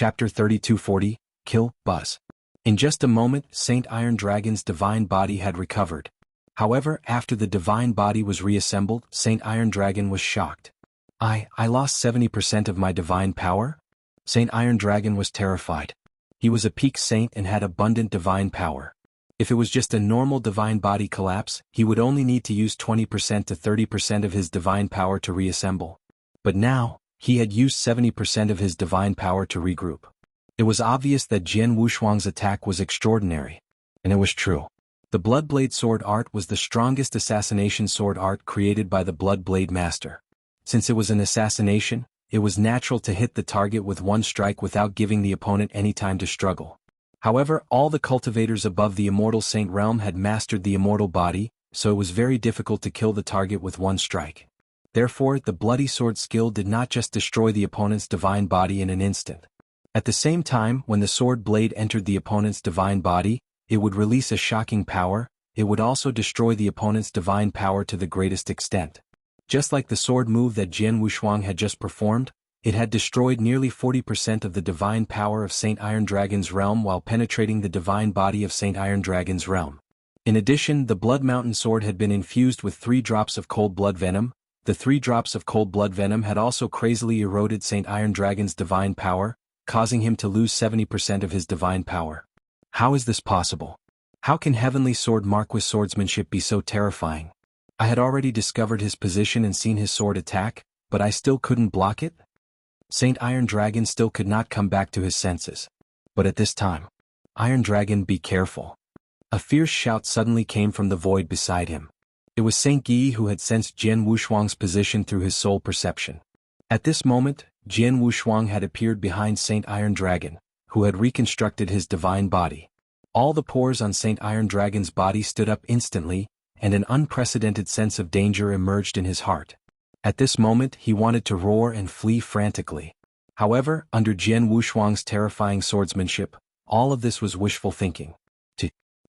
Chapter 3240, Kill, Buzz. In just a moment, Saint Iron Dragon's divine body had recovered. However, after the divine body was reassembled, Saint Iron Dragon was shocked. I lost 70% of my divine power? Saint Iron Dragon was terrified. He was a peak saint and had abundant divine power. If it was just a normal divine body collapse, he would only need to use 20% to 30% of his divine power to reassemble. But now, he had used 70% of his divine power to regroup. It was obvious that Jian Wushuang's attack was extraordinary. And it was true. The Bloodblade sword art was the strongest assassination sword art created by the Bloodblade master. Since it was an assassination, it was natural to hit the target with one strike without giving the opponent any time to struggle. However, all the cultivators above the Immortal Saint realm had mastered the immortal body, so it was very difficult to kill the target with one strike. Therefore, the bloody sword skill did not just destroy the opponent's divine body in an instant. At the same time, when the sword blade entered the opponent's divine body, it would release a shocking power. It would also destroy the opponent's divine power to the greatest extent. Just like the sword move that Jian Wushuang had just performed, it had destroyed nearly 40% of the divine power of Saint Iron Dragon's realm while penetrating the divine body of Saint Iron Dragon's realm. In addition, the Blood Mountain sword had been infused with 3 drops of cold blood venom. The 3 drops of cold blood venom had also crazily eroded Saint Iron Dragon's divine power, causing him to lose 70% of his divine power. How is this possible? How can Heavenly Sword Marquis swordsmanship be so terrifying? I had already discovered his position and seen his sword attack, but I still couldn't block it? Saint Iron Dragon still could not come back to his senses. But at this time, Iron Dragon, be careful. A fierce shout suddenly came from the void beside him. It was Saint Guy who had sensed Jian Wushuang's position through his soul perception. At this moment, Jian Wushuang had appeared behind Saint Iron Dragon, who had reconstructed his divine body. All the pores on Saint Iron Dragon's body stood up instantly, and an unprecedented sense of danger emerged in his heart. At this moment, he wanted to roar and flee frantically. However, under Jian Wushuang's terrifying swordsmanship, all of this was wishful thinking.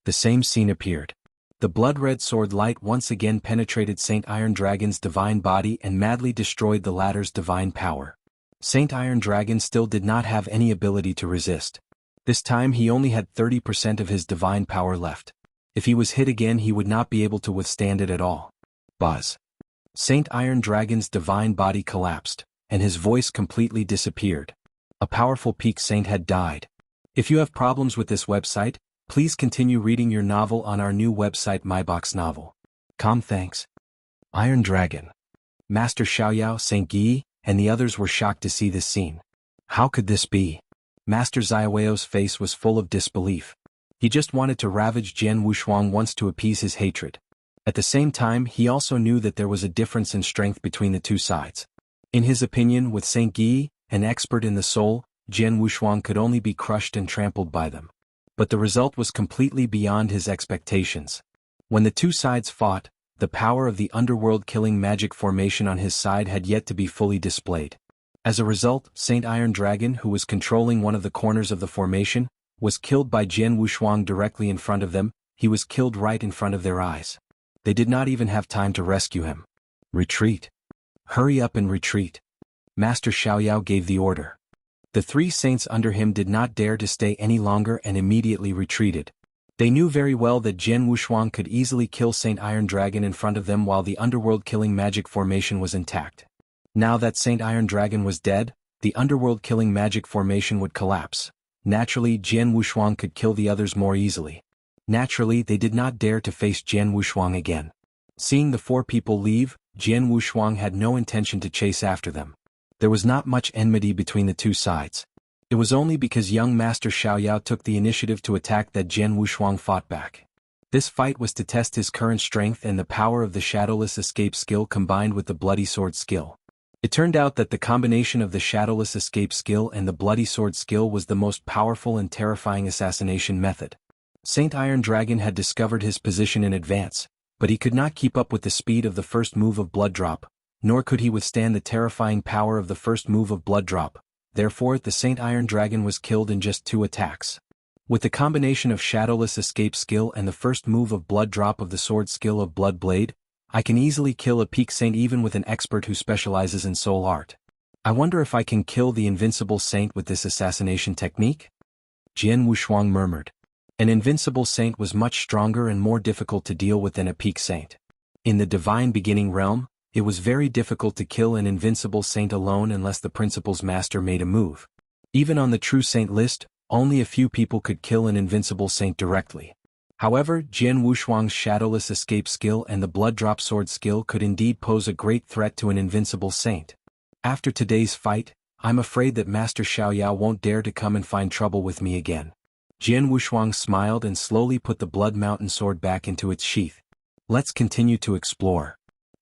The same scene appeared. The blood-red sword light once again penetrated Saint Iron Dragon's divine body and madly destroyed the latter's divine power. Saint Iron Dragon still did not have any ability to resist. This time he only had 30% of his divine power left. If he was hit again, he would not be able to withstand it at all. Buzz. Saint Iron Dragon's divine body collapsed, and his voice completely disappeared. A powerful peak saint had died. If you have problems with this website, please continue reading your novel on our new website myboxnovel.com. Thanks. Iron Dragon. Master Xiaoyao, Saint Guy, and the others were shocked to see this scene. How could this be? Master Xiaoyao's face was full of disbelief. He just wanted to ravage Jian Wushuang once to appease his hatred. At the same time, he also knew that there was a difference in strength between the two sides. In his opinion, with Saint Guy, an expert in the soul, Jian Wushuang could only be crushed and trampled by them. But the result was completely beyond his expectations. When the two sides fought, the power of the underworld killing magic formation on his side had yet to be fully displayed. As a result, Saint Iron Dragon, who was controlling one of the corners of the formation, was killed by Jian Wushuang directly in front of them. He was killed right in front of their eyes. They did not even have time to rescue him. Retreat. Hurry up and retreat. Master Xiaoyao gave the order. The 3 saints under him did not dare to stay any longer and immediately retreated. They knew very well that Jian Wushuang could easily kill Saint Iron Dragon in front of them while the underworld killing magic formation was intact. Now that Saint Iron Dragon was dead, the underworld killing magic formation would collapse. Naturally, Jian Wushuang could kill the others more easily. Naturally, they did not dare to face Jian Wushuang again. Seeing the 4 people leave, Jian Wushuang had no intention to chase after them. There was not much enmity between the two sides. It was only because young Master Xiaoyao took the initiative to attack that Jian Wushuang fought back. This fight was to test his current strength and the power of the Shadowless Escape skill combined with the Bloody Sword skill. It turned out that the combination of the Shadowless Escape skill and the Bloody Sword skill was the most powerful and terrifying assassination method. Saint Iron Dragon had discovered his position in advance, but he could not keep up with the speed of the first move of Blood Drop, nor could he withstand the terrifying power of the first move of Blood Drop. Therefore, the Saint Iron Dragon was killed in just 2 attacks. With the combination of Shadowless Escape skill and the first move of Blood Drop of the sword skill of Blood Blade, I can easily kill a peak saint even with an expert who specializes in soul art. I wonder if I can kill the invincible saint with this assassination technique? Jian Wushuang murmured. An invincible saint was much stronger and more difficult to deal with than a peak saint. In the divine beginning realm, it was very difficult to kill an invincible saint alone unless the principal's master made a move. Even on the true saint list, only a few people could kill an invincible saint directly. However, Jian Wushuang's shadowless escape skill and the blood drop sword skill could indeed pose a great threat to an invincible saint. After today's fight, I'm afraid that Master Xiaoyao won't dare to come and find trouble with me again. Jian Wushuang smiled and slowly put the Blood Mountain sword back into its sheath. Let's continue to explore.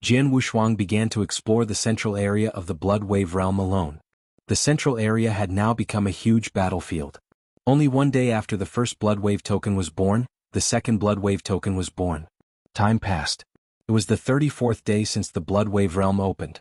Jian Wushuang began to explore the central area of the Blood Wave realm alone. The central area had now become a huge battlefield. Only one day after the first Blood Wave token was born, the second Blood Wave token was born. Time passed. It was the 34th day since the Blood Wave realm opened.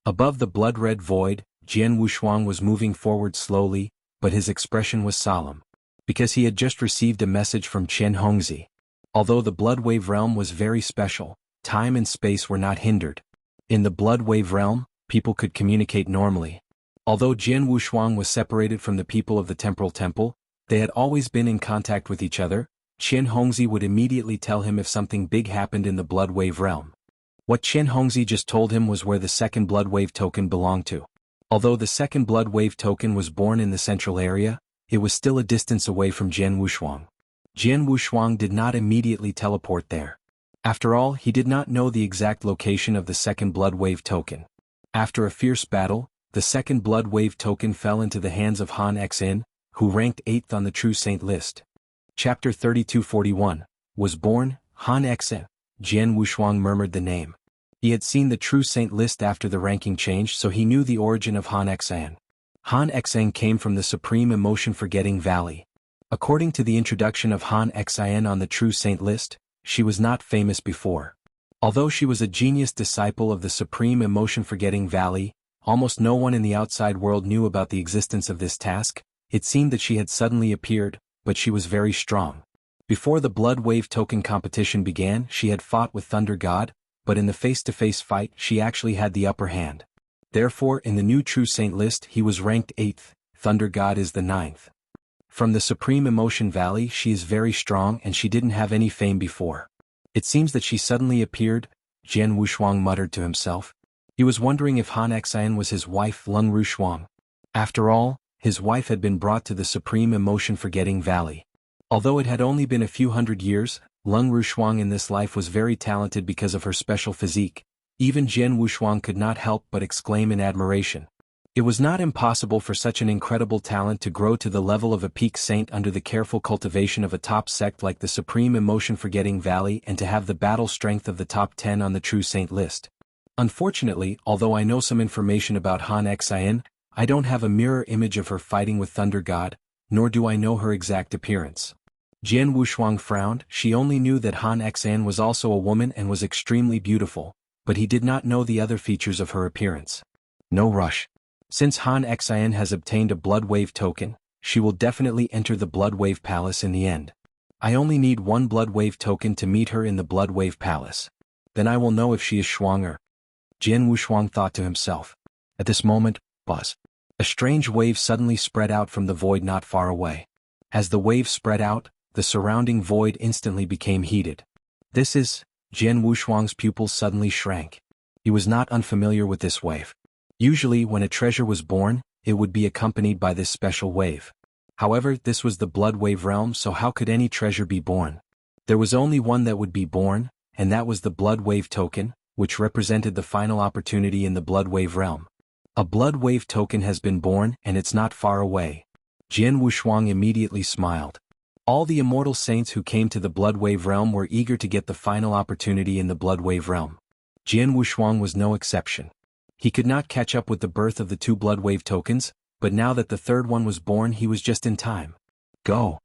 Above the blood-red void, Jian Wushuang was moving forward slowly, but his expression was solemn. Because he had just received a message from Chen Hongzi. Although the Blood Wave realm was very special, time and space were not hindered. In the Blood Wave realm, people could communicate normally. Although Jian Wushuang was separated from the people of the Temporal Temple, they had always been in contact with each other. Chen Hongzi would immediately tell him if something big happened in the Blood Wave realm. What Chen Hongzi just told him was where the second Blood Wave token belonged to. Although the second Blood Wave token was born in the central area, it was still a distance away from Jian Wushuang. Jian Wushuang did not immediately teleport there. After all, he did not know the exact location of the second Blood Wave token. After a fierce battle, the second Blood Wave token fell into the hands of Han Xin, who ranked 8th on the True Saint list. Chapter 3241, was born, Han Xin. Jian Wushuang murmured the name. He had seen the True Saint list after the ranking change, so he knew the origin of Han Xin. Han Xin came from the Supreme Emotion-Forgetting Valley. According to the introduction of Han Xin on the True Saint list, she was not famous before. Although she was a genius disciple of the Supreme Emotion-Forgetting Valley, almost no one in the outside world knew about the existence of this task. It seemed that she had suddenly appeared, but she was very strong. Before the Blood Wave token competition began, she had fought with Thunder God, but in the face-to-face fight she actually had the upper hand. Therefore, in the new True Saint list he was ranked 8th, Thunder God is the 9th. From the Supreme Emotion Valley she is very strong and she didn't have any fame before. It seems that she suddenly appeared, Jian Wushuang muttered to himself. He was wondering if Han Xin was his wife Lung Rushuang. After all, his wife had been brought to the Supreme Emotion-Forgetting Valley. Although it had only been a few hundred years, Lung Rushuang in this life was very talented because of her special physique. Even Jian Wushuang could not help but exclaim in admiration. It was not impossible for such an incredible talent to grow to the level of a peak saint under the careful cultivation of a top sect like the Supreme Emotion-Forgetting Valley and to have the battle strength of the top 10 on the True Saint list. Unfortunately, although I know some information about Han Xin, I don't have a mirror image of her fighting with Thunder God, nor do I know her exact appearance. Jian Wushuang frowned. She only knew that Han Xin was also a woman and was extremely beautiful, but he did not know the other features of her appearance. No rush. Since Han Xin has obtained a Blood Wave token, she will definitely enter the Blood Wave Palace in the end. I only need one Blood Wave token to meet her in the Blood Wave Palace. Then I will know if she is Shuang. Jian Wushuang thought to himself. At this moment, buzz. A strange wave suddenly spread out from the void not far away. As the wave spread out, the surrounding void instantly became heated. This is, Jian Wushuang's pupils suddenly shrank. He was not unfamiliar with this wave. Usually when a treasure was born, it would be accompanied by this special wave. However, this was the Blood Wave realm, so how could any treasure be born? There was only one that would be born, and that was the Blood Wave token, which represented the final opportunity in the Blood Wave realm. A Blood Wave token has been born and it's not far away. Jian Wushuang immediately smiled. All the immortal saints who came to the Blood Wave realm were eager to get the final opportunity in the Blood Wave realm. Jian Wushuang was no exception. He could not catch up with the birth of the 2 Blood Wave tokens, but now that the third one was born he was just in time. Go!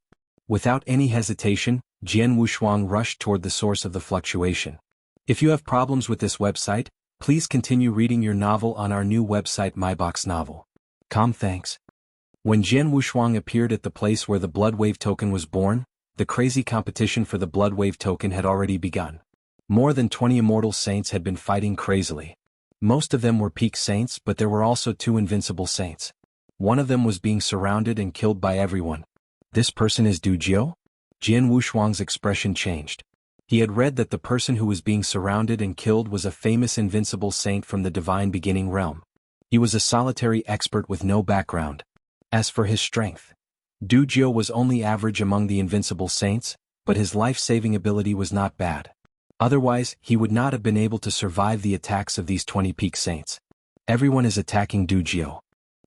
Without any hesitation, Jian Wushuang rushed toward the source of the fluctuation. If you have problems with this website, please continue reading your novel on our new website MyBox Novel. Thanks. When Jian Wushuang appeared at the place where the Blood Wave token was born, the crazy competition for the Blood Wave token had already begun. More than 20 immortal saints had been fighting crazily. Most of them were peak saints, but there were also 2 invincible saints. One of them was being surrounded and killed by everyone. This person is Du Jiao? Jian Wushuang's expression changed. He had read that the person who was being surrounded and killed was a famous invincible saint from the divine beginning realm. He was a solitary expert with no background. As for his strength, Du Jiao was only average among the invincible saints, but his life-saving ability was not bad. Otherwise, he would not have been able to survive the attacks of these 20 peak saints. Everyone is attacking Du Jiao.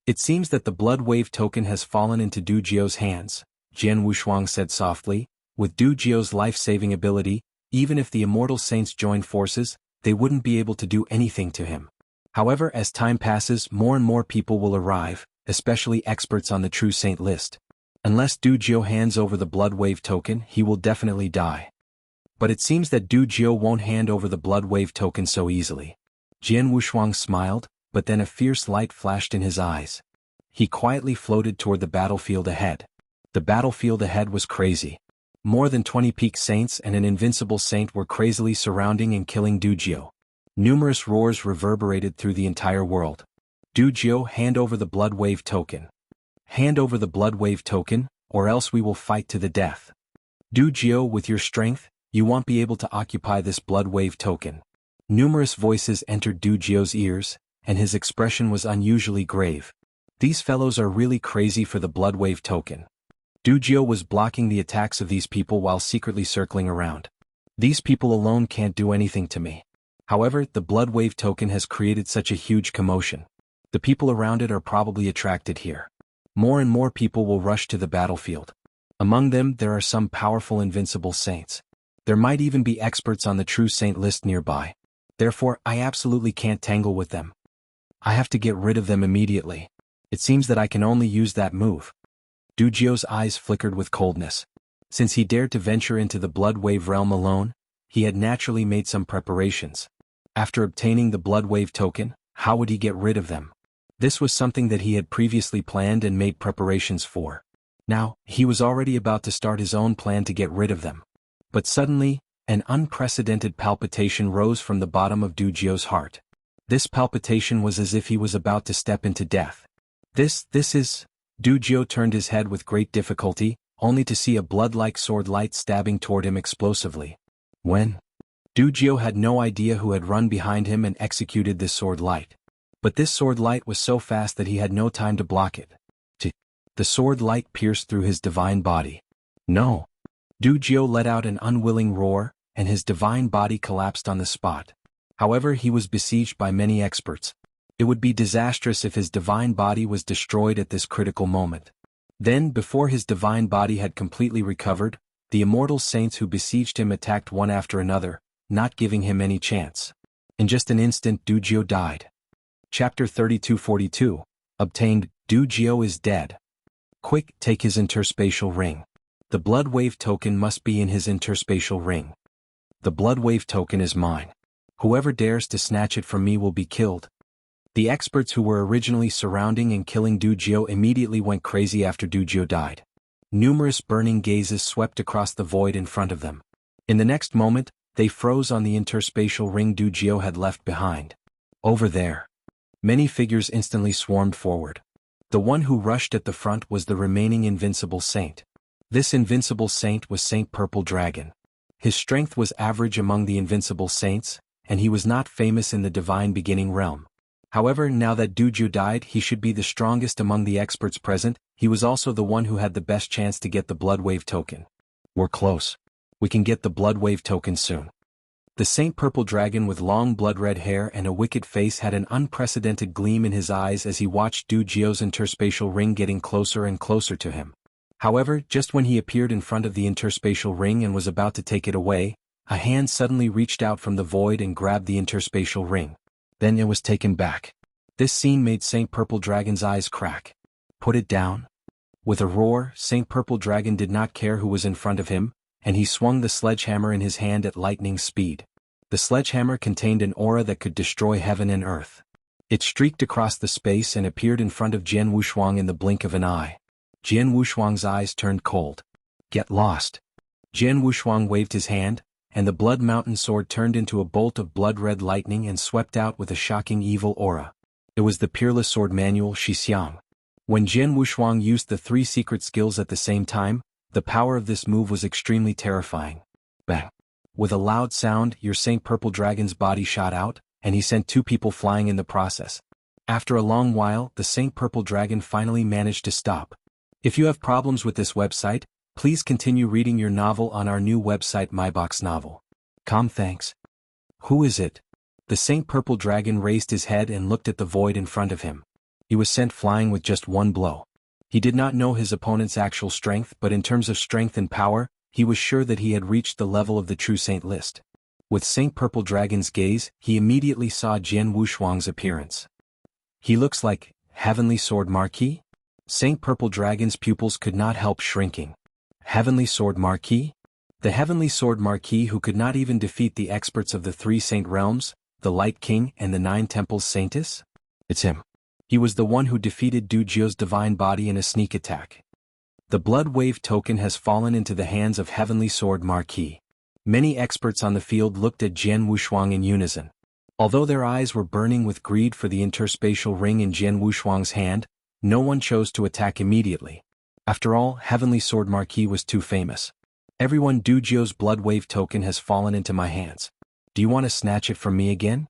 It seems that the blood wave token has fallen into Du Jiao's hands, Jian Wushuang said softly. With Du Jiao's life-saving ability, even if the immortal saints joined forces, they wouldn't be able to do anything to him. However, as time passes, more and more people will arrive, especially experts on the true saint list. Unless Du Jiao hands over the blood wave token, he will definitely die. But it seems that Du Jiao won't hand over the blood wave token so easily. Jian Wushuang smiled, but then a fierce light flashed in his eyes. He quietly floated toward the battlefield ahead. The battlefield ahead was crazy. More than 20 peak saints and an invincible saint were crazily surrounding and killing Du Jiao. Numerous roars reverberated through the entire world. Du Jiao, hand over the blood wave token. Hand over the blood wave token, or else we will fight to the death. Du Jiao, with your strength, you won't be able to occupy this blood wave token. Numerous voices entered Du Jiao's ears, and his expression was unusually grave. These fellows are really crazy for the blood wave token. Du Jiao was blocking the attacks of these people while secretly circling around. These people alone can't do anything to me. However, the blood wave token has created such a huge commotion. The people around it are probably attracted here. More and more people will rush to the battlefield. Among them, there are some powerful invincible saints. There might even be experts on the true saint list nearby. Therefore, I absolutely can't tangle with them. I have to get rid of them immediately. It seems that I can only use that move. Du Jiao's eyes flickered with coldness. Since he dared to venture into the blood wave realm alone, he had naturally made some preparations. After obtaining the blood wave token, how would he get rid of them? This was something that he had previously planned and made preparations for. Now, he was already about to start his own plan to get rid of them. But suddenly, an unprecedented palpitation rose from the bottom of Du Jiao's heart. This palpitation was as if he was about to step into death. This is... Du Jiao turned his head with great difficulty, only to see a blood-like sword light stabbing toward him explosively. When? Du Jiao had no idea who had run behind him and executed this sword light. But this sword light was so fast that he had no time to block it. The sword light pierced through his divine body. No! Du Jiao let out an unwilling roar, and his divine body collapsed on the spot. However, he was besieged by many experts. It would be disastrous if his divine body was destroyed at this critical moment. Then, before his divine body had completely recovered, the immortal saints who besieged him attacked one after another, not giving him any chance. In just an instant, Du Jiao died. Chapter 3242. Obtained. Du Jiao is dead. Quick, take his interspatial ring. The blood wave token must be in his interspatial ring. The blood wave token is mine. Whoever dares to snatch it from me will be killed. The experts who were originally surrounding and killing Du Jiao immediately went crazy after Du Jiao died. Numerous burning gazes swept across the void in front of them. In the next moment, they froze on the interspatial ring Du Jiao had left behind. Over there. Many figures instantly swarmed forward. The one who rushed at the front was the remaining invincible saint. This invincible saint was Saint Purple Dragon. His strength was average among the invincible saints, and he was not famous in the divine beginning realm. However, now that Du Jiao died, he should be the strongest among the experts present. He was also the one who had the best chance to get the blood wave token. We're close. We can get the blood wave token soon. The Saint Purple Dragon with long blood-red hair and a wicked face had an unprecedented gleam in his eyes as he watched Du Jiao's interspatial ring getting closer and closer to him. However, just when he appeared in front of the interspatial ring and was about to take it away, a hand suddenly reached out from the void and grabbed the interspatial ring. Then it was taken back. This scene made Saint Purple Dragon's eyes crack. Put it down. With a roar, Saint Purple Dragon did not care who was in front of him, and he swung the sledgehammer in his hand at lightning speed. The sledgehammer contained an aura that could destroy heaven and earth. It streaked across the space and appeared in front of Jian Wushuang in the blink of an eye. Jian Wushuang's eyes turned cold. Get lost. Jian Wushuang waved his hand, and the Blood Mountain sword turned into a bolt of blood-red lightning and swept out with a shocking evil aura. It was the Peerless Sword Manual Shixiang. When Jian Wushuang used the 3 secret skills at the same time, the power of this move was extremely terrifying. Bang! With a loud sound, your Saint Purple Dragon's body shot out, and he sent 2 people flying in the process. After a long while, the Saint Purple Dragon finally managed to stop. If you have problems with this website, please continue reading your novel on our new website MyBox Novel. Thanks. Who is it? The Saint Purple Dragon raised his head and looked at the void in front of him. He was sent flying with just 1 blow. He did not know his opponent's actual strength, but in terms of strength and power, he was sure that he had reached the level of the true saint list. With Saint Purple Dragon's gaze, he immediately saw Jian Wushuang's appearance. He looks like Heavenly Sword Marquis? Saint Purple Dragon's pupils could not help shrinking. Heavenly Sword Marquis? The Heavenly Sword Marquis who could not even defeat the experts of the 3 Saint Realms, the Light King and the 9 Temples Saintess? It's him. He was the one who defeated Du Jiu's divine body in a sneak attack. The Blood Wave token has fallen into the hands of Heavenly Sword Marquis. Many experts on the field looked at Jian Wushuang in unison. Although their eyes were burning with greed for the interspatial ring in Jian Wushuang's hand, no one chose to attack immediately. After all, Heavenly Sword Marquis was too famous. Everyone, Du Jiu's Blood Wave token has fallen into my hands. Do you want to snatch it from me again?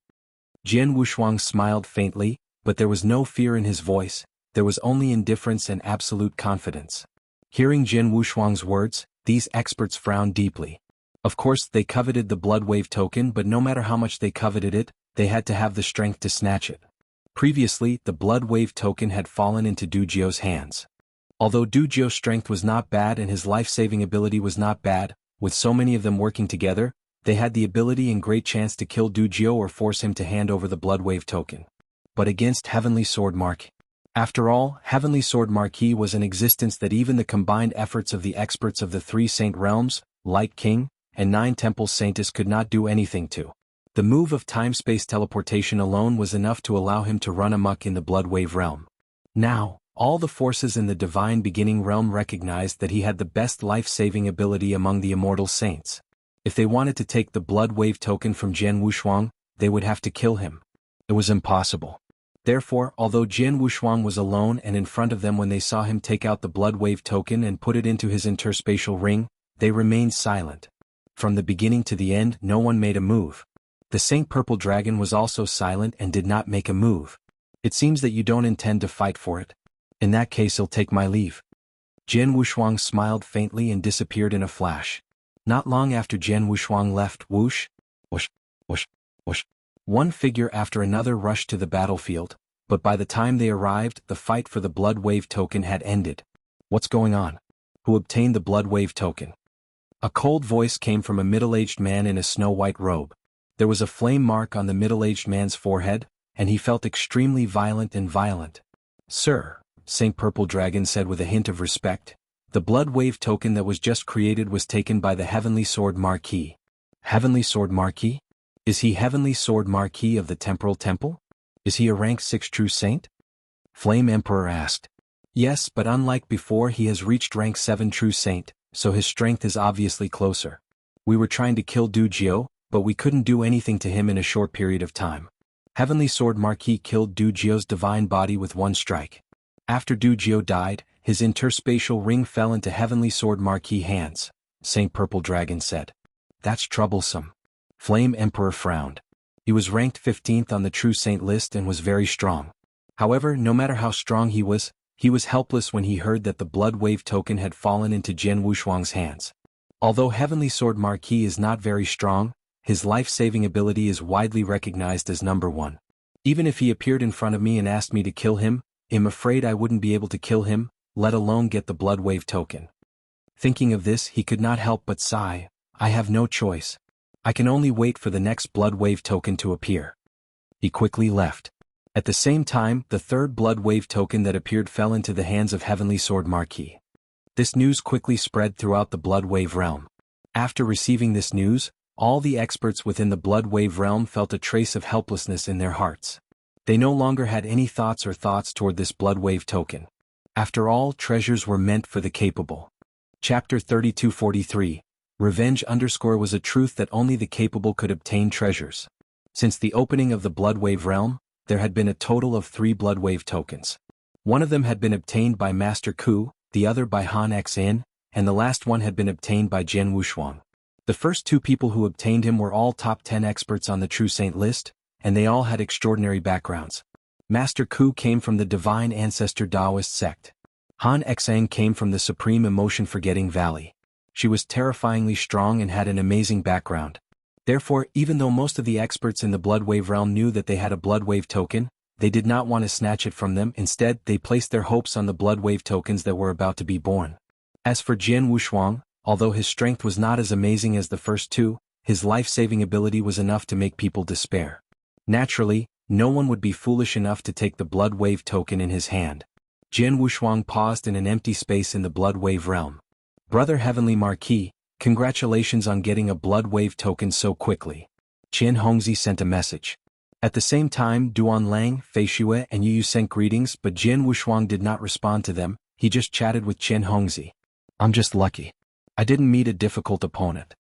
Jian Wushuang smiled faintly, but there was no fear in his voice, there was only indifference and absolute confidence. Hearing Jian Wushuang's words, these experts frowned deeply. Of course, they coveted the Blood Wave token, but no matter how much they coveted it, they had to have the strength to snatch it. Previously, the Blood Wave token had fallen into Du Jiu's hands. Although Du Jiu's strength was not bad and his life-saving ability was not bad, with so many of them working together, they had the ability and great chance to kill Du Jiu or force him to hand over the Blood Wave token. But against Heavenly Sword Marquis. After all, Heavenly Sword Marquis was an existence that even the combined efforts of the experts of the 3 Saint Realms, Light King, and 9 Temple Saintess could not do anything to. The move of time-space teleportation alone was enough to allow him to run amok in the Blood Wave realm. Now, all the forces in the Divine Beginning realm recognized that he had the best life-saving ability among the immortal saints. If they wanted to take the Blood Wave token from Jian Wushuang, they would have to kill him. It was impossible. Therefore, although Jian Wushuang was alone and in front of them when they saw him take out the Blood Wave token and put it into his interspatial ring, they remained silent. From the beginning to the end, no one made a move. The Saint Purple Dragon was also silent and did not make a move. It seems that you don't intend to fight for it. In that case, I'll take my leave. Jian Wushuang smiled faintly and disappeared in a flash. Not long after Jian Wushuang left, whoosh, whoosh, whoosh, whoosh. One figure after another rushed to the battlefield, but by the time they arrived, the fight for the Blood Wave token had ended. What's going on? Who obtained the Blood Wave token? A cold voice came from a middle-aged man in a snow-white robe. There was a flame mark on the middle-aged man's forehead, and he felt extremely violent. Sir, Saint Purple Dragon said with a hint of respect, the Blood Wave token that was just created was taken by the Heavenly Sword Marquis. Heavenly Sword Marquis? Is he Heavenly Sword Marquis of the Temporal Temple? Is he a rank 6 true saint? Flame Emperor asked. Yes, but unlike before, he has reached rank 7 true saint, so his strength is obviously closer. We were trying to kill Du Jiu, but we couldn't do anything to him in a short period of time. Heavenly Sword Marquis killed Du Jiu's divine body with one strike. After Du Jiu died, his interspatial ring fell into Heavenly Sword Marquis' hands, Saint Purple Dragon said. That's troublesome. Flame Emperor frowned. He was ranked 15th on the True Saint list and was very strong. However, no matter how strong he was helpless when he heard that the Blood Wave token had fallen into Jian Wushuang's hands. Although Heavenly Sword Marquis is not very strong, his life-saving ability is widely recognized as number 1. Even if he appeared in front of me and asked me to kill him, I'm afraid I wouldn't be able to kill him, let alone get the Blood Wave token. Thinking of this, he could not help but sigh. I have no choice. I can only wait for the next Blood Wave token to appear. He quickly left. At the same time, the third Blood Wave token that appeared fell into the hands of Heavenly Sword Marquis. This news quickly spread throughout the Blood Wave realm. After receiving this news, all the experts within the Blood Wave realm felt a trace of helplessness in their hearts. They no longer had any thoughts toward this Blood Wave token. After all, treasures were meant for the capable. Chapter 3243, Revenge underscore was a truth that only the capable could obtain treasures. Since the opening of the Bloodwave realm, there had been a total of 3 Bloodwave tokens. One of them had been obtained by Master Ku, the other by Han Xin, and the last one had been obtained by Jian Wushuang. The first 2 people who obtained him were all top 10 experts on the True Saint list, and they all had extraordinary backgrounds. Master Ku came from the Divine Ancestor Taoist sect. Han Xin came from the Supreme Emotion-Forgetting Valley. She was terrifyingly strong and had an amazing background. Therefore, even though most of the experts in the Bloodwave realm knew that they had a Bloodwave token, they did not want to snatch it from them. Instead, they placed their hopes on the Bloodwave tokens that were about to be born. As for Jian Wushuang, although his strength was not as amazing as the first 2, his life-saving ability was enough to make people despair. Naturally, no one would be foolish enough to take the Bloodwave token in his hand. Jian Wushuang paused in an empty space in the Bloodwave realm. Brother Heavenly Marquis, congratulations on getting a Bloodwave token so quickly. Qian Hongzi sent a message. At the same time, Duan Lang, Fei Xue and Yu sent greetings, but Jian Wushuang did not respond to them. He just chatted with Qian Hongzi. I'm just lucky. I didn't meet a difficult opponent.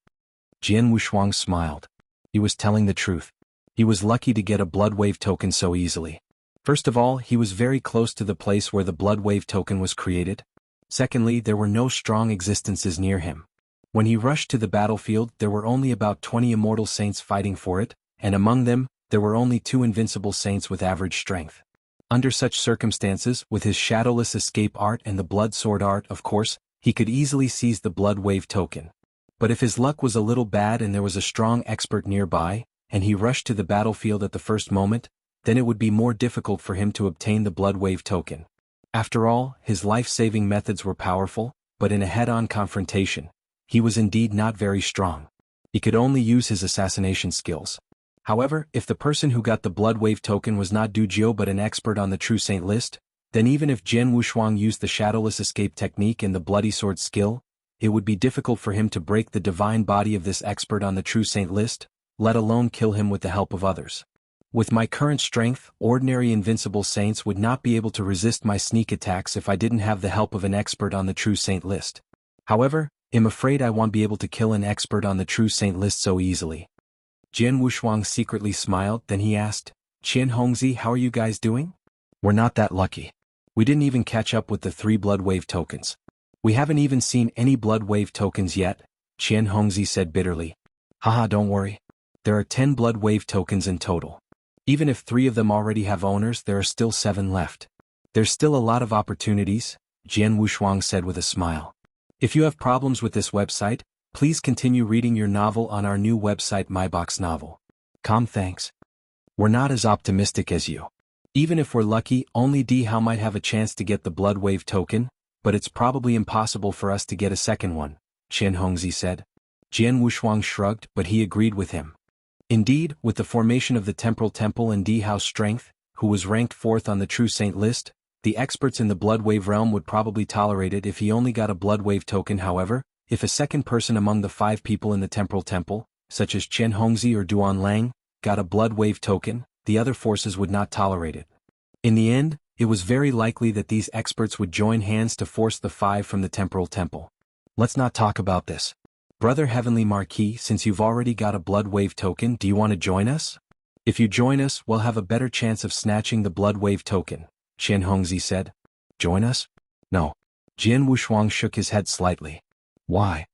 Jian Wushuang smiled. He was telling the truth. He was lucky to get a Bloodwave token so easily. First of all, he was very close to the place where the Bloodwave token was created. Secondly, there were no strong existences near him. When he rushed to the battlefield, there were only about 20 immortal saints fighting for it, and among them, there were only 2 invincible saints with average strength. Under such circumstances, with his shadowless escape art and the blood sword art, of course, he could easily seize the Bloodwave token. But if his luck was a little bad and there was a strong expert nearby, and he rushed to the battlefield at the first moment, then it would be more difficult for him to obtain the Bloodwave token. After all, his life-saving methods were powerful, but in a head-on confrontation, he was indeed not very strong. He could only use his assassination skills. However, if the person who got the Bloodwave token was not Du Jiu but an expert on the True Saint list, then even if Jian Wushuang used the Shadowless Escape technique and the Bloody Sword skill, it would be difficult for him to break the divine body of this expert on the True Saint list, let alone kill him with the help of others. With my current strength, ordinary invincible saints would not be able to resist my sneak attacks if I didn't have the help of an expert on the True Saint list. However, I'm afraid I won't be able to kill an expert on the True Saint list so easily. Jian Wushuang secretly smiled, then he asked, Qian Hongzi, how are you guys doing? We're not that lucky. We didn't even catch up with the 3 Bloodwave tokens. We haven't even seen any Bloodwave tokens yet, Qian Hongzi said bitterly. Haha, don't worry. There are 10 Bloodwave tokens in total. Even if 3 of them already have owners, there are still 7 left. There's still a lot of opportunities, Jian Wushuang said with a smile. If you have problems with this website, please continue reading your novel on our new website myboxnovel.com. Thanks. We're not as optimistic as you. Even if we're lucky, only Di Hao might have a chance to get the Bloodwave token, but it's probably impossible for us to get a second one, Qian Hongzi said. Jian Wushuang shrugged, but he agreed with him. Indeed, with the formation of the Temporal Temple and Di Hao's strength, who was ranked 4th on the True Saint list, the experts in the Bloodwave realm would probably tolerate it if he only got a Bloodwave token. However, if a second person among the 5 people in the Temporal Temple, such as Qian Hongzi or Duan Lang, got a Bloodwave token, the other forces would not tolerate it. In the end, it was very likely that these experts would join hands to force the 5 from the Temporal Temple. Let's not talk about this. Brother Heavenly Marquis, since you've already got a Bloodwave token, do you want to join us? If you join us, we'll have a better chance of snatching the Bloodwave token, Qian Hongzi said. Join us? No. Jian Wushuang shook his head slightly. Why?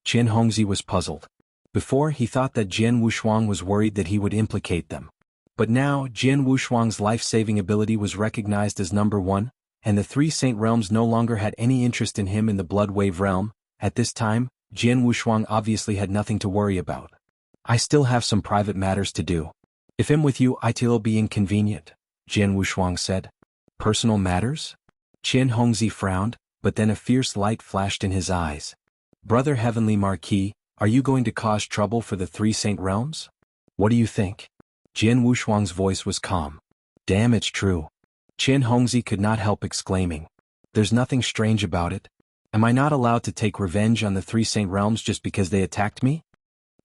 Qian Hongzi was puzzled. Before, he thought that Jian Wushuang was worried that he would implicate them. But now, Jian Wushuang's life-saving ability was recognized as number 1, and the 3 Saint Realms no longer had any interest in him in the Bloodwave realm. At this time, Jian Wushuang obviously had nothing to worry about. I still have some private matters to do. If I'm with you, it'll be inconvenient, Jian Wushuang said. Personal matters? Qian Hongzi frowned, but then a fierce light flashed in his eyes. Brother Heavenly Marquis, are you going to cause trouble for the 3 Saint Realms? What do you think? Jian Wushuang's voice was calm. Damn, it's true. Qian Hongzi could not help exclaiming. There's nothing strange about it. Am I not allowed to take revenge on the 3 Saint Realms just because they attacked me?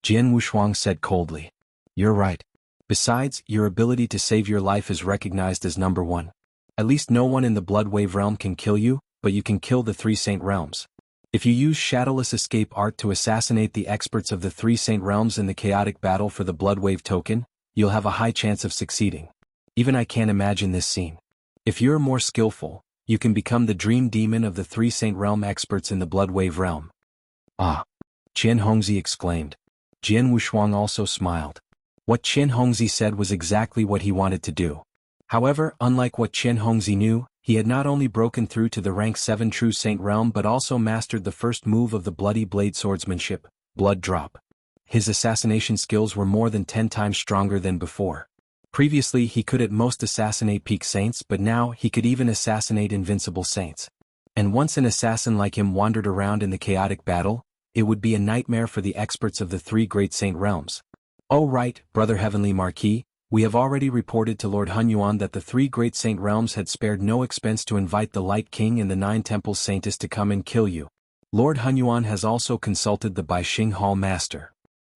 Jian Wushuang said coldly. You're right. Besides, your ability to save your life is recognized as number 1. At least no one in the Bloodwave realm can kill you, but you can kill the 3 Saint Realms. If you use Shadowless Escape Art to assassinate the experts of the three Saint Realms in the chaotic battle for the Bloodwave token, you'll have a high chance of succeeding. Even I can't imagine this scene. If you're more skillful, you can become the dream demon of the three Saint Realm experts in the Bloodwave realm. Ah! Qian Hongzi exclaimed. Jian Wushuang also smiled. What Qian Hongzi said was exactly what he wanted to do. However, unlike what Qian Hongzi knew, he had not only broken through to the rank 7 true Saint Realm but also mastered the first move of the Bloody Blade Swordsmanship, Blood Drop. His assassination skills were more than 10 times stronger than before. Previously he could at most assassinate peak saints, but now he could even assassinate invincible saints. And once an assassin like him wandered around in the chaotic battle, it would be a nightmare for the experts of the three great Saint Realms. Oh right, Brother Heavenly Marquis, we have already reported to Lord Hunyuan that the three great Saint Realms had spared no expense to invite the Light King and the 9 Temples Saintess to come and kill you. Lord Hunyuan has also consulted the Baixing Hall Master.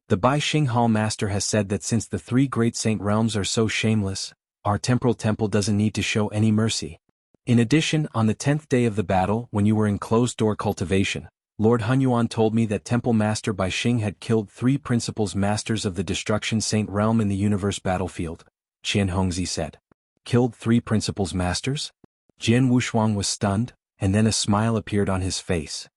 The Baixing Hall Master has said that since the three great Saint Realms are so shameless, our temporal temple doesn't need to show any mercy. In addition, on the 10th day of the battle, when you were in closed-door cultivation, Lord Hunyuan told me that Temple Master Baixing had killed 3 Principles Masters of the Destruction Saint Realm in the Universe battlefield, Qian Hongzi said. Killed 3 Principles Masters? Jian Wushuang was stunned, and then a smile appeared on his face.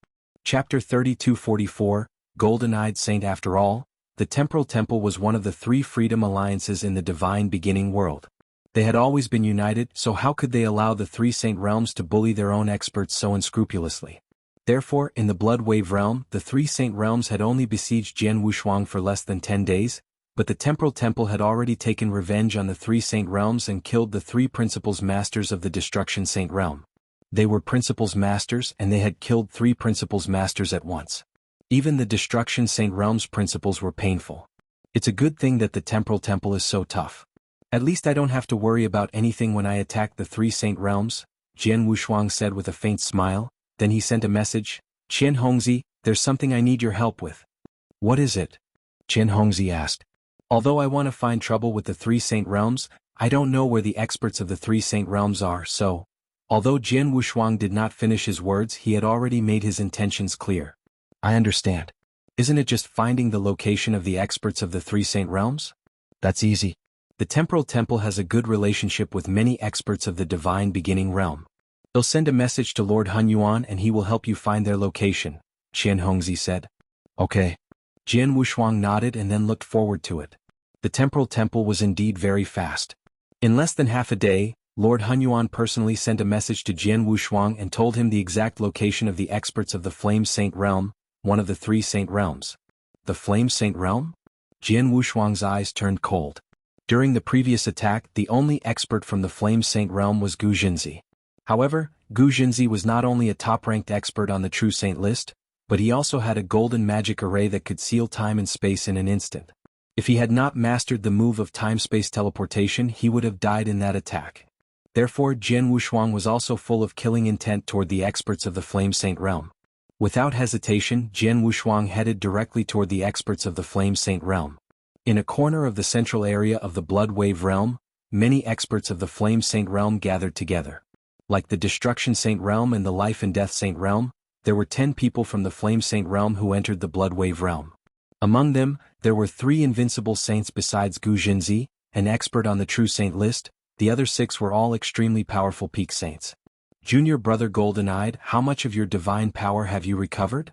Chapter 3244, Golden-Eyed Saint. After all, the Temporal Temple was one of the 3 freedom alliances in the Divine Beginning world. They had always been united, so how could they allow the 3 Saint Realms to bully their own experts so unscrupulously? Therefore, in the Bloodwave realm, the 3 Saint Realms had only besieged Jian Wushuang for less than 10 days, but the Temporal Temple had already taken revenge on the 3 Saint Realms and killed the 3 Principles Masters of the Destruction Saint Realm. They were Principles Masters and they had killed 3 Principles Masters at once. Even the Destruction Saint Realm's principles were painful. It's a good thing that the Temporal Temple is so tough. At least I don't have to worry about anything when I attack the 3 Saint Realms, Jian Wushuang said with a faint smile. Then he sent a message. Qian Hongzi, there's something I need your help with. What is it? Qian Hongzi asked. Although I want to find trouble with the 3 Saint Realms, I don't know where the experts of the 3 Saint Realms are, so... Although Jian Wushuang did not finish his words, he had already made his intentions clear. I understand. Isn't it just finding the location of the experts of the 3 Saint Realms? That's easy. The Temporal Temple has a good relationship with many experts of the Divine Beginning realm. They'll send a message to Lord Hunyuan and he will help you find their location, Qian Hongzi said. Okay. Jian Wushuang nodded and then looked forward to it. The Temporal Temple was indeed very fast. In less than half a day, Lord Hunyuan personally sent a message to Jian Wushuang and told him the exact location of the experts of the Flame Saint Realm, one of the 3 Saint Realms. The Flame Saint Realm? Jian Wushuang's eyes turned cold. During the previous attack, the only expert from the Flame Saint Realm was Gu Jinzi. However, Gu Jinzi was not only a top-ranked expert on the True Saint list, but he also had a golden magic array that could seal time and space in an instant. If he had not mastered the move of time-space teleportation, he would have died in that attack. Therefore, Jian Wushuang was also full of killing intent toward the experts of the Flame Saint Realm. Without hesitation, Jian Wushuang headed directly toward the experts of the Flame Saint Realm. In a corner of the central area of the Blood Wave realm, many experts of the Flame Saint Realm gathered together. Like the Destruction Saint Realm and the Life and Death Saint Realm, there were 10 people from the Flame Saint Realm who entered the Bloodwave realm. Among them, there were 3 invincible saints besides Gu Jinzi, an expert on the True Saint list. The other 6 were all extremely powerful peak saints. Junior brother Golden-Eyed, how much of your divine power have you recovered?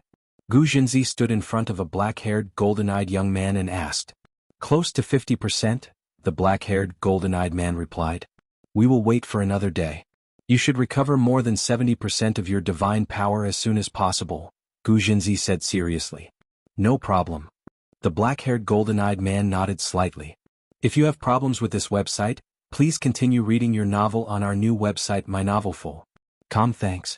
Gu Jinzi stood in front of a black-haired, golden-eyed young man and asked. Close to 50%, the black-haired, golden-eyed man replied. We will wait for another day. You should recover more than 70% of your divine power as soon as possible, Gu Jinzi said seriously. No problem. The black-haired golden-eyed man nodded slightly. If you have problems with this website, please continue reading your novel on our new website mynovelful.com. Thanks.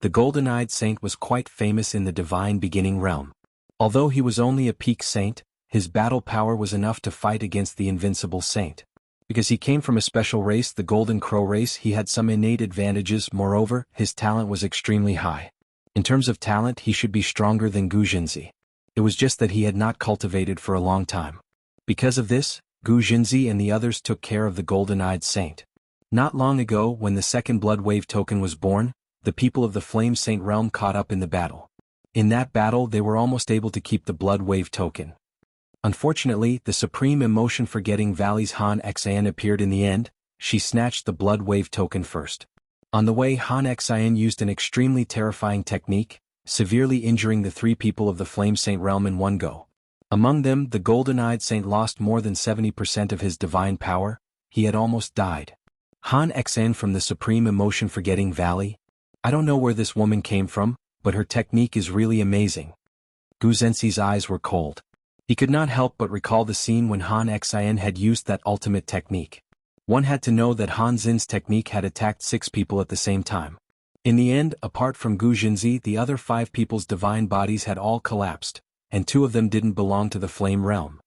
The golden-eyed saint was quite famous in the Divine Beginning realm. Although he was only a peak saint, his battle power was enough to fight against the invincible saint. Because he came from a special race, the Golden Crow race, he had some innate advantages. Moreover, his talent was extremely high. In terms of talent, he should be stronger than Gu Jinzi. It was just that he had not cultivated for a long time. Because of this, Gu Jinzi and the others took care of the golden-eyed saint. Not long ago, when the second Blood Wave token was born, the people of the Flame Saint realm caught up in the battle. In that battle they were almost able to keep the Blood Wave token. Unfortunately, the Supreme Emotion-Forgetting Valley's Han Xian appeared in the end. She snatched the Blood Wave token first. On the way, Han Xian used an extremely terrifying technique, severely injuring the 3 people of the Flame Saint realm in one go. Among them, the Golden-Eyed Saint lost more than 70% of his divine power. He had almost died. Han Xian from the Supreme Emotion-Forgetting Valley? I don't know where this woman came from, but her technique is really amazing. Gu Zhenxi's eyes were cold. He could not help but recall the scene when Han Xian had used that ultimate technique. One had to know that Han Xin's technique had attacked 6 people at the same time. In the end, apart from Gu Zhenxi, the other 5 people's divine bodies had all collapsed, and 2 of them didn't belong to the Flame Realm.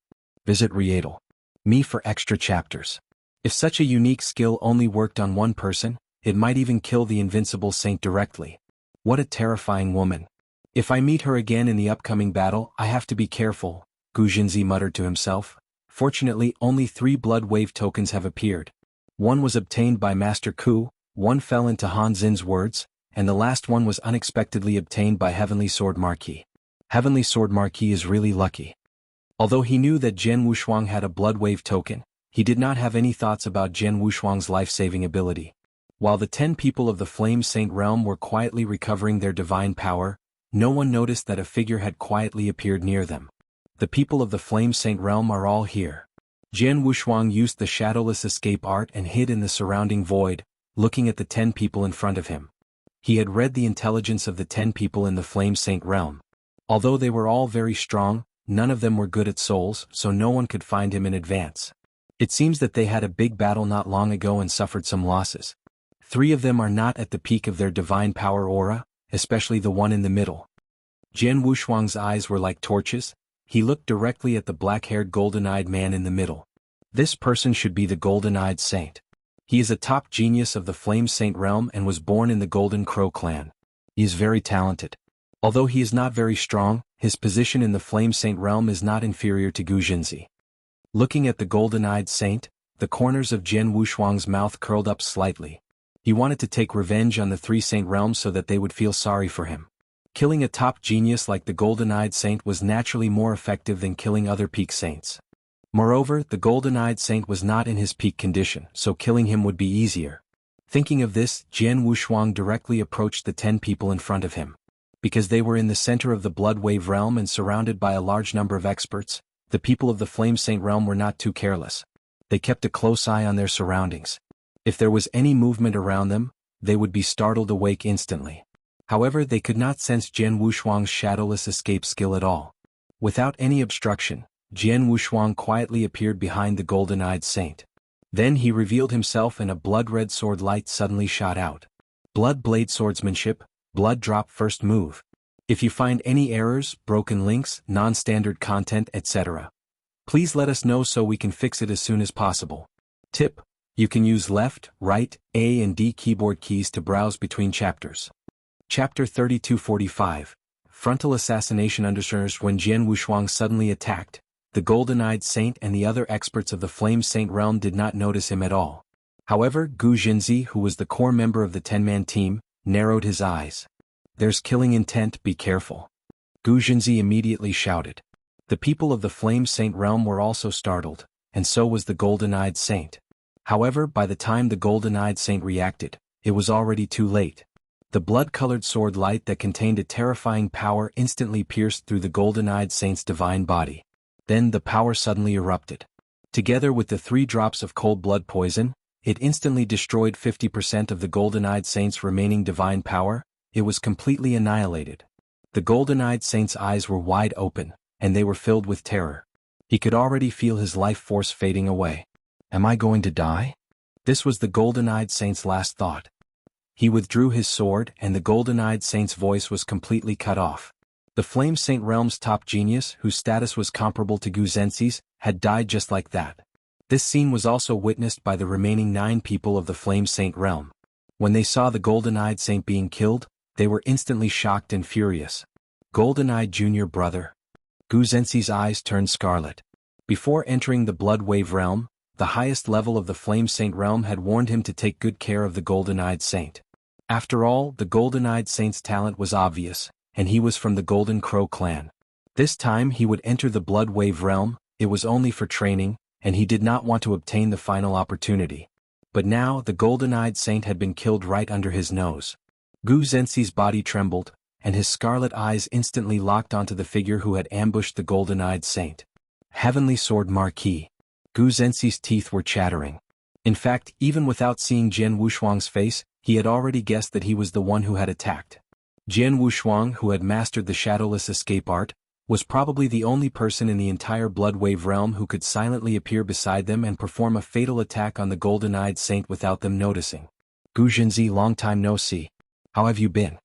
Visit Rietal. Me for extra chapters. If such a unique skill only worked on one person, it might even kill the invincible saint directly. What a terrifying woman. If I meet her again in the upcoming battle, I have to be careful, Gu Zhenxi muttered to himself. Fortunately, only 3 Blood Wave tokens have appeared. One was obtained by Master Ku, one fell into Han Xin's words, and the last one was unexpectedly obtained by Heavenly Sword Marquis. Heavenly Sword Marquis is really lucky. Although he knew that Jian Wushuang had a Blood Wave token, he did not have any thoughts about Jian Wushuang's life-saving ability. While the 10 people of the Flame Saint realm were quietly recovering their divine power, no one noticed that a figure had quietly appeared near them. The people of the Flame Saint realm are all here. Jian Wushuang used the shadowless escape art and hid in the surrounding void, looking at the 10 people in front of him. He had read the intelligence of the 10 people in the Flame Saint realm. Although they were all very strong, none of them were good at souls, so no one could find him in advance. It seems that they had a big battle not long ago and suffered some losses. 3 of them are not at the peak of their divine power aura, especially the one in the middle. Jian Wushuang's eyes were like torches. He looked directly at the black-haired golden-eyed man in the middle. This person should be the Golden-Eyed Saint. He is a top genius of the Flame Saint realm and was born in the Golden Crow clan. He is very talented. Although he is not very strong, his position in the Flame Saint realm is not inferior to Gu Zhenxi. Looking at the Golden-Eyed Saint, the corners of Jian Wushuang's mouth curled up slightly. He wanted to take revenge on the 3 Saint realms so that they would feel sorry for him. Killing a top genius like the Golden-Eyed Saint was naturally more effective than killing other peak saints. Moreover, the Golden-Eyed Saint was not in his peak condition, so killing him would be easier. Thinking of this, Jian Wushuang directly approached the 10 people in front of him. Because they were in the center of the Blood Wave realm and surrounded by a large number of experts, the people of the Flame Saint realm were not too careless. They kept a close eye on their surroundings. If there was any movement around them, they would be startled awake instantly. However, they could not sense Jian Wushuang's shadowless escape skill at all. Without any obstruction, Jian Wushuang quietly appeared behind the Golden-Eyed Saint. Then he revealed himself and a blood-red sword light suddenly shot out. Blood Blade Swordsmanship, Blood Drop First Move. If you find any errors, broken links, non-standard content, etc., please let us know so we can fix it as soon as possible. Tip: you can use left, right, A and D keyboard keys to browse between chapters. Chapter 3245, Frontal Assassination. Understood. When Jian Wushuang suddenly attacked, the Golden-Eyed Saint and the other experts of the Flame Saint realm did not notice him at all. However, Gu Zhenxi, who was the core member of the 10-man team, narrowed his eyes. There's killing intent, be careful. Gu Zhenxi immediately shouted. The people of the Flame Saint realm were also startled, and so was the Golden-Eyed Saint. However, by the time the Golden-Eyed Saint reacted, it was already too late. The blood-colored sword light that contained a terrifying power instantly pierced through the Golden-Eyed Saint's divine body. Then the power suddenly erupted. Together with the 3 drops of cold blood poison, it instantly destroyed 50% of the Golden-Eyed Saint's remaining divine power. It was completely annihilated. The Golden-Eyed Saint's eyes were wide open, and they were filled with terror. He could already feel his life force fading away. Am I going to die? This was the Golden-Eyed Saint's last thought. He withdrew his sword and the Golden-Eyed Saint's voice was completely cut off. The Flame Saint realm's top genius, whose status was comparable to Gu Zhenxi's, had died just like that. This scene was also witnessed by the remaining 9 people of the Flame Saint realm. When they saw the Golden-Eyed Saint being killed, they were instantly shocked and furious. Golden-Eyed junior brother. Gu Zhenxi's eyes turned scarlet. Before entering the Blood Wave realm, the highest level of the Flame Saint realm had warned him to take good care of the Golden-Eyed Saint. After all, the Golden-Eyed Saint's talent was obvious. and he was from the Golden Crow clan. This time he would enter the Blood Wave realm. It was only for training, and he did not want to obtain the final opportunity. But now the golden-eyed saint had been killed right under his nose. Gu Zhenxi's body trembled, and his scarlet eyes instantly locked onto the figure who had ambushed the golden-eyed saint. Heavenly Sword Marquis. Gu Zhenxi's teeth were chattering. In fact, even without seeing Jian Wushuang's face, he had already guessed that he was the one who had attacked. Jian Wushuang, who had mastered the shadowless escape art, was probably the only person in the entire Blood Wave realm who could silently appear beside them and perform a fatal attack on the golden-eyed saint without them noticing. Gu Zhenxi, long time no see. How have you been?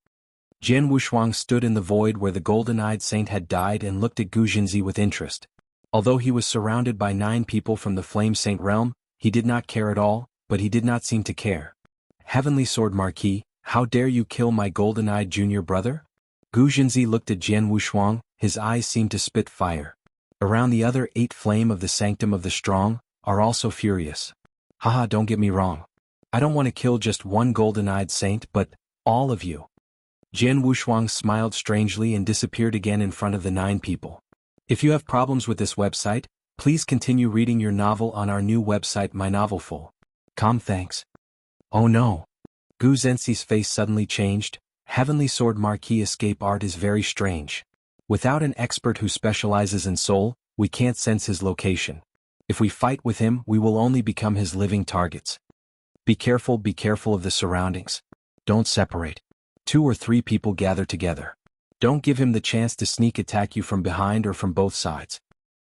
Jian Wushuang stood in the void where the golden-eyed saint had died and looked at Gu Zhenxi with interest. Although he was surrounded by 9 people from the Flame Saint realm, he did not care at all, but he did not seem to care. Heavenly Sword Marquis, how dare you kill my golden-eyed junior brother? Gu Zhenxi looked at Jian Wushuang, his eyes seemed to spit fire. Around the other 8 flame of the Sanctum of the Strong are also furious. Haha, don't get me wrong. I don't want to kill just one golden-eyed saint, but all of you. Jian Wushuang smiled strangely and disappeared again in front of the 9 people. If you have problems with this website, please continue reading your novel on our new website mynovelful.com. Thanks. Oh no. Gu Zhenxi's face suddenly changed. Heavenly Sword Marquis escape art is very strange. Without an expert who specializes in soul, we can't sense his location. If we fight with him, we will only become his living targets. Be careful of the surroundings. Don't separate. 2 or 3 people gather together. Don't give him the chance to sneak attack you from behind or from both sides.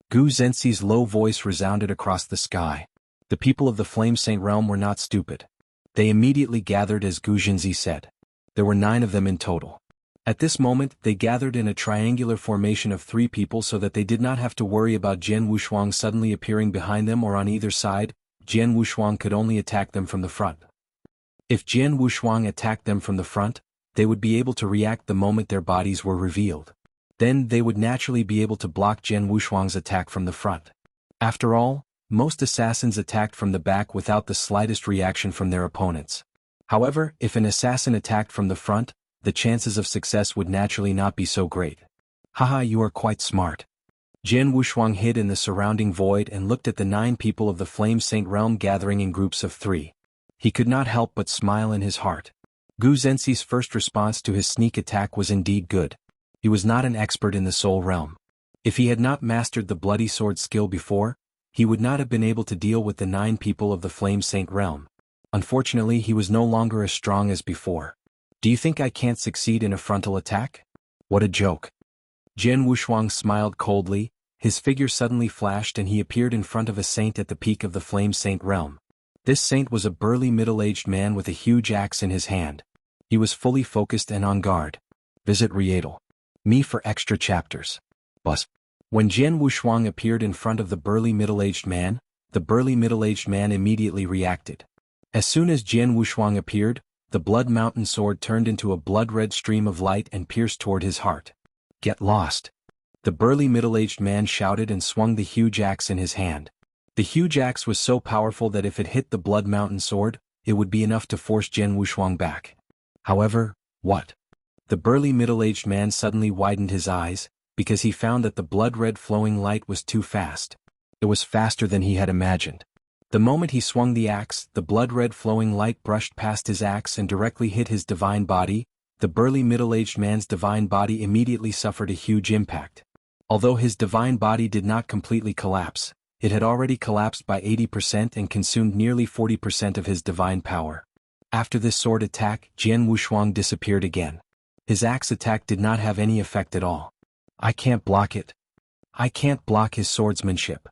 Gu Zhenxi's low voice resounded across the sky. The people of the Flame Saint realm were not stupid. They immediately gathered as Gu Zhenxi said. There were 9 of them in total. At this moment, they gathered in a triangular formation of 3 people so that they did not have to worry about Jian Wushuang suddenly appearing behind them or on either side. Jian Wushuang could only attack them from the front. If Jian Wushuang attacked them from the front, they would be able to react the moment their bodies were revealed. Then they would naturally be able to block Jian Wushuang's attack from the front. After all, most assassins attacked from the back without the slightest reaction from their opponents. However, if an assassin attacked from the front, the chances of success would naturally not be so great. Haha, you are quite smart. Jian Wushuang hid in the surrounding void and looked at the 9 people of the Flame Saint realm gathering in groups of 3. He could not help but smile in his heart. Gu Zhenxi's first response to his sneak attack was indeed good. He was not an expert in the soul realm. If he had not mastered the bloody sword skill before, he would not have been able to deal with the 9 people of the Flame Saint realm. Unfortunately, he was no longer as strong as before. Do you think I can't succeed in a frontal attack? What a joke. Jian Wushuang smiled coldly, his figure suddenly flashed and he appeared in front of a saint at the peak of the Flame Saint realm. This saint was a burly middle-aged man with a huge axe in his hand. He was fully focused and on guard. Visit Readle.me for extra chapters. Bus. When Jian Wushuang appeared in front of the burly middle-aged man, the burly middle-aged man immediately reacted. As soon as Jian Wushuang appeared, the Blood Mountain sword turned into a blood-red stream of light and pierced toward his heart. Get lost. The burly middle-aged man shouted and swung the huge axe in his hand. The huge axe was so powerful that if it hit the Blood Mountain sword, it would be enough to force Jian Wushuang back. However, what? The burly middle-aged man suddenly widened his eyes, because he found that the blood-red flowing light was too fast. It was faster than he had imagined. The moment he swung the axe, the blood-red flowing light brushed past his axe and directly hit his divine body. The burly middle-aged man's divine body immediately suffered a huge impact. Although his divine body did not completely collapse, it had already collapsed by 80% and consumed nearly 40% of his divine power. After this sword attack, Jian Wushuang disappeared again. His axe attack did not have any effect at all. I can't block it. I can't block his swordsmanship.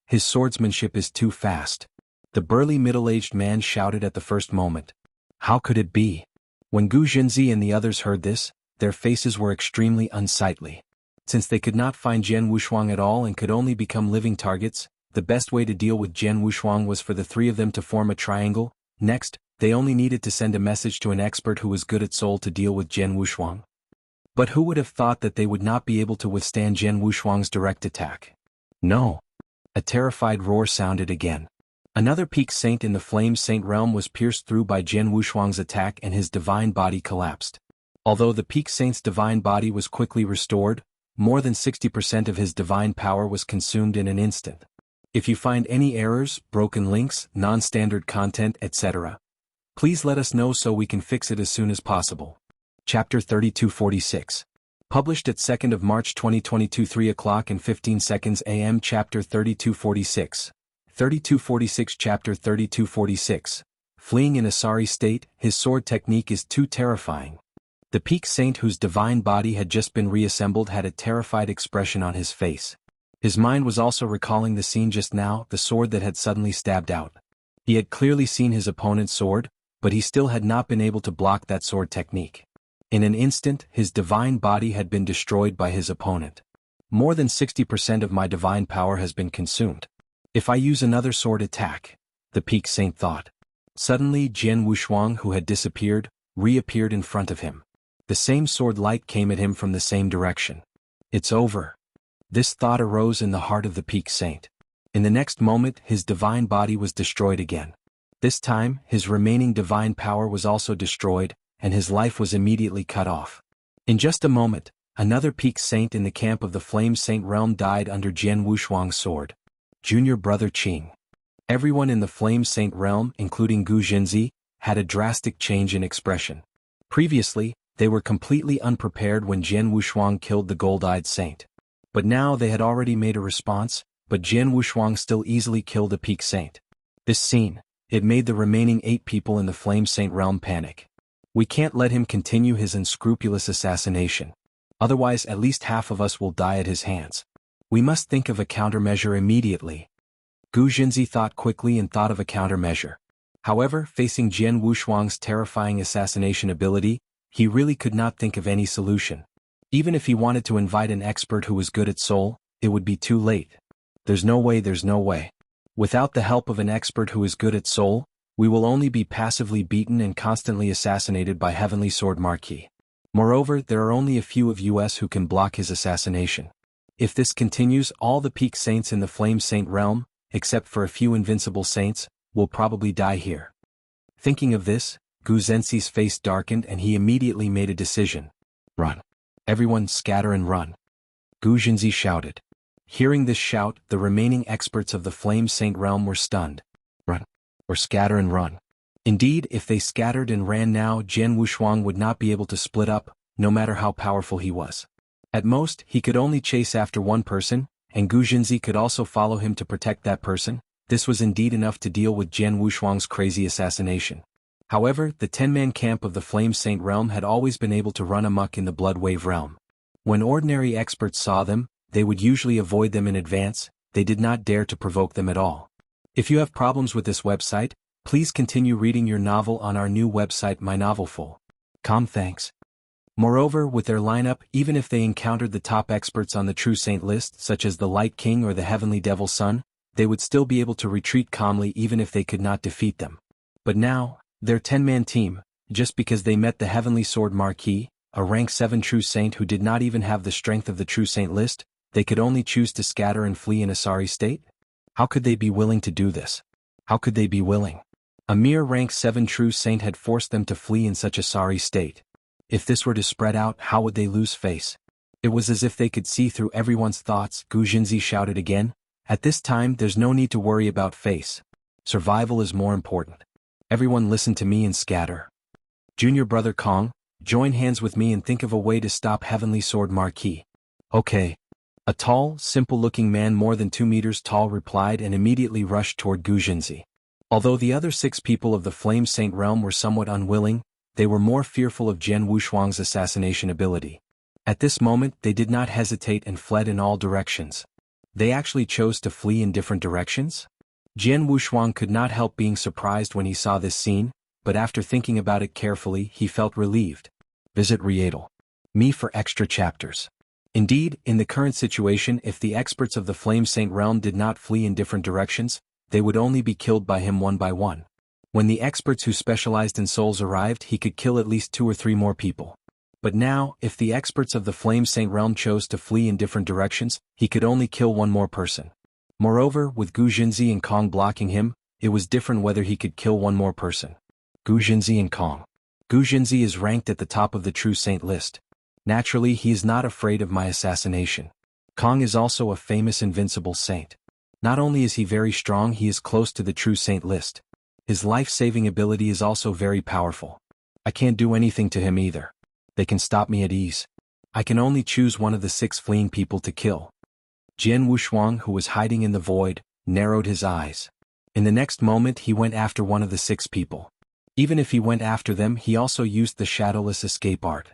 His swordsmanship is too fast. The burly middle-aged man shouted at the first moment. How could it be? When Gu Zhenxi and the others heard this, their faces were extremely unsightly. Since they could not find Jian Wushuang at all and could only become living targets, the best way to deal with Jian Wushuang was for the 3 of them to form a triangle. Next, they only needed to send a message to an expert who was good at soul to deal with Jian Wushuang. But who would have thought that they would not be able to withstand Jian Wushuang's direct attack? No. A terrified roar sounded again. Another peak saint in the Flame Saint realm was pierced through by Jian Wushuang's attack and his divine body collapsed. Although the Peak Saint's divine body was quickly restored, more than 60% of his divine power was consumed in an instant. If you find any errors, broken links, non-standard content, etc., please let us know so we can fix it as soon as possible. Chapter 3246. Published at 2nd of March 2022 3 o'clock and 15 seconds AM. Chapter 3246. 3246. Chapter 3246. Fleeing in a sorry state, his sword technique is too terrifying. The Peak Saint, whose divine body had just been reassembled, had a terrified expression on his face. His mind was also recalling the scene just now, the sword that had suddenly stabbed out. He had clearly seen his opponent's sword, but he still had not been able to block that sword technique. In an instant, his divine body had been destroyed by his opponent. More than 60% of my divine power has been consumed. If I use another sword attack, the Peak Saint thought. Suddenly Jianghu, who had disappeared, reappeared in front of him. The same sword light came at him from the same direction. It's over. This thought arose in the heart of the Peak Saint. In the next moment, his divine body was destroyed again. This time, his remaining divine power was also destroyed, and his life was immediately cut off. In just a moment, another Peak Saint in the camp of the Flame Saint realm died under Jianghu's sword. Junior brother Qing. Everyone in the Flame Saint realm, including Gu Jinzi, had a drastic change in expression. Previously, they were completely unprepared when Jianghu killed the gold-eyed saint. But now they had already made a response, but Jianghu still easily killed a Peak Saint. This scene, it made the remaining 8 people in the Flame Saint realm panic. We can't let him continue his unscrupulous assassination. Otherwise at least half of us will die at his hands. We must think of a countermeasure immediately. Gu Jinzi thought quickly and thought of a countermeasure. However, facing Jianghu's terrifying assassination ability, he really could not think of any solution. Even if he wanted to invite an expert who was good at soul, it would be too late. There's no way. Without the help of an expert who is good at soul, we will only be passively beaten and constantly assassinated by Heavenly Sword Marquis. Moreover, there are only a few of us who can block his assassination. If this continues, all the Peak Saints in the Flame Saint realm, except for a few invincible saints, will probably die here. Thinking of this, Gu Zenzi's face darkened and he immediately made a decision. Run. Everyone scatter and run. Gu Jinzi shouted. Hearing this shout, the remaining experts of the Flame Saint realm were stunned. Run. Or scatter and run. Indeed, if they scattered and ran now, Jianghu would not be able to split up, no matter how powerful he was. At most, he could only chase after one person, and Gu Jinzi could also follow him to protect that person. This was indeed enough to deal with Jianghu's crazy assassination. However, the 10-man camp of the Flame Saint realm had always been able to run amok in the Blood Wave realm. When ordinary experts saw them, they would usually avoid them in advance. They did not dare to provoke them at all. If you have problems with this website, please continue reading your novel on our new website mynovelful.com. Thanks. Moreover, with their lineup, even if they encountered the top experts on the True Saint list, such as the Light King or the Heavenly Devil Son, they would still be able to retreat calmly even if they could not defeat them. But now, their 10-man team, just because they met the Heavenly Sword Marquis, a rank 7 True Saint who did not even have the strength of the True Saint list, they could only choose to scatter and flee in a sorry state? How could they be willing to do this? How could they be willing? A mere rank 7 True Saint had forced them to flee in such a sorry state. If this were to spread out, how would they lose face? It was as if they could see through everyone's thoughts. Gu Jinzi shouted again. At this time, there's no need to worry about face. Survival is more important. Everyone listen to me and scatter. Junior brother Kong, join hands with me and think of a way to stop Heavenly Sword Marquis. Okay. A tall, simple-looking man more than 2 meters tall replied and immediately rushed toward Gu Jinzi. Although the other 6 people of the Flame Saint realm were somewhat unwilling, they were more fearful of Jianghu's assassination ability. At this moment, they did not hesitate and fled in all directions. They actually chose to flee in different directions? Jianghu could not help being surprised when he saw this scene, but after thinking about it carefully, he felt relieved. Visit Readle.me for extra chapters. Indeed, in the current situation, if the experts of the Flame Saint realm did not flee in different directions, they would only be killed by him one by one. When the experts who specialized in souls arrived, he could kill at least 2 or 3 more people. But now, if the experts of the Flame Saint realm chose to flee in different directions, he could only kill 1 more person. Moreover, with Gu Jinzi and Kong blocking him, it was different whether he could kill 1 more person. Gu Jinzi and Kong. Gu Jinzi is ranked at the top of the true saint list. Naturally, he is not afraid of my assassination. Kong is also a famous invincible saint. Not only is he very strong, he is close to the true saint list. His life-saving ability is also very powerful. I can't do anything to him either. They can stop me at ease. I can only choose one of the 6 fleeing people to kill. Jian Wushuang, who was hiding in the void, narrowed his eyes. In the next moment he went after one of the 6 people. Even if he went after them, he also used the shadowless escape art.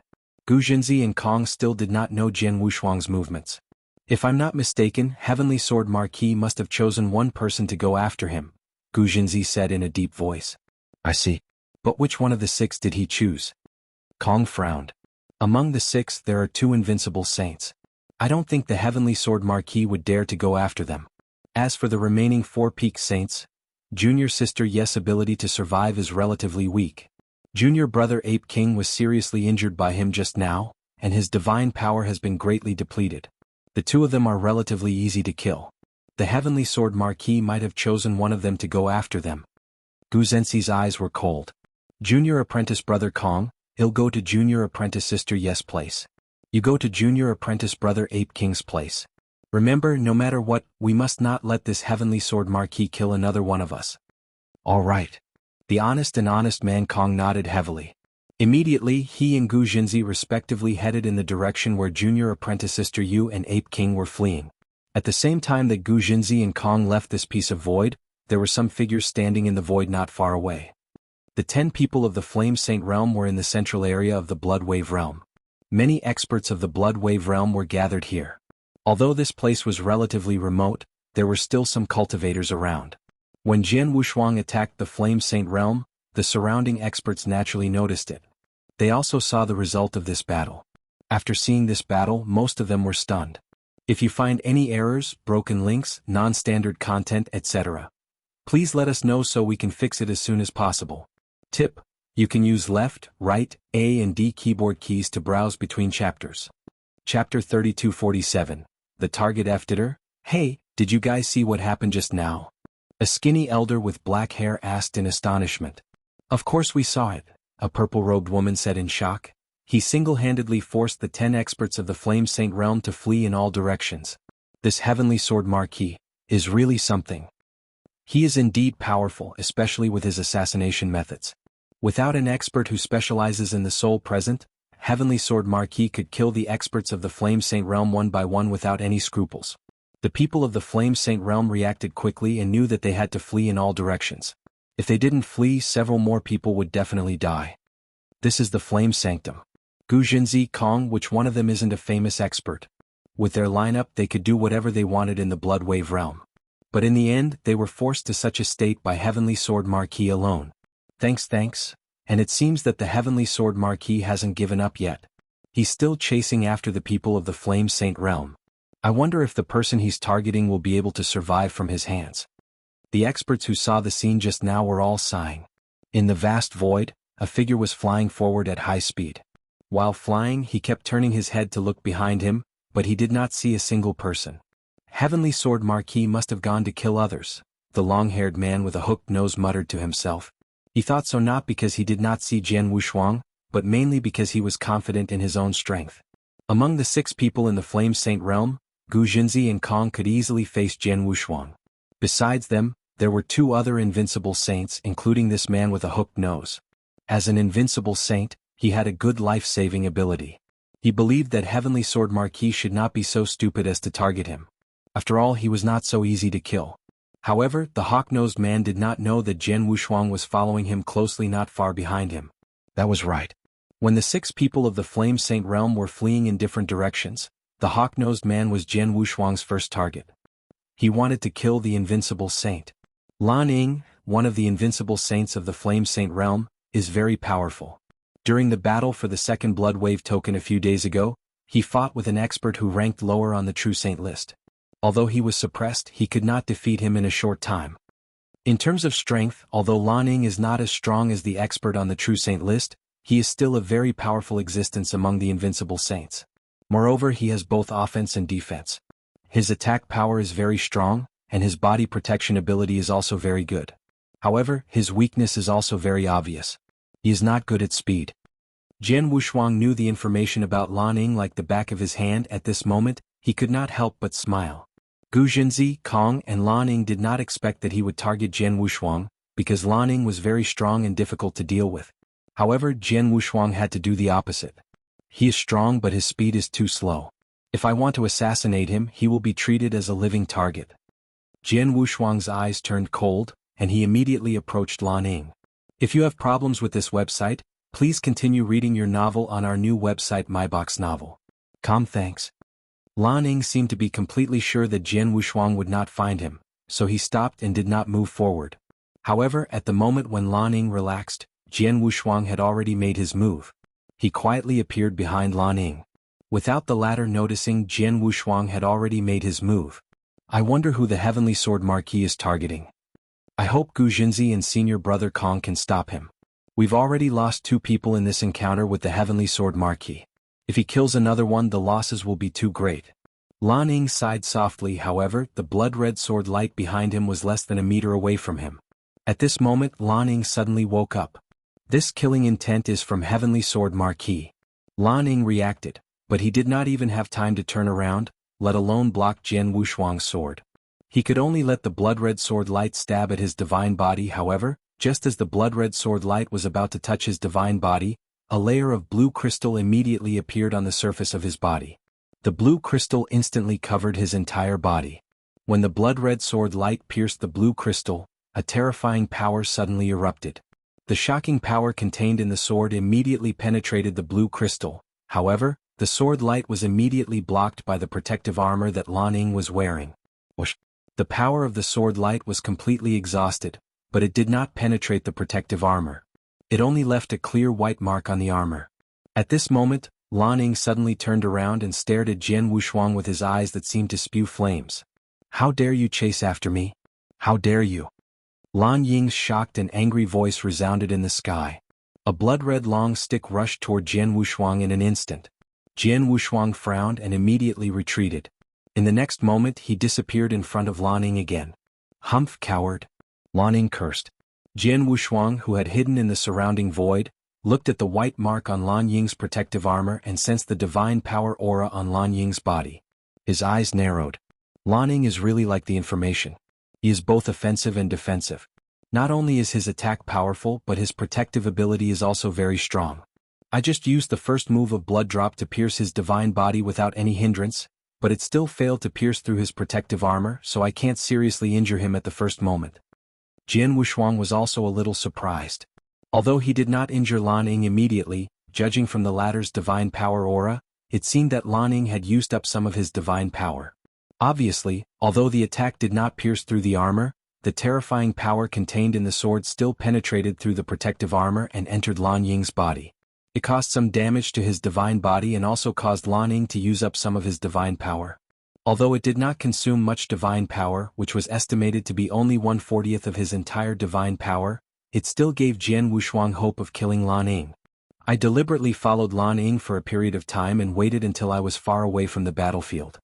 Gu Jinzi and Kong still did not know Jian Wushuang's movements. If I'm not mistaken, Heavenly Sword Marquis must have chosen one person to go after him, Gu Jinzi said in a deep voice. I see. But which one of the 6 did he choose? Kong frowned. Among the 6 there are 2 invincible saints. I don't think the Heavenly Sword Marquis would dare to go after them. As for the remaining 4 peak saints, Junior Sister Yes' ability to survive is relatively weak. Junior Brother Ape King was seriously injured by him just now, and his divine power has been greatly depleted. The 2 of them are relatively easy to kill. The Heavenly Sword Marquis might have chosen one of them to go after them. Gu Zenzi's eyes were cold. Junior Apprentice Brother Kong, he'll go to Junior Apprentice Sister Yes' place. You go to Junior Apprentice Brother Ape King's place. Remember, no matter what, we must not let this Heavenly Sword Marquis kill another one of us. All right. The honest man Kong nodded heavily. Immediately, he and Gu Jinzi respectively headed in the direction where Junior Apprentice Sister Yu and Ape King were fleeing. At the same time that Gu Jinzi and Kong left this piece of void, there were some figures standing in the void not far away. The 10 people of the Flame Saint realm were in the central area of the Blood Wave realm. Many experts of the Blood Wave realm were gathered here. Although this place was relatively remote, there were still some cultivators around. When Jian Wushuang attacked the Flame Saint realm, the surrounding experts naturally noticed it. They also saw the result of this battle. After seeing this battle, most of them were stunned. If you find any errors, broken links, non-standard content, etc., please let us know so we can fix it as soon as possible. Tip: you can use left, right, A and D keyboard keys to browse between chapters. Chapter 3247. The Target Editor. Hey, did you guys see what happened just now? A skinny elder with black hair asked in astonishment. Of course we saw it, a purple-robed woman said in shock. He single-handedly forced the 10 experts of the Flame Saint realm to flee in all directions. This Heavenly Sword Marquis is really something. He is indeed powerful, especially with his assassination methods. Without an expert who specializes in the soul present, Heavenly Sword Marquis could kill the experts of the Flame Saint realm one by one without any scruples. The people of the Flame Saint realm reacted quickly and knew that they had to flee in all directions. If they didn't flee, several more people would definitely die. This is the Flame Sanctum. Gu Jinzi, Kong, which one of them isn't a famous expert? With their lineup they could do whatever they wanted in the Blood Wave realm. But in the end, they were forced to such a state by Heavenly Sword Marquis alone. Thanks. And it seems that the Heavenly Sword Marquis hasn't given up yet. He's still chasing after the people of the Flame Saint realm. I wonder if the person he's targeting will be able to survive from his hands. The experts who saw the scene just now were all sighing. In the vast void, a figure was flying forward at high speed. While flying, he kept turning his head to look behind him, but he did not see a single person. Heavenly Sword Marquis must have gone to kill others, the long-haired man with a hooked nose muttered to himself. He thought so not because he did not see Jian Wushuang, but mainly because he was confident in his own strength. Among the 6 people in the Flame Saint realm, Gu Jinzi and Kong could easily face Jian Wushuang. Besides them, there were 2 other invincible saints, including this man with a hooked nose. As an invincible saint, he had a good life-saving ability. He believed that Heavenly Sword Marquis should not be so stupid as to target him. After all, he was not so easy to kill. However, the hawk-nosed man did not know that Jian Wushuang was following him closely not far behind him. That was right. When the 6 people of the Flame Saint realm were fleeing in different directions, the hawk-nosed man was Jian Wushuang's first target. He wanted to kill the invincible saint. Lan Ying, one of the invincible saints of the Flame Saint realm, is very powerful. During the battle for the second Blood Wave token a few days ago, he fought with an expert who ranked lower on the True Saint list. Although he was suppressed, he could not defeat him in a short time. In terms of strength, although Lan Ying is not as strong as the expert on the True Saint list, he is still a very powerful existence among the invincible saints. Moreover, he has both offense and defense. His attack power is very strong, and his body protection ability is also very good. However, his weakness is also very obvious. He is not good at speed. Jian Wushuang knew the information about Lan Ying like the back of his hand. At this moment, he could not help but smile. Gu Jinzi, Kong and Lan Ying did not expect that he would target Jian Wushuang, because Lan Ying was very strong and difficult to deal with. However, Jian Wushuang had to do the opposite. He is strong but his speed is too slow. If I want to assassinate him, he will be treated as a living target. Jian Wushuang's eyes turned cold, and he immediately approached Lan Ying. If you have problems with this website, please continue reading your novel on our new website MyBox Novel. Thanks. Lan Ying seemed to be completely sure that Jian Wushuang would not find him, so he stopped and did not move forward. However, at the moment when Lan Ying relaxed, Jian Wushuang had already made his move. He quietly appeared behind Lan Ying. Without the latter noticing, Jian Wushuang had already made his move. I wonder who the Heavenly Sword Marquis is targeting. I hope Gu Jinzi and senior brother Kong can stop him. We've already lost 2 people in this encounter with the Heavenly Sword Marquis. If he kills another one, the losses will be too great. Lan Ying sighed softly. However, the blood-red sword light behind him was less than a meter away from him. At this moment, Lan Ying suddenly woke up. This killing intent is from Heavenly Sword Marquis. Lan Ying reacted, but he did not even have time to turn around, let alone block Jian Wushuang's sword. He could only let the blood-red sword light stab at his divine body. However, just as the blood-red sword light was about to touch his divine body, a layer of blue crystal immediately appeared on the surface of his body. The blue crystal instantly covered his entire body. When the blood-red sword light pierced the blue crystal, a terrifying power suddenly erupted. The shocking power contained in the sword immediately penetrated the blue crystal. However, the sword light was immediately blocked by the protective armor that Lan Ying was wearing. Whoosh! The power of the sword light was completely exhausted, but it did not penetrate the protective armor. It only left a clear white mark on the armor. At this moment, Lan Ying suddenly turned around and stared at Jian Wushuang with his eyes that seemed to spew flames. How dare you chase after me? How dare you? Lan Ying's shocked and angry voice resounded in the sky. A blood-red long stick rushed toward Jian Wushuang in an instant. Jian Wushuang frowned and immediately retreated. In the next moment he disappeared in front of Lan Ying again. Humph, coward! Lan Ying cursed. Jian Wushuang, who had hidden in the surrounding void, looked at the white mark on Lan Ying's protective armor and sensed the divine power aura on Lan Ying's body. His eyes narrowed. Lan Ying is really like the information. He is both offensive and defensive. Not only is his attack powerful, but his protective ability is also very strong. I just used the first move of Blood Drop to pierce his divine body without any hindrance, but it still failed to pierce through his protective armor, so I can't seriously injure him at the first moment. Jian Wushuang was also a little surprised. Although he did not injure Lan Ying immediately, judging from the latter's divine power aura, it seemed that Lan Ying had used up some of his divine power. Obviously, although the attack did not pierce through the armor, the terrifying power contained in the sword still penetrated through the protective armor and entered Lan Ying's body. It caused some damage to his divine body and also caused Lan Ying to use up some of his divine power. Although it did not consume much divine power, which was estimated to be only 1/40th of his entire divine power, it still gave Jian Wushuang hope of killing Lan Ying. I deliberately followed Lan Ying for a period of time and waited until I was far away from the battlefield.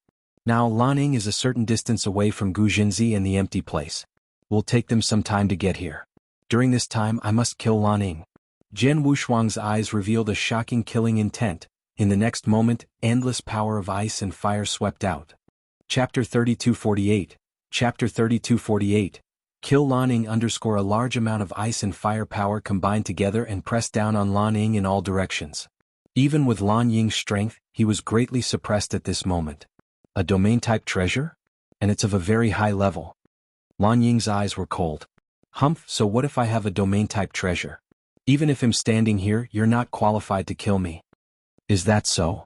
Now Lan Ying is a certain distance away from Gu Jinzi and the empty place. Will take them some time to get here. During this time I must kill Lan Ying. Jian Wushuang's eyes revealed a shocking killing intent. In the next moment, endless power of ice and fire swept out. Chapter 3248. Chapter 3248. Kill Lan Ying _ a large amount of ice and fire power combined together and pressed down on Lan Ying in all directions. Even with Lan Ying's strength, he was greatly suppressed at this moment. A domain-type treasure? And it's of a very high level. Lan Ying's eyes were cold. Humph, so what if I have a domain-type treasure? Even if I'm standing here, you're not qualified to kill me. Is that so?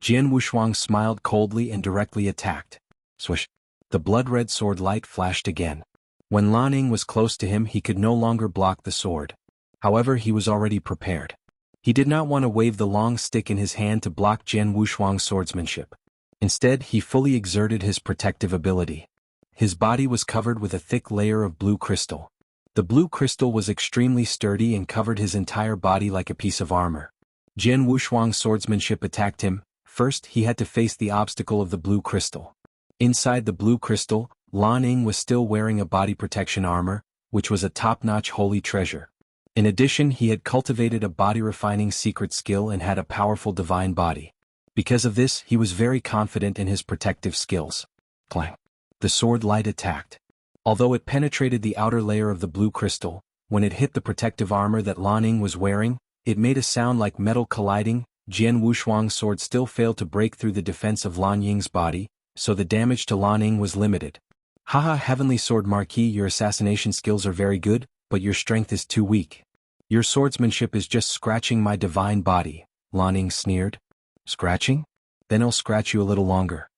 Jian Wushuang smiled coldly and directly attacked. Swish! The blood-red sword light flashed again. When Lan Ying was close to him, he could no longer block the sword. However, he was already prepared. He did not want to wave the long stick in his hand to block Jian Wushuang's swordsmanship. Instead, he fully exerted his protective ability. His body was covered with a thick layer of blue crystal. The blue crystal was extremely sturdy and covered his entire body like a piece of armor. Jian Wushuang's swordsmanship attacked him. First, he had to face the obstacle of the blue crystal. Inside the blue crystal, Lan Ying was still wearing a body protection armor, which was a top-notch holy treasure. In addition, he had cultivated a body-refining secret skill and had a powerful divine body. Because of this, he was very confident in his protective skills. Clang. The sword light attacked. Although it penetrated the outer layer of the blue crystal, when it hit the protective armor that Lan Ying was wearing, it made a sound like metal colliding. Jian Wushuang's sword still failed to break through the defense of Lan Ying's body, so the damage to Lan Ying was limited. Haha, Heavenly Sword Marquis, your assassination skills are very good, but your strength is too weak. Your swordsmanship is just scratching my divine body, Lan Ying sneered. Scratching? Then I'll scratch you a little longer.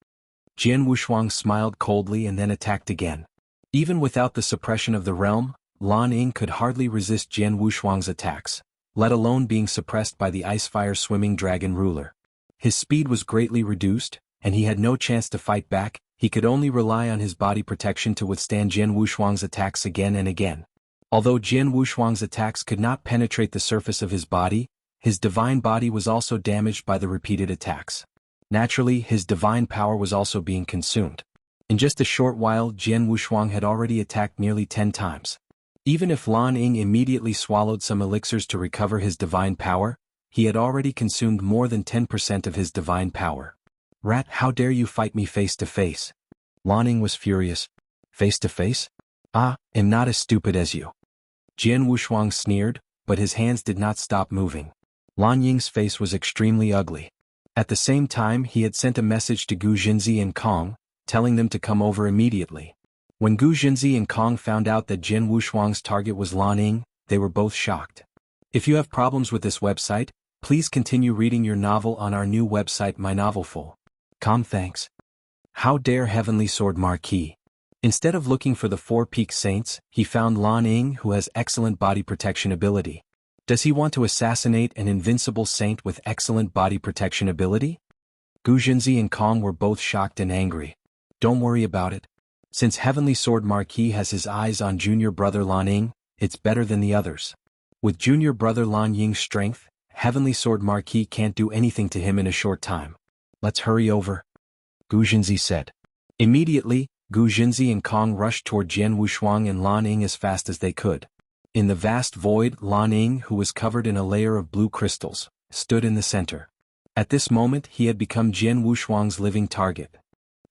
Jian Wushuang smiled coldly and then attacked again. Even without the suppression of the realm, Lan Ying could hardly resist Jian Wushuang's attacks, let alone being suppressed by the ice-fire swimming dragon ruler. His speed was greatly reduced, and he had no chance to fight back. He could only rely on his body protection to withstand Jian Wushuang's attacks again and again. Although Jian Wushuang's attacks could not penetrate the surface of his body, his divine body was also damaged by the repeated attacks. Naturally, his divine power was also being consumed. In just a short while, Jian Wushuang had already attacked nearly 10 times. Even if Lan Ying immediately swallowed some elixirs to recover his divine power, he had already consumed more than 10% of his divine power. Rat, how dare you fight me face to face? Lan Ying was furious. Face to face? Ah, am not as stupid as you. Jian Wushuang sneered, but his hands did not stop moving. Lan Ying's face was extremely ugly. At the same time, he had sent a message to Gu Jinzi and Kong, telling them to come over immediately. When Gu Jinzi and Kong found out that Jian Wushuang's target was Lan Ying, they were both shocked. If you have problems with this website, please continue reading your novel on our new website mynovelful.com. Thanks. How dare Heavenly Sword Marquis? Instead of looking for the four-peaked saints, he found Lan Ying, who has excellent body protection ability. Does he want to assassinate an invincible saint with excellent body protection ability? Gu Jinzi and Kong were both shocked and angry. Don't worry about it. Since Heavenly Sword Marquis has his eyes on junior brother Lan Ying, it's better than the others. With junior brother Lan Ying's strength, Heavenly Sword Marquis can't do anything to him in a short time. Let's hurry over. Gu Jinzi said. Immediately, Gu Jinzi and Kong rushed toward Jian Wushuang and Lan Ying as fast as they could. In the vast void, Lan Ying, who was covered in a layer of blue crystals, stood in the center. At this moment, he had become Jian Wushuang's living target.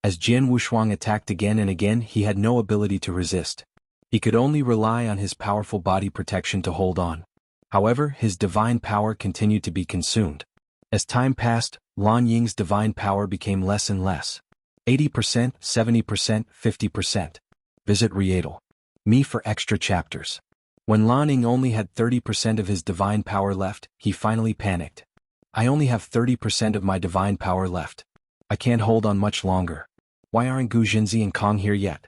As Jian Wushuang attacked again and again, he had no ability to resist. He could only rely on his powerful body protection to hold on. However, his divine power continued to be consumed. As time passed, Lan Ying's divine power became less and less. 80%, 70%, 50%. Visit Readle.me for extra chapters. When Lan Ying only had 30% of his divine power left, he finally panicked. I only have 30% of my divine power left. I can't hold on much longer. Why aren't Gu Jinzi and Kong here yet?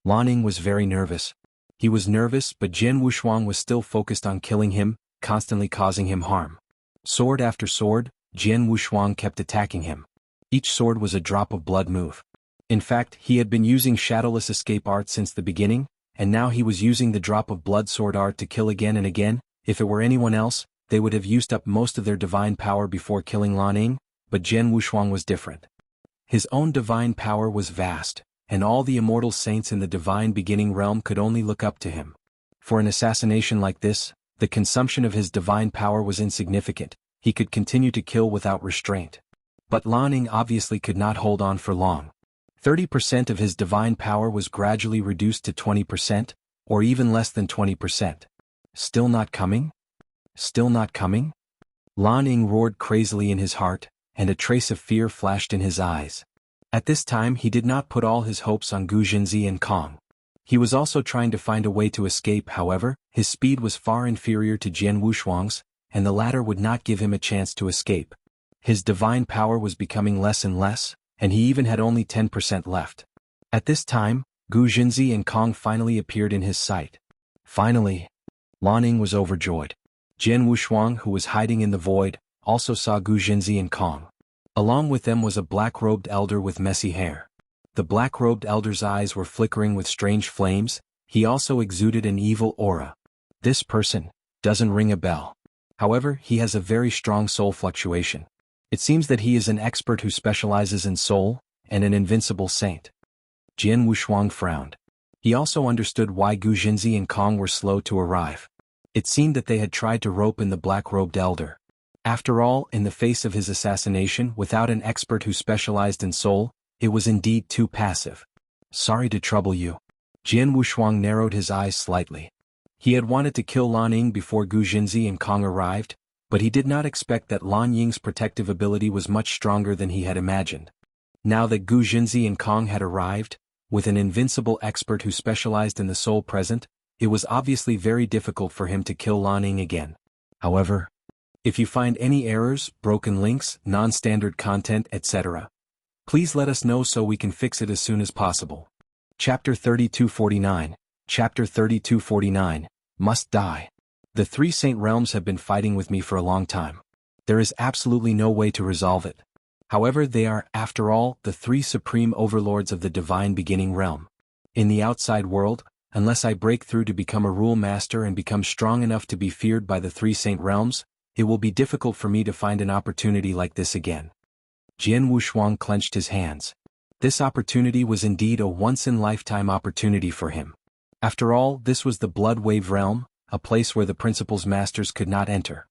Lan Ying was very nervous. He was nervous, but Jian Wushuang was still focused on killing him, constantly causing him harm. Sword after sword, Jian Wushuang kept attacking him. Each sword was a drop of blood move. In fact, he had been using shadowless escape art since the beginning, and now he was using the drop of blood sword art to kill again and again. If it were anyone else, they would have used up most of their divine power before killing Lan Ying, but Jian Wushuang was different. His own divine power was vast, and all the immortal saints in the divine beginning realm could only look up to him. For an assassination like this, the consumption of his divine power was insignificant. He could continue to kill without restraint. But Lan Ying obviously could not hold on for long. 30% of his divine power was gradually reduced to 20%, or even less than 20%. Still not coming? Still not coming? Lan Ying roared crazily in his heart, and a trace of fear flashed in his eyes. At this time he did not put all his hopes on Gu Jinzi and Kong. He was also trying to find a way to escape. However, his speed was far inferior to Jian Wushuang's, and the latter would not give him a chance to escape. His divine power was becoming less and less, and he even had only 10% left. At this time, Gu Jinzi and Kong finally appeared in his sight. Finally, Lan Ying was overjoyed. Jian Wushuang, who was hiding in the void, also saw Gu Jinzi and Kong. Along with them was a black-robed elder with messy hair. The black-robed elder's eyes were flickering with strange flames. He also exuded an evil aura. This person doesn't ring a bell. However, he has a very strong soul fluctuation. It seems that he is an expert who specializes in soul, and an invincible saint. Jian Wushuang frowned. He also understood why Gu Jinzi and Kong were slow to arrive. It seemed that they had tried to rope in the black-robed elder. After all, in the face of his assassination without an expert who specialized in soul, it was indeed too passive. Sorry to trouble you. Jian Wushuang narrowed his eyes slightly. He had wanted to kill Lan Ying before Gu Jinzi and Kong arrived, but he did not expect that Lan Ying's protective ability was much stronger than he had imagined. Now that Gu Jinzi and Kong had arrived, with an invincible expert who specialized in the soul present, it was obviously very difficult for him to kill Lan Ying again. However, if you find any errors, broken links, non-standard content, etc., please let us know so we can fix it as soon as possible. Chapter 3249. Chapter 3249. Must die. The three Saint Realms have been fighting with me for a long time. There is absolutely no way to resolve it. However, they are, after all, the three supreme overlords of the divine beginning realm. In the outside world, unless I break through to become a rule master and become strong enough to be feared by the three Saint Realms, it will be difficult for me to find an opportunity like this again. Jian Wushuang clenched his hands. This opportunity was indeed a once-in-lifetime opportunity for him. After all, this was the Blood Wave realm, a place where the Principal's masters could not enter.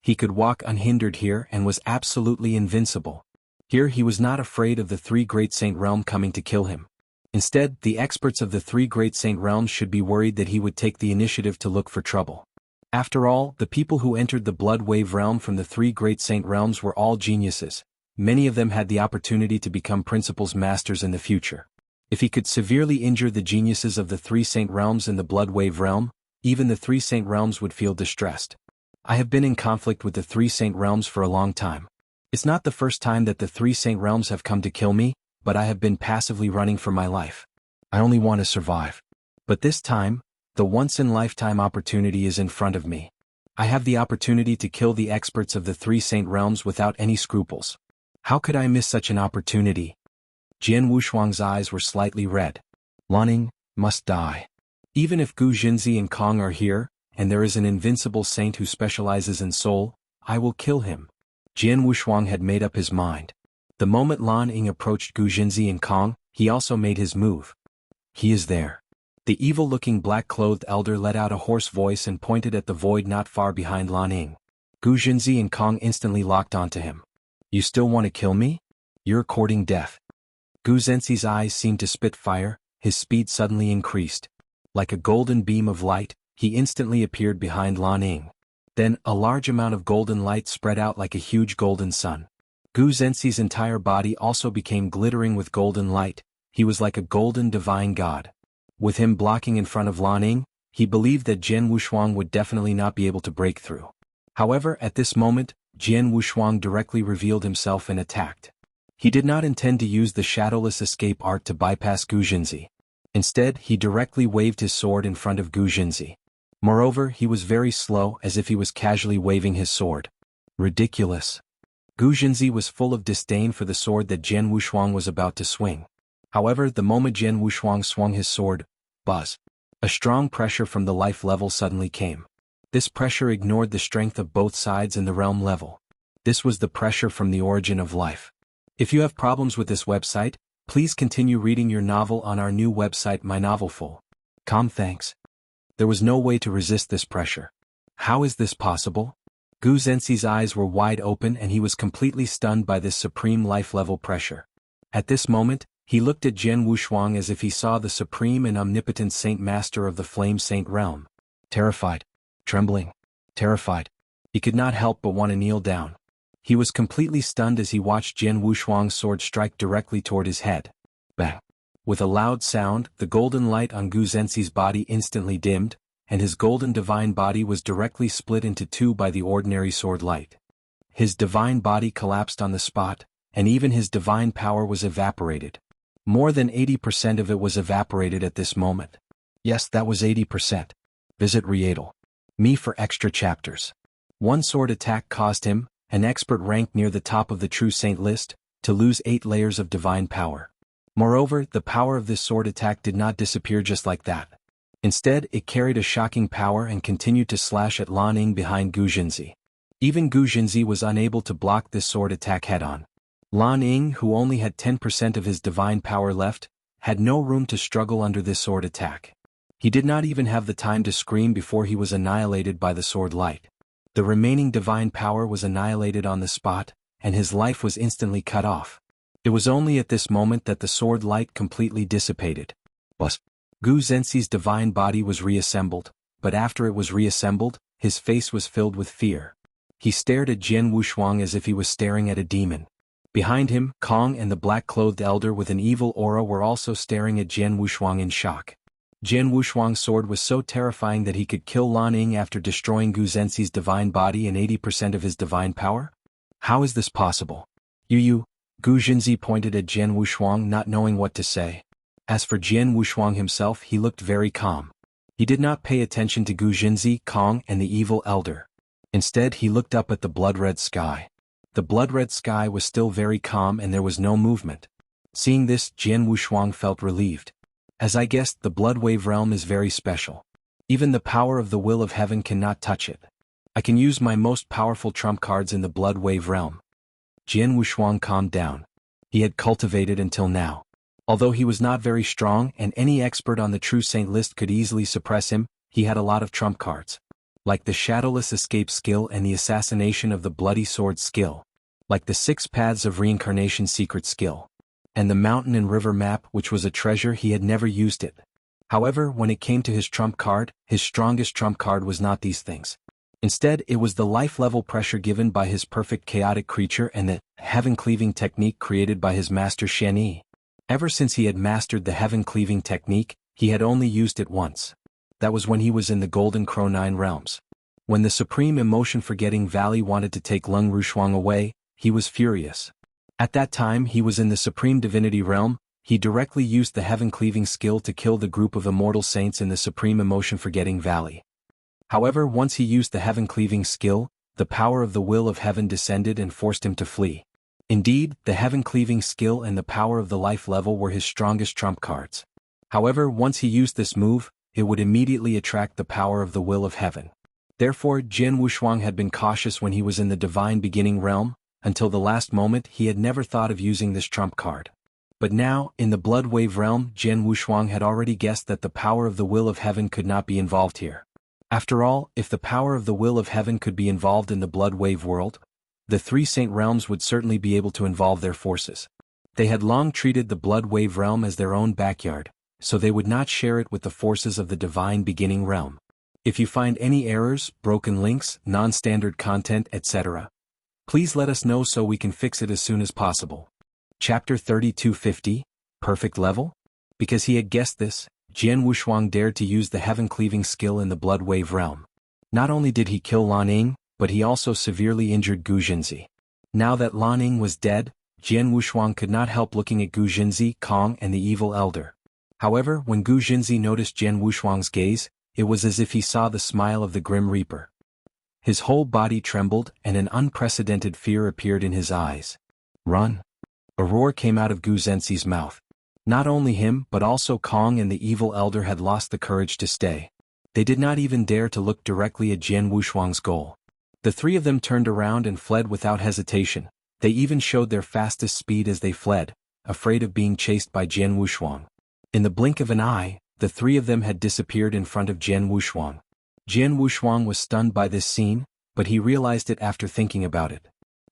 He could walk unhindered here and was absolutely invincible. Here he was not afraid of the three Great Saint Realm coming to kill him. Instead, the experts of the three Great Saint Realms should be worried that he would take the initiative to look for trouble. After all, the people who entered the Blood Wave realm from the three Great Saint Realms were all geniuses. Many of them had the opportunity to become Principal's masters in the future. If he could severely injure the geniuses of the three Saint Realms in the Blood Wave realm, even the three Saint Realms would feel distressed. I have been in conflict with the three Saint Realms for a long time. It's not the first time that the three Saint Realms have come to kill me, but I have been passively running for my life. I only want to survive. But this time, the once-in-lifetime opportunity is in front of me. I have the opportunity to kill the experts of the three Saint Realms without any scruples. How could I miss such an opportunity? Jian Wushuang's eyes were slightly red. Lan Ying must die. Even if Gu Jinzi and Kong are here, and there is an invincible saint who specializes in soul, I will kill him. Jian Wushuang had made up his mind. The moment Lan Ying approached Gu Jinzi and Kong, he also made his move. He is there. The evil-looking black-clothed elder let out a hoarse voice and pointed at the void not far behind Lan Ying. Gu Jinzi and Kong instantly locked onto him. You still want to kill me? You're courting death. Gu Zenzi's eyes seemed to spit fire, his speed suddenly increased. Like a golden beam of light, he instantly appeared behind Lan Ying. Then, a large amount of golden light spread out like a huge golden sun. Gu Zenzi's entire body also became glittering with golden light. He was like a golden divine god. With him blocking in front of Lan Ying, he believed that Jian Wushuang would definitely not be able to break through. However, at this moment, Jian Wushuang directly revealed himself and attacked. He did not intend to use the shadowless escape art to bypass Gu Jinzi. Instead, he directly waved his sword in front of Gu Jinzi. Moreover, he was very slow, as if he was casually waving his sword. Ridiculous. Gu Jinzi was full of disdain for the sword that Jian Wushuang was about to swing. However, the moment Jian Wushuang swung his sword, buzz. A strong pressure from the life level suddenly came. This pressure ignored the strength of both sides in the realm level. This was the pressure from the origin of life. If you have problems with this website, please continue reading your novel on our new website mynovelful.com. Thanks. There was no way to resist this pressure. How is this possible? Gu Zenzi's eyes were wide open and he was completely stunned by this supreme life-level pressure. At this moment, he looked at Jian Wushuang as if he saw the supreme and omnipotent Saint Master of the Flame Saint realm. Terrified. Trembling. Terrified. He could not help but want to kneel down. He was completely stunned as he watched Jian Wushuang's sword strike directly toward his head. Bang! With a loud sound, the golden light on Gu Zenzi's body instantly dimmed, and his golden divine body was directly split into two by the ordinary sword light. His divine body collapsed on the spot, and even his divine power was evaporated. More than 80% of it was evaporated at this moment. Yes, that was 80%. Visit Readle.me for extra chapters. One sword attack caused him, an expert ranked near the top of the True Saint list, to lose 8 layers of divine power. Moreover, the power of this sword attack did not disappear just like that. Instead, it carried a shocking power and continued to slash at Lan Ying behind Gu Jinzi. Even Gu Jinzi was unable to block this sword attack head-on. Lan Ying, who only had 10% of his divine power left, had no room to struggle under this sword attack. He did not even have the time to scream before he was annihilated by the sword light. The remaining divine power was annihilated on the spot, and his life was instantly cut off. It was only at this moment that the sword light completely dissipated. Gu Zhenxi's divine body was reassembled, but after it was reassembled, his face was filled with fear. He stared at Jian Wushuang as if he was staring at a demon. Behind him, Kong and the black-clothed elder with an evil aura were also staring at Jian Wushuang in shock. Jian Wushuang's sword was so terrifying that he could kill Lan Ying after destroying Gu Zhenxi's divine body and 80% of his divine power? How is this possible? Yu, Gu Zhenzi pointed at Jian Wushuang, not knowing what to say. As for Jian Wushuang himself, he looked very calm. He did not pay attention to Gu Zhenzi, Kong, and the evil elder. Instead, he looked up at the blood-red sky. The blood-red sky was still very calm and there was no movement. Seeing this, Jian Wushuang felt relieved. As I guessed, the blood wave realm is very special. Even the power of the will of heaven cannot touch it. I can use my most powerful trump cards in the blood wave realm. Jian Wushuang calmed down. He had cultivated until now. Although he was not very strong and any expert on the true saint list could easily suppress him, he had a lot of trump cards. Like the Shadowless Escape skill and the Assassination of the Bloody Sword skill. Like the 6 Paths of Reincarnation secret skill. And the Mountain and River map, which was a treasure. He had never used it. However, when it came to his trump card, his strongest trump card was not these things. Instead, it was the life-level pressure given by his perfect chaotic creature and the heaven-cleaving technique created by his master Shen Yi. Ever since he had mastered the heaven-cleaving technique, he had only used it once. That was when he was in the Golden Crow 9 realms. When the Supreme Emotion-Forgetting Valley wanted to take Lung Rushuang away, he was furious. At that time he was in the Supreme Divinity realm. He directly used the heaven-cleaving skill to kill the group of immortal saints in the Supreme Emotion-Forgetting Valley. However, once he used the heaven-cleaving skill, the power of the will of heaven descended and forced him to flee. Indeed, the heaven-cleaving skill and the power of the life level were his strongest trump cards. However, once he used this move, it would immediately attract the power of the will of heaven. Therefore, Jian Wushuang had been cautious when he was in the divine beginning realm. Until the last moment, he had never thought of using this trump card. But now, in the blood wave realm, Jian Wushuang had already guessed that the power of the will of heaven could not be involved here. After all, if the power of the will of heaven could be involved in the blood wave world, the 3 saint realms would certainly be able to involve their forces. They had long treated the blood wave realm as their own backyard, so they would not share it with the forces of the divine beginning realm. If you find any errors, broken links, non-standard content, etc., please let us know so we can fix it as soon as possible. Chapter 3250, Perfect Level? Because he had guessed this, Jian Wushuang dared to use the heaven-cleaving skill in the blood wave realm. Not only did he kill Lan Ying, but he also severely injured Gu Zhenzi. Now that Lan Ying was dead, Jian Wushuang could not help looking at Gu Zhenzi, Kong, and the evil elder. However, when Gu Zhenzi noticed Jian Wushuang's gaze, it was as if he saw the smile of the Grim Reaper. His whole body trembled and an unprecedented fear appeared in his eyes. Run! A roar came out of Gu Zhenzi's mouth. Not only him but also Kong and the evil elder had lost the courage to stay. They did not even dare to look directly at Jian Wushuang's goal. The 3 of them turned around and fled without hesitation. They even showed their fastest speed as they fled, afraid of being chased by Jian Wushuang. In the blink of an eye, the 3 of them had disappeared in front of Jian Wushuang. Jian Wushuang was stunned by this scene, but he realized it after thinking about it.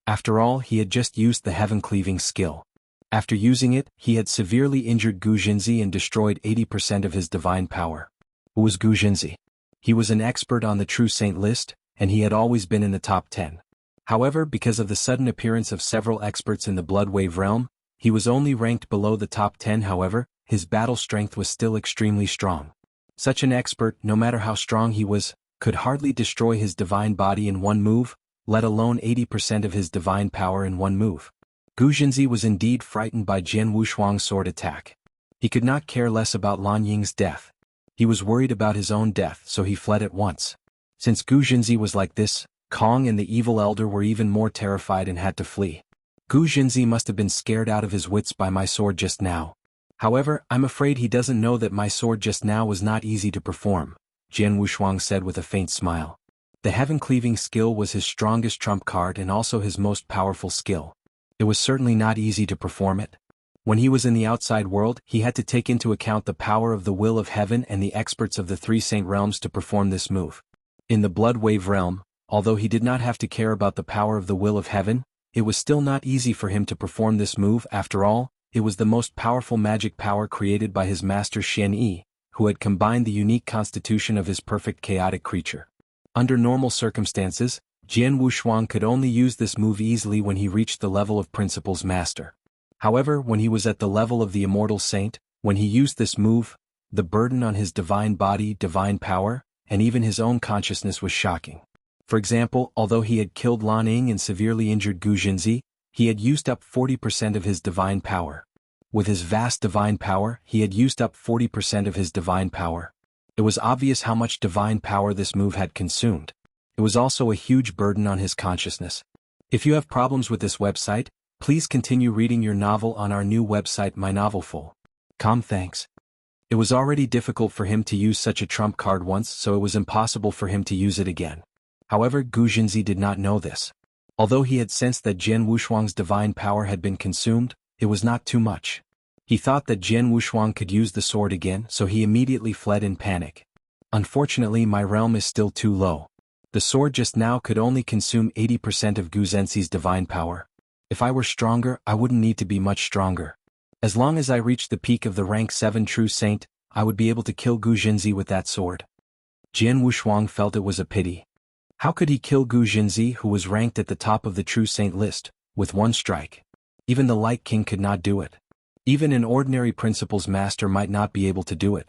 After all, he had just used the heaven-cleaving skill. After using it, he had severely injured Gu Zhenzi and destroyed 80% of his divine power. Who was Gu Zhenzi? He was an expert on the true saint list, and he had always been in the top 10. However, because of the sudden appearance of several experts in the blood wave realm, he was only ranked below the top 10. However, his battle strength was still extremely strong. Such an expert, no matter how strong he was, could hardly destroy his divine body in one move, let alone 80% of his divine power in one move. Gu Zhenzi was indeed frightened by Jian Wushuang's sword attack. He could not care less about Lan Ying's death. He was worried about his own death, so he fled at once. Since Gu Zhenzi was like this, Kong and the evil elder were even more terrified and had to flee. Gu Zhenzi must have been scared out of his wits by my sword just now. However, I'm afraid he doesn't know that my sword just now was not easy to perform, Jian Wushuang said with a faint smile. The heaven-cleaving skill was his strongest trump card and also his most powerful skill. It was certainly not easy to perform it. When he was in the outside world, he had to take into account the power of the will of heaven and the experts of the three saint realms to perform this move. In the blood wave realm, although he did not have to care about the power of the will of heaven, it was still not easy for him to perform this move. After all, it was the most powerful magic power created by his master Xian Yi, who had combined the unique constitution of his perfect chaotic creature. Under normal circumstances, Jian Wushuang could only use this move easily when he reached the level of Principal's Master. However, when he was at the level of the Immortal Saint, when he used this move, the burden on his divine body, divine power, and even his own consciousness was shocking. For example, although he had killed Lan Ying and severely injured Gu Jinzi, he had used up 40% of his divine power. With his vast divine power, he had used up 40% of his divine power. It was obvious how much divine power this move had consumed. It was also a huge burden on his consciousness. If you have problems with this website, please continue reading your novel on our new website mynovelful.com. Thanks. It was already difficult for him to use such a trump card once, so it was impossible for him to use it again. However, Gu Jinzi did not know this. Although he had sensed that Jian Wushuang's divine power had been consumed, it was not too much. He thought that Jian Wushuang could use the sword again, so he immediately fled in panic. Unfortunately, my realm is still too low. The sword just now could only consume 80% of Gu Zenzi's divine power. If I were stronger, I wouldn't need to be much stronger. As long as I reached the peak of the rank 7 true saint, I would be able to kill Gu Jinzi with that sword. Jian Wushuang felt it was a pity. How could he kill Gu Jinzi, who was ranked at the top of the true saint list, with one strike? Even the Light King could not do it. Even an ordinary Principal's Master might not be able to do it.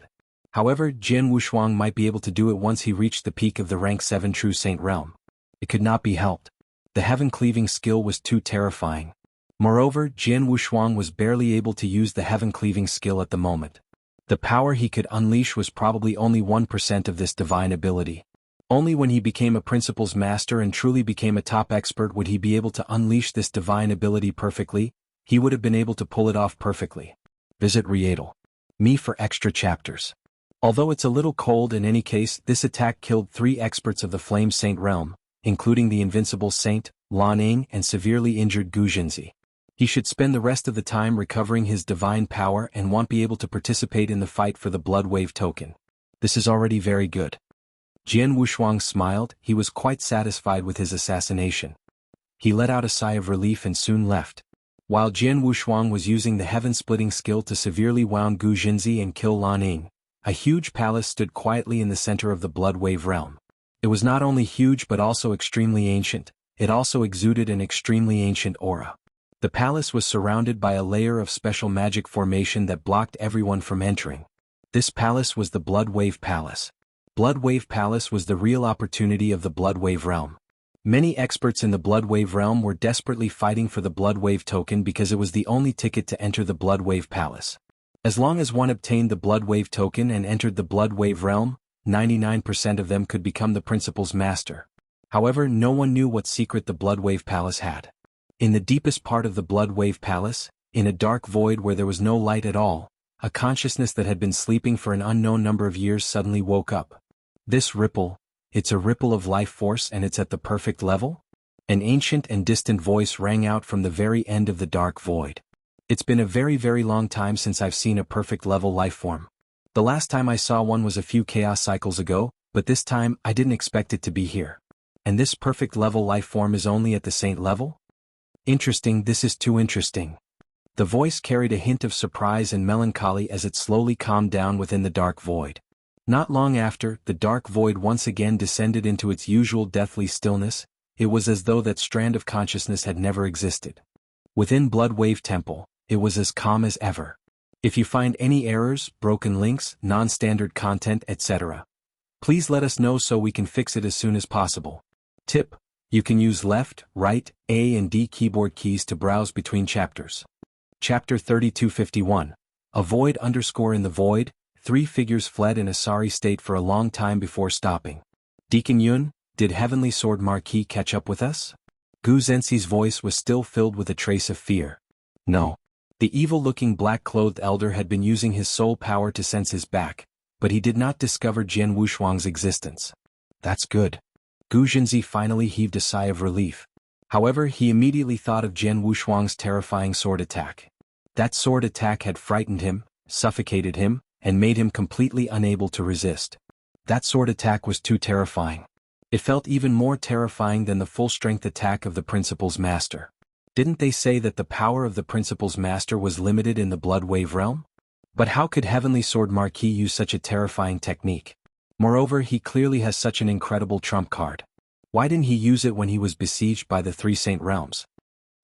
However, Jian Wushuang might be able to do it once he reached the peak of the rank 7 true saint realm. It could not be helped. The heaven-cleaving skill was too terrifying. Moreover, Jian Wushuang was barely able to use the heaven-cleaving skill at the moment. The power he could unleash was probably only 1% of this divine ability. Only when he became a Principal's Master and truly became a top expert would he be able to unleash this divine ability perfectly. He would have been able to pull it off perfectly. Visit Readle.me for extra chapters. Although it's a little cold in any case, this attack killed 3 experts of the Flame Saint realm, including the Invincible Saint, Lan Ying, and severely injured Gu Jinzi. He should spend the rest of the time recovering his divine power and won't be able to participate in the fight for the Blood Wave token. This is already very good. Jian Wushuang smiled. He was quite satisfied with his assassination. He let out a sigh of relief and soon left. While Jian Wushuang was using the heaven-splitting skill to severely wound Gu Jinzi and kill Lan Ying, a huge palace stood quietly in the center of the Blood Wave realm. It was not only huge but also extremely ancient. It also exuded an extremely ancient aura. The palace was surrounded by a layer of special magic formation that blocked everyone from entering. This palace was the Blood Wave Palace. Blood Wave Palace was the real opportunity of the Blood Wave realm. Many experts in the Blood Wave realm were desperately fighting for the Blood Wave token because it was the only ticket to enter the Blood Wave Palace. As long as one obtained the Blood Wave token and entered the Blood Wave realm, 99% of them could become the Principal's Master. However, no one knew what secret the Blood Wave Palace had. In the deepest part of the Blood Wave Palace, in a dark void where there was no light at all, a consciousness that had been sleeping for an unknown number of years suddenly woke up. This ripple, it's a ripple of life force and it's at the perfect level? An ancient and distant voice rang out from the very end of the dark void. It's been a very, very long time since I've seen a perfect level life form. The last time I saw one was a few chaos cycles ago, but this time I didn't expect it to be here. And this perfect level life form is only at the saint level? Interesting, this is too interesting. The voice carried a hint of surprise and melancholy as it slowly calmed down within the dark void. Not long after, the dark void once again descended into its usual deathly stillness. It was as though that strand of consciousness had never existed. Within Blood Wave Temple, it was as calm as ever. If you find any errors, broken links, non-standard content, etc., please let us know so we can fix it as soon as possible. Tip: you can use left, right, A and D keyboard keys to browse between chapters. Chapter 3251. A void _ in the void. 3 figures fled in a sorry state for a long time before stopping. Deacon Yun, did Heavenly Sword Marquis catch up with us? Gu Zenzi's voice was still filled with a trace of fear. No. The evil-looking black-clothed elder had been using his soul power to sense his back, but he did not discover Jian Wushuang's existence. That's good. Gu Jinzi finally heaved a sigh of relief. However, he immediately thought of Jian Wushuang's terrifying sword attack. That sword attack had frightened him, suffocated him, and made him completely unable to resist. That sword attack was too terrifying. It felt even more terrifying than the full-strength attack of the Principal's Master. Didn't they say that the power of the Principal's Master was limited in the Blood Wave realm? But how could Heavenly Sword Marquis use such a terrifying technique? Moreover, he clearly has such an incredible trump card. Why didn't he use it when he was besieged by the three Saint Realms?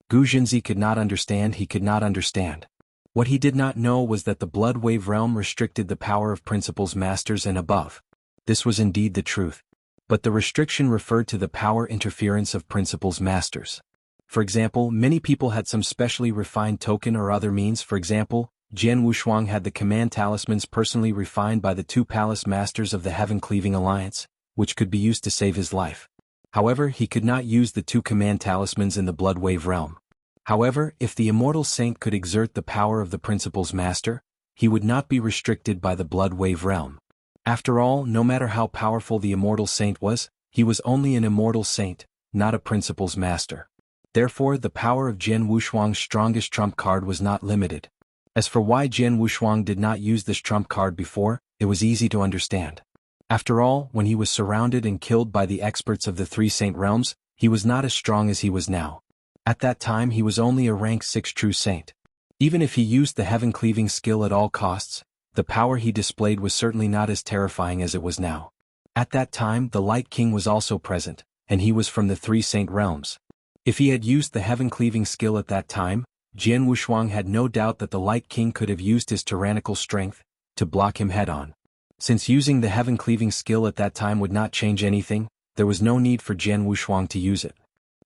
Gu Jinzi could not understand. He could not understand. What he did not know was that the Blood Wave realm restricted the power of Principal's Masters and above. This was indeed the truth. But the restriction referred to the power interference of Principal's Masters. For example, many people had some specially refined token or other means. For example, Jian Wushuang had the command talismans personally refined by the two palace masters of the Heaven-Cleaving Alliance, which could be used to save his life. However, he could not use the two command talismans in the Blood Wave realm. However, if the Immortal Saint could exert the power of the Principal's Master, he would not be restricted by the Blood Wave realm. After all, no matter how powerful the Immortal Saint was, he was only an Immortal Saint, not a Principal's Master. Therefore, the power of Jian Wushuang's strongest trump card was not limited. As for why Jian Wushuang did not use this trump card before, it was easy to understand. After all, when he was surrounded and killed by the experts of the three Saint Realms, he was not as strong as he was now. At that time he was only a rank 6 true saint. Even if he used the heaven-cleaving skill at all costs, the power he displayed was certainly not as terrifying as it was now. At that time the Light King was also present, and he was from the three Saint Realms. If he had used the heaven-cleaving skill at that time, Jian Wushuang had no doubt that the Light King could have used his tyrannical strength to block him head-on. Since using the heaven-cleaving skill at that time would not change anything, there was no need for Jian Wushuang to use it.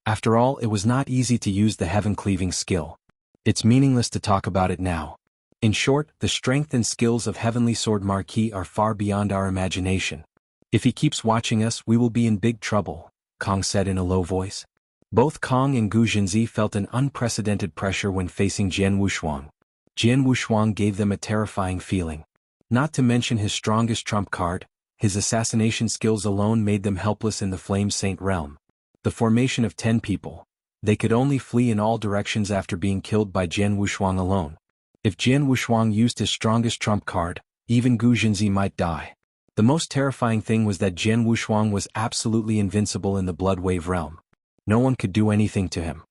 After all, it was not easy to use the heaven-cleaving skill. It's meaningless to talk about it now. In short, the strength and skills of Heavenly Sword Marquis are far beyond our imagination. If he keeps watching us, we will be in big trouble, Kong said in a low voice. Both Kong and Gu Jinzi felt an unprecedented pressure when facing Jian Wushuang. Jian Wushuang gave them a terrifying feeling. Not to mention his strongest trump card, his assassination skills alone made them helpless in the Flame Saint realm. The formation of 10 people. They could only flee in all directions after being killed by Jian Wushuang alone. If Jian Wushuang used his strongest trump card, even Gu Jinzi might die. The most terrifying thing was that Jian Wushuang was absolutely invincible in the Blood Wave realm. No one could do anything to him.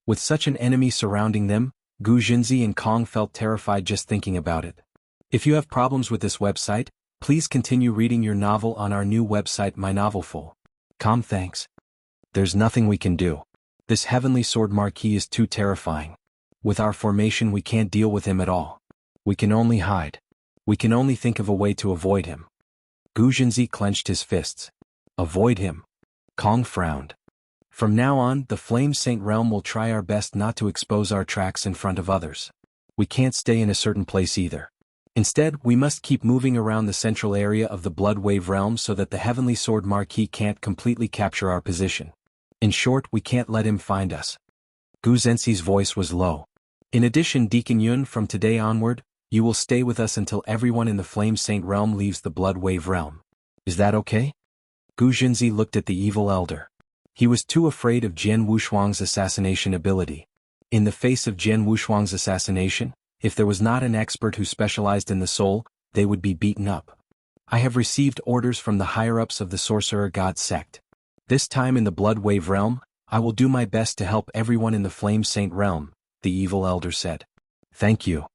With such an enemy surrounding them, Gu Jinzi and Kong felt terrified just thinking about it. If you have problems with this website, please continue reading your novel on our new website mynovelful.com. Thanks. There's nothing we can do. This Heavenly Sword Marquis is too terrifying. With our formation we can't deal with him at all. We can only hide. We can only think of a way to avoid him. Gu Jinzi clenched his fists. Avoid him. Kong frowned. From now on, the Flame Saint realm will try our best not to expose our tracks in front of others. We can't stay in a certain place either. Instead, we must keep moving around the central area of the Blood Wave realm so that the Heavenly Sword Marquis can't completely capture our position. In short, we can't let him find us. Gu Zenzi's voice was low. In addition, Deacon Yun, from today onward, you will stay with us until everyone in the Flame Saint realm leaves the Blood Wave realm. Is that okay? Gu Jinzi looked at the evil elder. He was too afraid of Jian Wushuang's assassination ability. In the face of Jian Wushuang's assassination, if there was not an expert who specialized in the soul, they would be beaten up. I have received orders from the higher-ups of the Sorcerer God sect. This time in the Blood Wave realm, I will do my best to help everyone in the Flame Saint realm, the evil elder said. Thank you.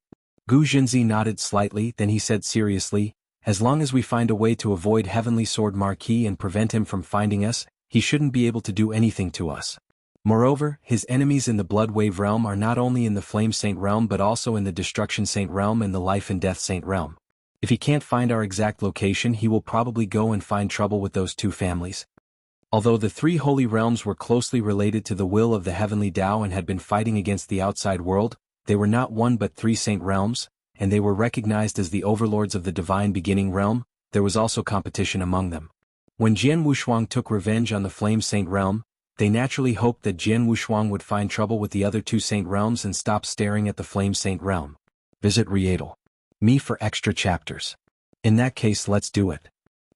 Gu Jinzi nodded slightly, then he said seriously, as long as we find a way to avoid Heavenly Sword Marquis and prevent him from finding us, he shouldn't be able to do anything to us. Moreover, his enemies in the Blood Wave realm are not only in the Flame Saint realm but also in the Destruction Saint realm and the Life and Death Saint realm. If he can't find our exact location, he will probably go and find trouble with those two families. Although the three holy realms were closely related to the will of the Heavenly Tao and had been fighting against the outside world, they were not one but three Saint realms, and they were recognized as the overlords of the Divine Beginning realm. There was also competition among them. When Jian Wushuang took revenge on the Flame Saint realm, they naturally hoped that Jian Wushuang would find trouble with the other two Saint realms and stop staring at the Flame Saint realm. Visit Readle.me for extra chapters. In that case, let's do it.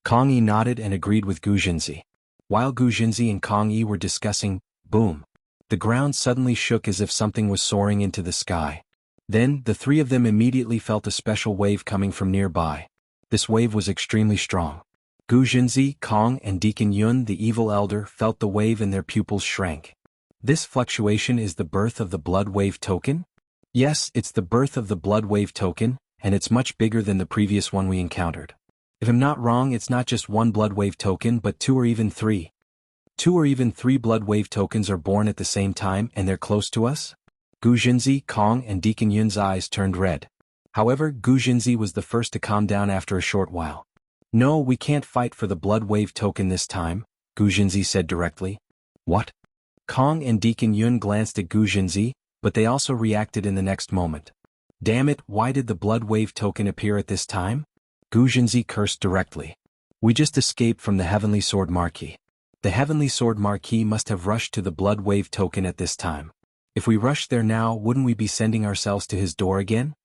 Kong Yi nodded and agreed with Gu Jinzi. While Gu Jinzi and Kong Yi were discussing, boom! The ground suddenly shook as if something was soaring into the sky. Then, the three of them immediately felt a special wave coming from nearby. This wave was extremely strong. Gu Jinzi, Kong, and Deacon Yun, the evil elder, felt the wave and their pupils shrank. This fluctuation is the birth of the blood wave token? Yes, it's the birth of the blood wave token, and it's much bigger than the previous one we encountered. If I'm not wrong, it's not just one blood wave token but 2 or even 3. 2 or even 3 blood wave tokens are born at the same time and they're close to us? Gu Jinzi, Kong, and Deacon Yun's eyes turned red. However, Gu Jinzi was the first to calm down after a short while. No, we can't fight for the blood wave token this time, Gu Jinzi said directly. What? Kong and Deacon Yun glanced at Gu Jinzi, but they also reacted in the next moment. Damn it, why did the blood wave token appear at this time? Gu Jinzi cursed directly. We just escaped from the Heavenly Sword Marquis. The Heavenly Sword Marquis must have rushed to the blood wave token at this time. If we rushed there now, wouldn't we be sending ourselves to his door again?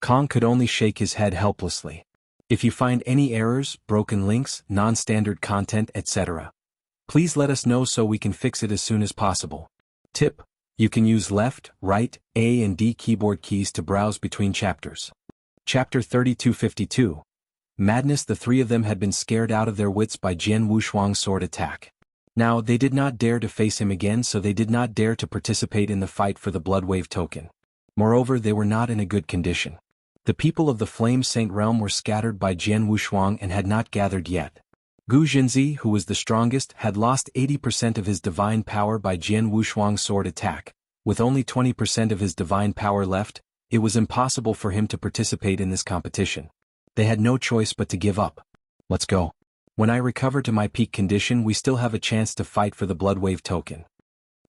Kong could only shake his head helplessly. If you find any errors, broken links, non-standard content, etc., please let us know so we can fix it as soon as possible. Tip: you can use left, right, A and D keyboard keys to browse between chapters. Chapter 3252. Madness. The three of them had been scared out of their wits by Jian Wushuang's sword attack. Now, they did not dare to face him again, so they did not dare to participate in the fight for the blood wave token. Moreover, they were not in a good condition. The people of the Flame Saint realm were scattered by Jian Wushuang and had not gathered yet. Gu Jinzi, who was the strongest, had lost 80% of his divine power by Jian Wushuang's sword attack. With only 20% of his divine power left, it was impossible for him to participate in this competition. They had no choice but to give up. Let's go. When I recover to my peak condition, we still have a chance to fight for the blood wave token.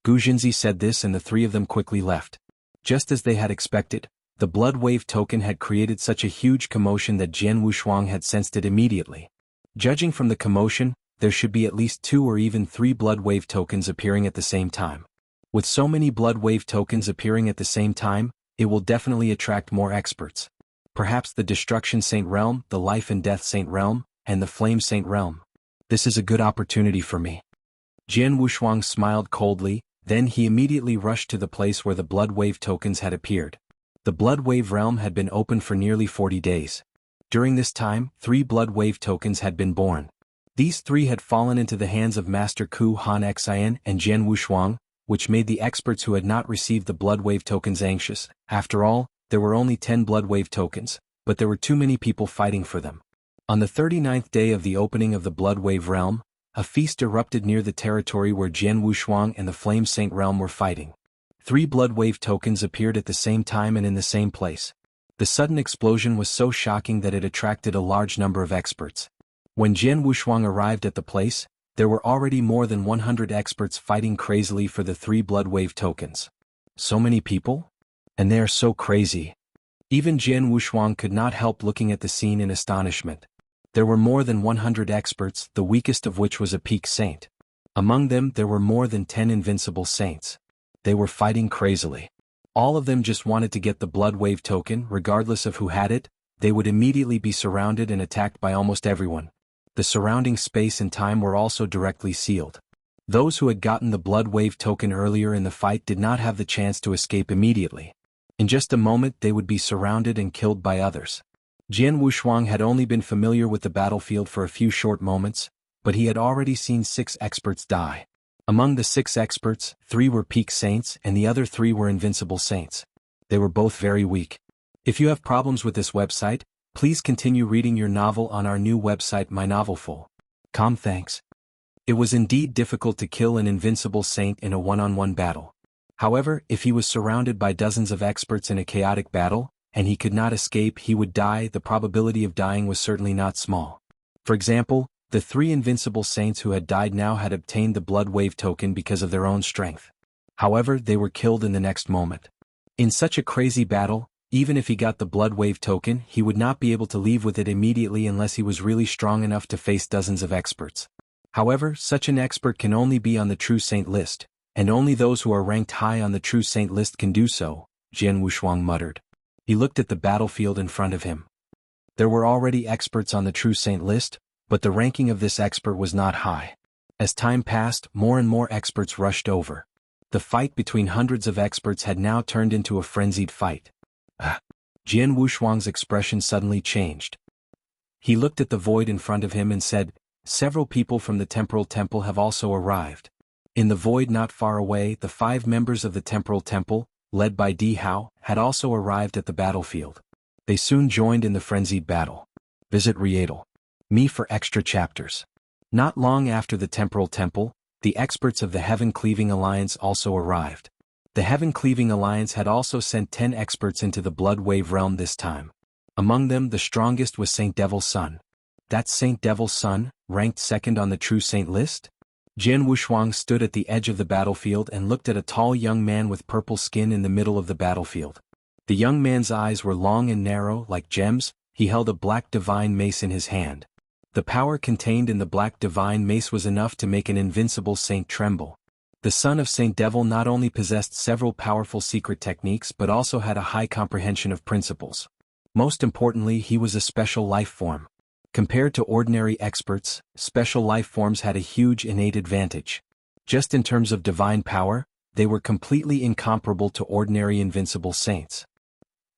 Gu Jinzi said this and the three of them quickly left. Just as they had expected, the blood wave token had created such a huge commotion that Jian Wushuang had sensed it immediately. Judging from the commotion, there should be at least 2 or even 3 blood wave tokens appearing at the same time. With so many blood wave tokens appearing at the same time, it will definitely attract more experts. Perhaps the Destruction Saint realm, the Life and Death Saint realm, and the Flame Saint realm. This is a good opportunity for me. Jian Wushuang smiled coldly, then he immediately rushed to the place where the blood wave tokens had appeared. The blood wave realm had been open for nearly 40 days. During this time, 3 blood wave tokens had been born. These 3 had fallen into the hands of Master Ku Han Xian and Jian Wushuang, which made the experts who had not received the blood wave tokens anxious. After all, there were only 10 blood wave tokens, but there were too many people fighting for them. On the 39th day of the opening of the blood wave realm, a feast erupted near the territory where Jian Wushuang and the Flame Saint realm were fighting. 3 blood wave tokens appeared at the same time and in the same place. The sudden explosion was so shocking that it attracted a large number of experts. When Jian Wushuang arrived at the place, there were already more than 100 experts fighting crazily for the 3 blood wave tokens. So many people? And they are so crazy. Even Jian Wushuang could not help looking at the scene in astonishment. There were more than 100 experts, the weakest of which was a peak saint. Among them there were more than 10 invincible saints. They were fighting crazily. All of them just wanted to get the blood wave token, regardless of who had it. They would immediately be surrounded and attacked by almost everyone. The surrounding space and time were also directly sealed. Those who had gotten the blood wave token earlier in the fight did not have the chance to escape immediately. In just a moment they would be surrounded and killed by others. Jian Wushuang had only been familiar with the battlefield for a few short moments, but he had already seen 6 experts die. Among the 6 experts, 3 were peak saints and the other 3 were invincible saints. They were both very weak. If you have problems with this website, please continue reading your novel on our new website mynovelful.com. Thanks. It was indeed difficult to kill an invincible saint in a one-on-one battle. However, if he was surrounded by dozens of experts in a chaotic battle, and he could not escape, he would die. The probability of dying was certainly not small. For example, the 3 invincible saints who had died now had obtained the blood wave token because of their own strength. However, they were killed in the next moment. In such a crazy battle, even if he got the blood wave token, he would not be able to leave with it immediately unless he was really strong enough to face dozens of experts. However, such an expert can only be on the True Saint list, and only those who are ranked high on the True Saint list can do so, Jian Wushuang muttered. He looked at the battlefield in front of him. There were already experts on the True Saint list, but the ranking of this expert was not high. As time passed, more and more experts rushed over. The fight between hundreds of experts had now turned into a frenzied fight. Jian Wushuang's expression suddenly changed. He looked at the void in front of him and said, "Several people from the Temporal Temple have also arrived." In the void not far away, the 5 members of the Temporal Temple, led by Di Hao, had also arrived at the battlefield. They soon joined in the frenzied battle. Visit Me for extra chapters. Not long after the Temporal Temple, the experts of the Heaven-Cleaving Alliance also arrived. The Heaven-Cleaving Alliance had also sent 10 experts into the Blood Wave realm this time. Among them the strongest was Saint Devil's Son. That's Saint Devil's Son, ranked second on the True Saint list? Jian Wushuang stood at the edge of the battlefield and looked at a tall young man with purple skin in the middle of the battlefield. The young man's eyes were long and narrow like gems. He held a black divine mace in his hand. The power contained in the black divine mace was enough to make an invincible saint tremble. The son of Saint Devil not only possessed several powerful secret techniques but also had a high comprehension of principles. Most importantly, he was a special life form. Compared to ordinary experts, special life forms had a huge innate advantage. Just in terms of divine power, they were completely incomparable to ordinary invincible saints.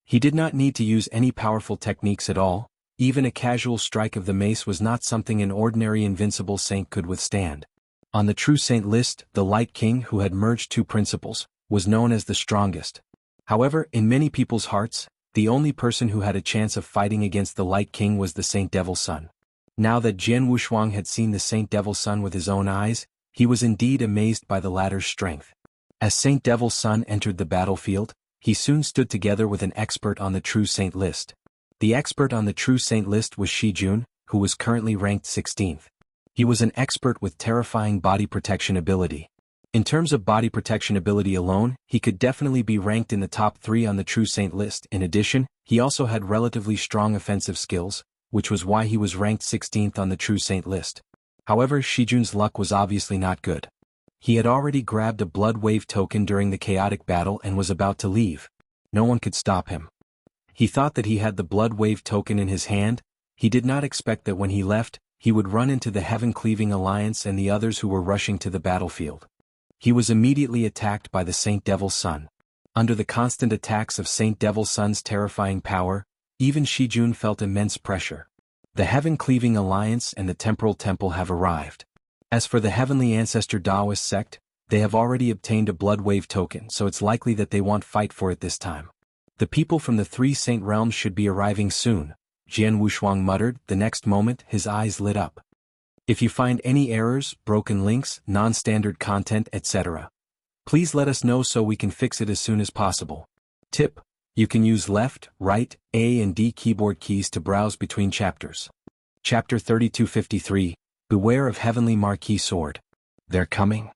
He did not need to use any powerful techniques at all. Even a casual strike of the mace was not something an ordinary invincible saint could withstand. On the True Saint list, the Light King, who had merged 2 principles, was known as the strongest. However, in many people's hearts, the only person who had a chance of fighting against the Light King was the Saint Devil's Son. Now that Jian Wushuang had seen the Saint Devil's Son with his own eyes, he was indeed amazed by the latter's strength. As Saint Devil's Son entered the battlefield, he soon stood together with an expert on the True Saint list. The expert on the True Saint list was Shijun, who was currently ranked 16th. He was an expert with terrifying body protection ability. In terms of body protection ability alone, he could definitely be ranked in the top 3 on the True Saint list. In addition, he also had relatively strong offensive skills, which was why he was ranked 16th on the True Saint list. However, Shijun's luck was obviously not good. He had already grabbed a Blood Wave token during the chaotic battle and was about to leave. No one could stop him. He thought that he had the Blood Wave token in his hand. He did not expect that when he left, he would run into the Heaven-Cleaving Alliance and the others who were rushing to the battlefield. He was immediately attacked by the Saint Devil's Son. Under the constant attacks of Saint Devil's Son's terrifying power, even Shijun felt immense pressure. The Heaven-Cleaving Alliance and the Temporal Temple have arrived. As for the Heavenly Ancestor Taoist sect, they have already obtained a Blood Wave token, so it's likely that they won't fight for it this time. The people from the 3 Saint realms should be arriving soon, Jian Wushuang muttered. The next moment, his eyes lit up. If you find any errors, broken links, non-standard content, etc., please let us know so we can fix it as soon as possible. Tip: you can use left, right, A and D keyboard keys to browse between chapters. Chapter 3253, Beware of Heavenly Marquis Sword. They're coming.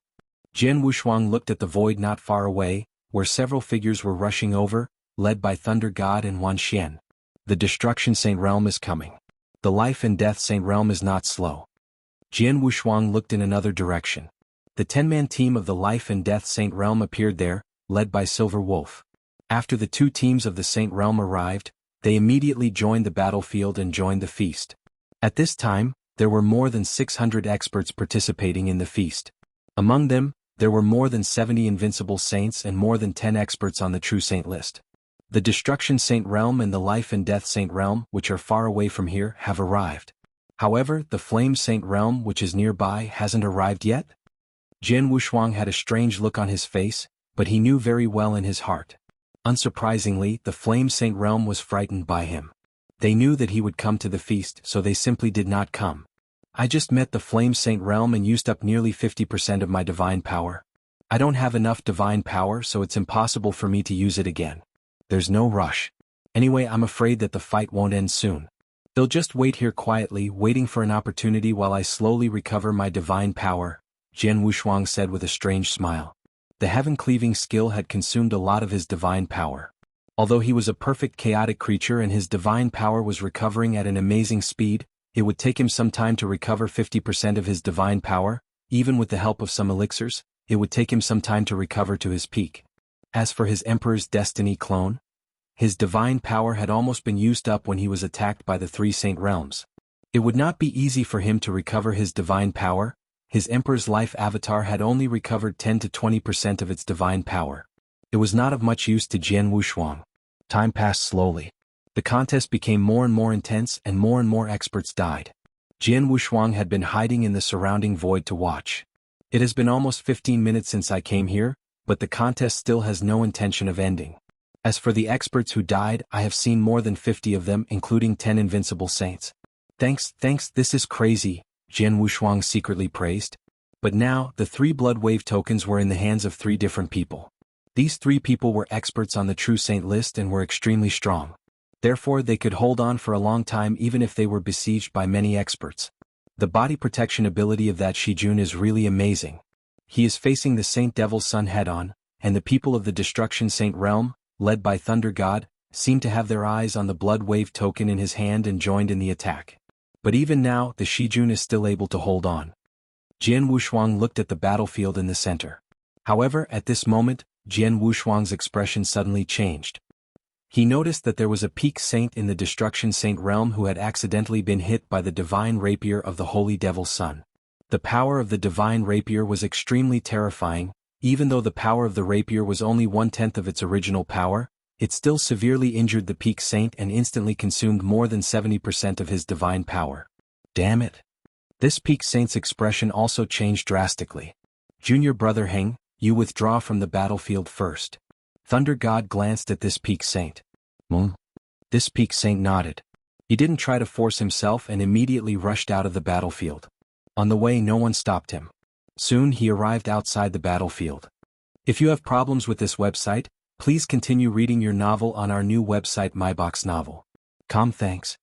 Jian Wushuang looked at the void not far away, where several figures were rushing over, led by Thunder God and Wan Xian. The Destruction Saint Realm is coming. The Life and Death Saint Realm is not slow. Jian Wushuang looked in another direction. The 10-man team of the Life and Death Saint Realm appeared there, led by Silver Wolf. After the 2 teams of the Saint Realm arrived, they immediately joined the battlefield and joined the feast. At this time, there were more than 600 experts participating in the feast. Among them, there were more than 70 invincible saints and more than 10 experts on the True Saint list. The Destruction Saint Realm and the Life and Death Saint Realm, which are far away from here, have arrived. However, the Flame Saint Realm, which is nearby, hasn't arrived yet? Jian Wushuang had a strange look on his face, but he knew very well in his heart. Unsurprisingly, the Flame Saint Realm was frightened by him. They knew that he would come to the feast, so they simply did not come. I just met the Flame Saint Realm and used up nearly 50% of my divine power. I don't have enough divine power, so it's impossible for me to use it again. There's no rush. Anyway, I'm afraid that the fight won't end soon. They'll just wait here quietly, waiting for an opportunity while I slowly recover my divine power, Jian Wushuang said with a strange smile. The heaven-cleaving skill had consumed a lot of his divine power. Although he was a perfect chaotic creature and his divine power was recovering at an amazing speed, it would take him some time to recover 50% of his divine power. Even with the help of some elixirs, it would take him some time to recover to his peak. As for his Emperor's Destiny clone, his divine power had almost been used up when he was attacked by the 3 Saint Realms. It would not be easy for him to recover his divine power. His Emperor's Life avatar had only recovered 10 to 20% of its divine power. It was not of much use to Jian Wushuang. Time passed slowly. The contest became more and more intense and more experts died. Jian Wushuang had been hiding in the surrounding void to watch. It has been almost 15 minutes since I came here, but the contest still has no intention of ending. As for the experts who died, I have seen more than 50 of them, including 10 invincible saints. Thanks, this is crazy, Jian Wushuang secretly praised. But now, the 3 blood wave tokens were in the hands of 3 different people. These 3 people were experts on the true saint list and were extremely strong. Therefore they could hold on for a long time even if they were besieged by many experts. The body protection ability of that Shijun is really amazing. He is facing the Saint Devil's Son head-on, and the people of the Destruction Saint realm, led by Thunder God, seem to have their eyes on the blood wave token in his hand and joined in the attack. But even now, the Shijun is still able to hold on. Jian Wushuang looked at the battlefield in the center. However, at this moment, Jian Wushuang's expression suddenly changed. He noticed that there was a peak saint in the Destruction Saint realm who had accidentally been hit by the divine rapier of the Holy Devil's Son. The power of the divine rapier was extremely terrifying. Even though the power of the rapier was only 1/10 of its original power, it still severely injured the peak saint and instantly consumed more than 70% of his divine power. Damn it. This peak saint's expression also changed drastically. Junior brother Heng, you withdraw from the battlefield first. Thunder God glanced at this peak saint. This peak saint nodded. He didn't try to force himself and immediately rushed out of the battlefield. On the way no one stopped him. Soon he arrived outside the battlefield. If you have problems with this website, please continue reading your novel on our new website MyBox Novel. Thanks.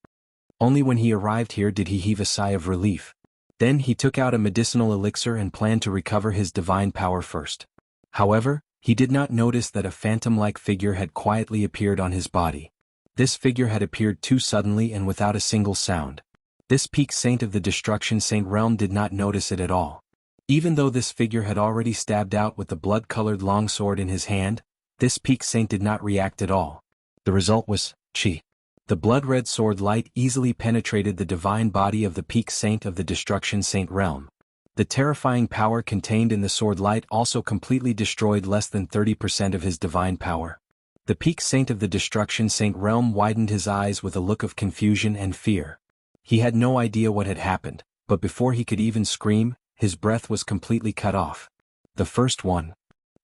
Only when he arrived here did he heave a sigh of relief. Then he took out a medicinal elixir and planned to recover his divine power first. However, he did not notice that a phantom-like figure had quietly appeared on his body. This figure had appeared too suddenly and without a single sound. This peak saint of the Destruction Saint realm did not notice it at all. Even though this figure had already stabbed out with the blood-colored longsword in his hand, this peak saint did not react at all. The result was, chi. The blood-red sword light easily penetrated the divine body of the peak saint of the Destruction Saint realm. The terrifying power contained in the sword light also completely destroyed less than 30% of his divine power. The peak saint of the Destruction Saint realm widened his eyes with a look of confusion and fear. He had no idea what had happened, but before he could even scream, his breath was completely cut off. The first one.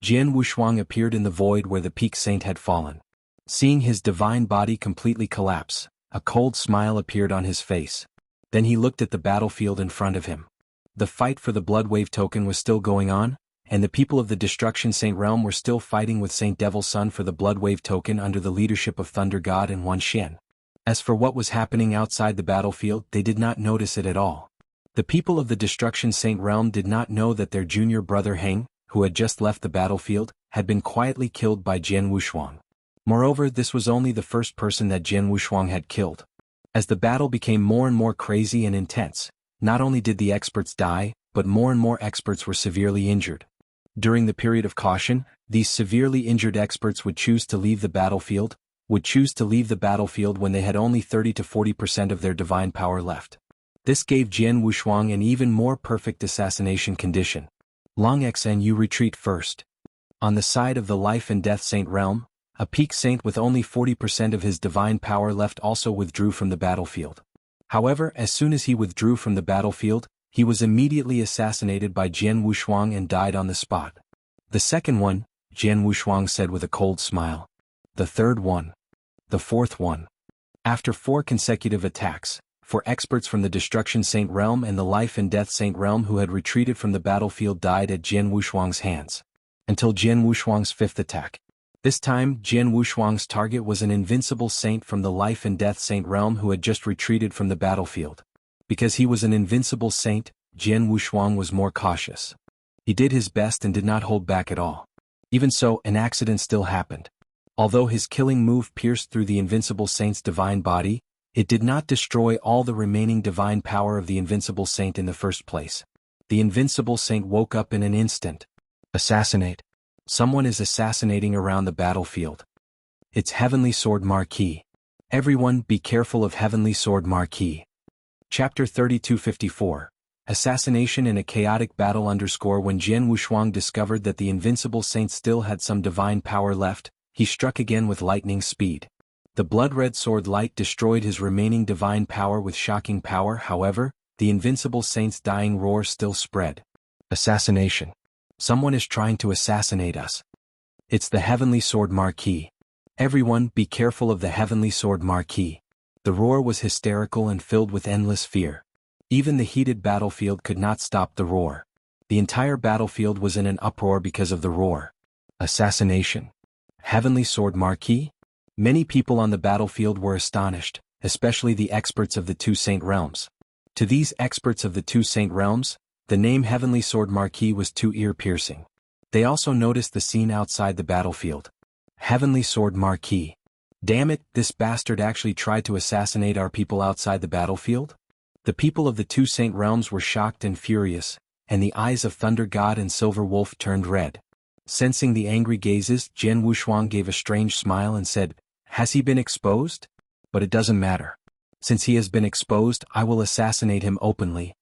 Jian Wushuang appeared in the void where the peak saint had fallen. Seeing his divine body completely collapse, a cold smile appeared on his face. Then he looked at the battlefield in front of him. The fight for the blood wave token was still going on, and the people of the Destruction Saint realm were still fighting with Saint Devil's Son for the blood wave token under the leadership of Thunder God and Wan Xian. As for what was happening outside the battlefield, they did not notice it at all. The people of the Destruction Saint realm did not know that their junior brother Heng, who had just left the battlefield, had been quietly killed by Jian Wushuang. Moreover, this was only the first person that Jian Wushuang had killed. As the battle became more and more crazy and intense, not only did the experts die, but more and more experts were severely injured. During the period of caution, these severely injured experts would choose to leave the battlefield, when they had only 30 to 40% of their divine power left. This gave Jian Wushuang an even more perfect assassination condition. Long Xn, you retreat first. On the side of the Life and Death Saint realm, a peak saint with only 40% of his divine power left also withdrew from the battlefield. However, as soon as he withdrew from the battlefield, he was immediately assassinated by Jian Wushuang and died on the spot. The second one, Jian Wushuang said with a cold smile. The third one. The fourth one. After 4 consecutive attacks, 4 experts from the Destruction Saint realm and the Life and Death Saint realm who had retreated from the battlefield died at Jian Wushuang's hands. Until Jian Wushuang's 5th attack. This time, Jian Wushuang's target was an invincible saint from the Life and Death Saint realm who had just retreated from the battlefield. Because he was an invincible saint, Jian Wushuang was more cautious. He did his best and did not hold back at all. Even so, an accident still happened. Although his killing move pierced through the invincible saint's divine body, it did not destroy all the remaining divine power of the invincible saint in the first place. The invincible saint woke up in an instant. Assassinate. Someone is assassinating around the battlefield. It's Heavenly Sword Marquis. Everyone be careful of Heavenly Sword Marquis. Chapter 3254. Assassination in a chaotic battle. When Jian Wushuang discovered that the invincible saint still had some divine power left, He struck again with lightning speed. The blood-red sword light destroyed his remaining divine power with shocking power. However, the invincible saint's dying roar still spread. Assassination. Someone is trying to assassinate us. It's the Heavenly Sword Marquis. Everyone, be careful of the Heavenly Sword Marquis. The roar was hysterical and filled with endless fear. Even the heated battlefield could not stop the roar. The entire battlefield was in an uproar because of the roar. Assassination. Heavenly Sword Marquis? Many people on the battlefield were astonished, especially the experts of the two Saint Realms. To these experts of the two Saint Realms, the name Heavenly Sword Marquis was too ear-piercing. They also noticed the scene outside the battlefield. Heavenly Sword Marquis. Damn it, this bastard actually tried to assassinate our people outside the battlefield? The people of the two Saint Realms were shocked and furious, and the eyes of Thunder God and Silver Wolf turned red. Sensing the angry gazes, Jian Wushuang gave a strange smile and said, "Has he been exposed? But it doesn't matter. Since he has been exposed, I will assassinate him openly."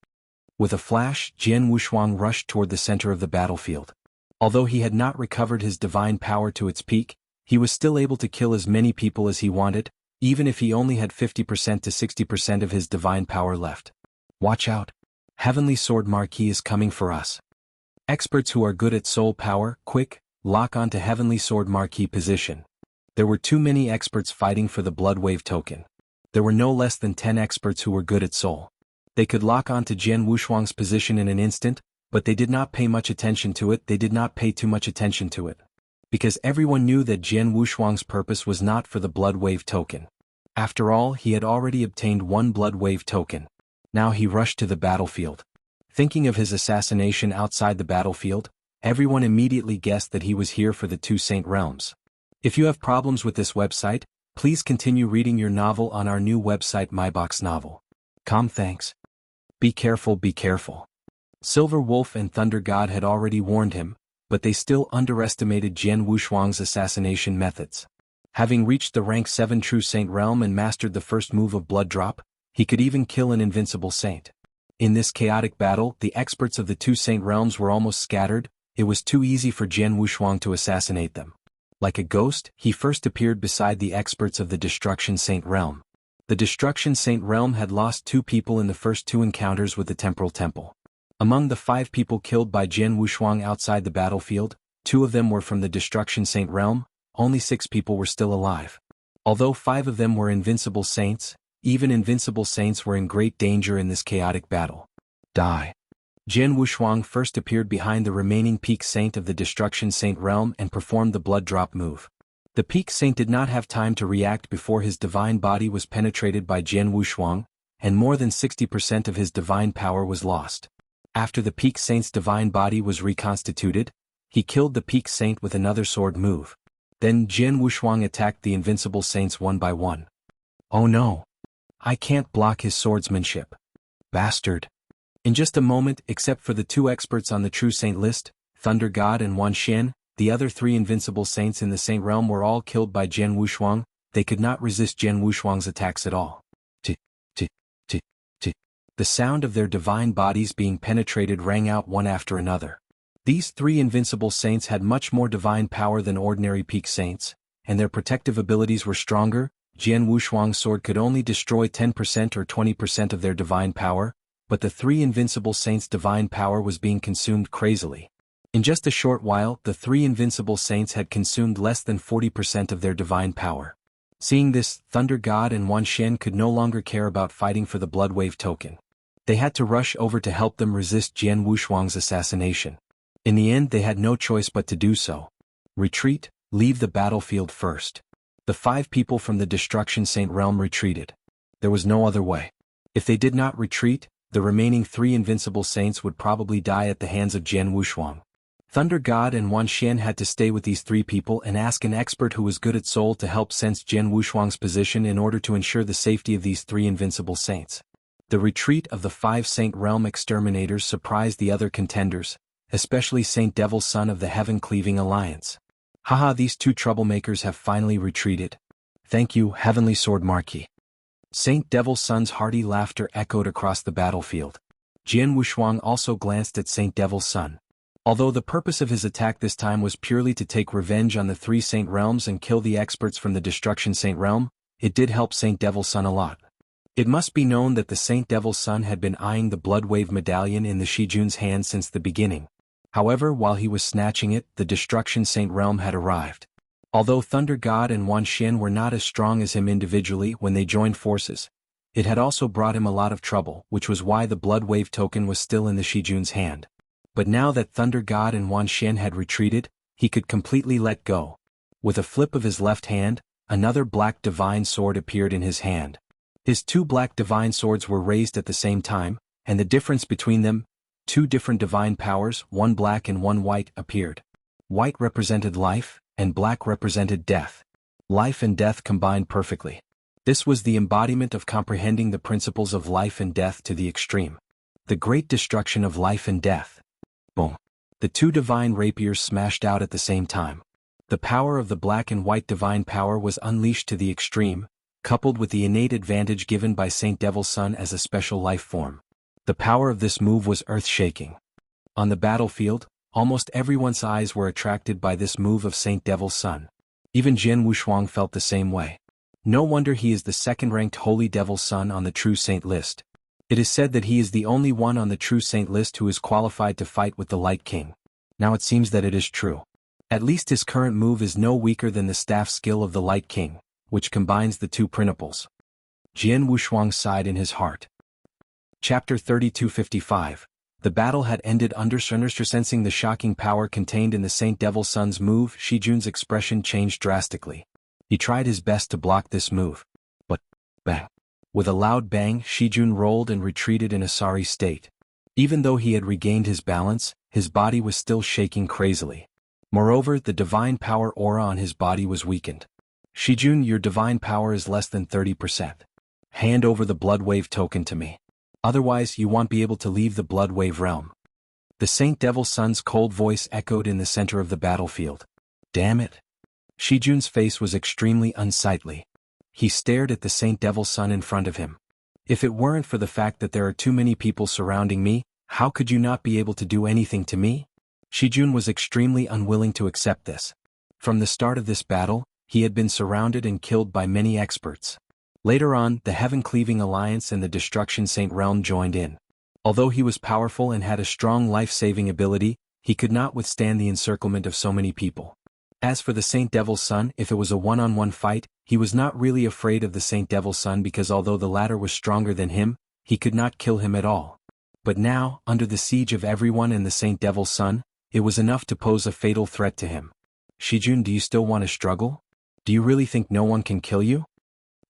With a flash, Jian Wushuang rushed toward the center of the battlefield. Although he had not recovered his divine power to its peak, he was still able to kill as many people as he wanted, even if he only had 50% to 60% of his divine power left. Watch out. Heavenly Sword Marquis is coming for us. Experts who are good at soul power, quick, lock on to Heavenly Sword Marquis position. There were too many experts fighting for the Blood Wave token. There were no less than 10 experts who were good at soul. They could lock on to Jian Wushuang's position in an instant, but they did not pay much attention to it. They did not pay too much attention to it. Because everyone knew that Jian Wushuang's purpose was not for the Blood Wave token. After all, he had already obtained one Blood Wave token. Now he rushed to the battlefield. Thinking of his assassination outside the battlefield, everyone immediately guessed that he was here for the two Saint Realms. If you have problems with this website, please continue reading your novel on our new website MyBox Novel. Thanks. Be careful, be careful. Silver Wolf and Thunder God had already warned him, but they still underestimated Jian Wushuang's assassination methods. Having reached the rank 7 True Saint Realm and mastered the first move of Blood Drop, he could even kill an invincible saint. In this chaotic battle, the experts of the two Saint Realms were almost scattered. It was too easy for Jian Wushuang to assassinate them. Like a ghost, he first appeared beside the experts of the Destruction Saint Realm. The Destruction Saint Realm had lost 2 people in the first 2 encounters with the Temporal Temple. Among the 5 people killed by Jian Wushuang outside the battlefield, 2 of them were from the Destruction Saint Realm. Only 6 people were still alive. Although 5 of them were invincible saints, even invincible saints were in great danger in this chaotic battle. Die. Jian Wushuang first appeared behind the remaining Peak Saint of the Destruction Saint Realm and performed the Blood Drop move. The Peak Saint did not have time to react before his divine body was penetrated by Jian Wushuang, and more than 60% of his divine power was lost. After the Peak Saint's divine body was reconstituted, he killed the Peak Saint with another sword move. Then Jian Wushuang attacked the invincible saints one by one. Oh no! I can't block his swordsmanship. Bastard. In just a moment, except for the 2 experts on the True Saint list, Thunder God and Wan Xian, the other 3 invincible saints in the Saint Realm were all killed by Jian Wushuang. They could not resist Jian Wushuang's attacks at all. The sound of their divine bodies being penetrated rang out one after another. These 3 invincible saints had much more divine power than ordinary Peak Saints, and their protective abilities were stronger. Jian Wushuang's sword could only destroy 10% or 20% of their divine power, but the 3 invincible saints' divine power was being consumed crazily. In just a short while, the 3 invincible saints had consumed less than 40% of their divine power. Seeing this, Thunder God and Wan Xian could no longer care about fighting for the Blood Wave token. They had to rush over to help them resist Jian Wushuang's assassination. In the end, they had no choice but to do so. Retreat, leave the battlefield first. The 5 people from the Destruction Saint Realm retreated. There was no other way. If they did not retreat, the remaining 3 invincible saints would probably die at the hands of Jian Wushuang. Thunder God and Wan Xian had to stay with these 3 people and ask an expert who was good at soul to help sense Jian Wushuang's position in order to ensure the safety of these 3 invincible saints. The retreat of the 5 Saint Realm exterminators surprised the other contenders, especially Saint Devil's Son of the Heaven-Cleaving Alliance. Haha, these 2 troublemakers have finally retreated. Thank you, Heavenly Sword Marquis. Saint Devil's Son's hearty laughter echoed across the battlefield. Jian Wushuang also glanced at Saint Devil's Son. Although the purpose of his attack this time was purely to take revenge on the 3 Saint Realms and kill the experts from the Destruction Saint Realm, it did help Saint Devil's Son a lot. It must be known that the Saint Devil's Son had been eyeing the Bloodwave medallion in the Shijun's hand since the beginning. However, while he was snatching it, the Destruction Saint Realm had arrived. Although Thunder God and Wan Xian were not as strong as him individually when they joined forces, it had also brought him a lot of trouble, which was why the Bloodwave token was still in the Shijun's hand. But now that Thunder God and Wan Xian had retreated, he could completely let go. With a flip of his left hand, another black divine sword appeared in his hand. His 2 black divine swords were raised at the same time, and the difference between them, 2 different divine powers, one black and one white, appeared. White represented life, and black represented death. Life and death combined perfectly. This was the embodiment of comprehending the principles of life and death to the extreme. The great destruction of life and death. Boom. The 2 divine rapiers smashed out at the same time. The power of the black and white divine power was unleashed to the extreme, coupled with the innate advantage given by Saint Devil's Son as a special life form. The power of this move was earth-shaking. On the battlefield, almost everyone's eyes were attracted by this move of Saint Devil's Son. Even Jian Wushuang felt the same way. No wonder he is the second-ranked Holy Devil's Son on the True Saint list. It is said that he is the only one on the True Saint list who is qualified to fight with the Light King. Now it seems that it is true. At least his current move is no weaker than the staff skill of the Light King, which combines the 2 principles. Jian Wushuang sighed in his heart. Chapter 3255. The battle had ended under sensing the shocking power contained in the Saint Devil's Son's move. Shijun's expression changed drastically. He tried his best to block this move. But, bang. With a loud bang, Shijun rolled and retreated in a sorry state. Even though he had regained his balance, his body was still shaking crazily. Moreover, the divine power aura on his body was weakened. Shijun, your divine power is less than 30%. Hand over the Bloodwave token to me. Otherwise, you won't be able to leave the Bloodwave realm. The Saint Devil's Son's cold voice echoed in the center of the battlefield. Damn it. Shijun's face was extremely unsightly. He stared at the Saint Devil's Son in front of him. If it weren't for the fact that there are too many people surrounding me, how could you not be able to do anything to me? Shijun was extremely unwilling to accept this. From the start of this battle, he had been surrounded and killed by many experts. Later on, the Heaven-Cleaving Alliance and the Destruction Saint Realm joined in. Although he was powerful and had a strong life-saving ability, he could not withstand the encirclement of so many people. As for the Saint Devil's Son, if it was a one-on-one fight, he was not really afraid of the Saint Devil's Son because although the latter was stronger than him, he could not kill him at all. But now, under the siege of everyone and the Saint Devil's Son, it was enough to pose a fatal threat to him. Shijun, do you still want to struggle? Do you really think no one can kill you?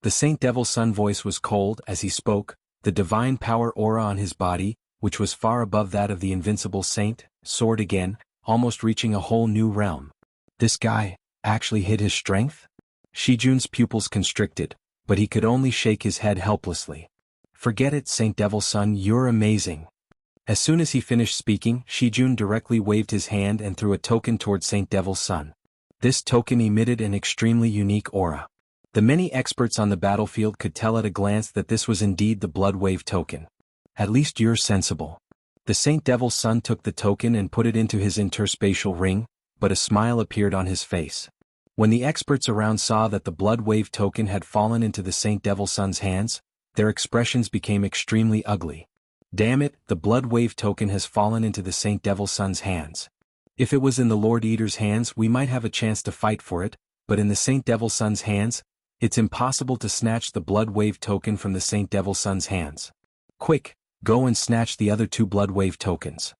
The Saint Devil's Son voice was cold as he spoke, the divine power aura on his body, which was far above that of the invincible saint, soared again, almost reaching a whole new realm. This guy actually hid his strength? Shijun's pupils constricted, but he could only shake his head helplessly. Forget it, Saint Devil's Son, you're amazing. As soon as he finished speaking, Shijun directly waved his hand and threw a token toward Saint Devil's Son. This token emitted an extremely unique aura. The many experts on the battlefield could tell at a glance that this was indeed the Bloodwave token. At least you're sensible. The Saint Devil's Son took the token and put it into his interspatial ring, but a smile appeared on his face. When the experts around saw that the Bloodwave token had fallen into the Saint Devil's Son's hands, their expressions became extremely ugly. Damn it, the Bloodwave token has fallen into the Saint Devil's Son's hands. If it was in the Lord Eater's hands, we might have a chance to fight for it, but in the Saint Devil's Son's hands, it's impossible to snatch the Bloodwave token from the Saint Devil's Son's hands. Quick, go and snatch the other 2 Bloodwave tokens.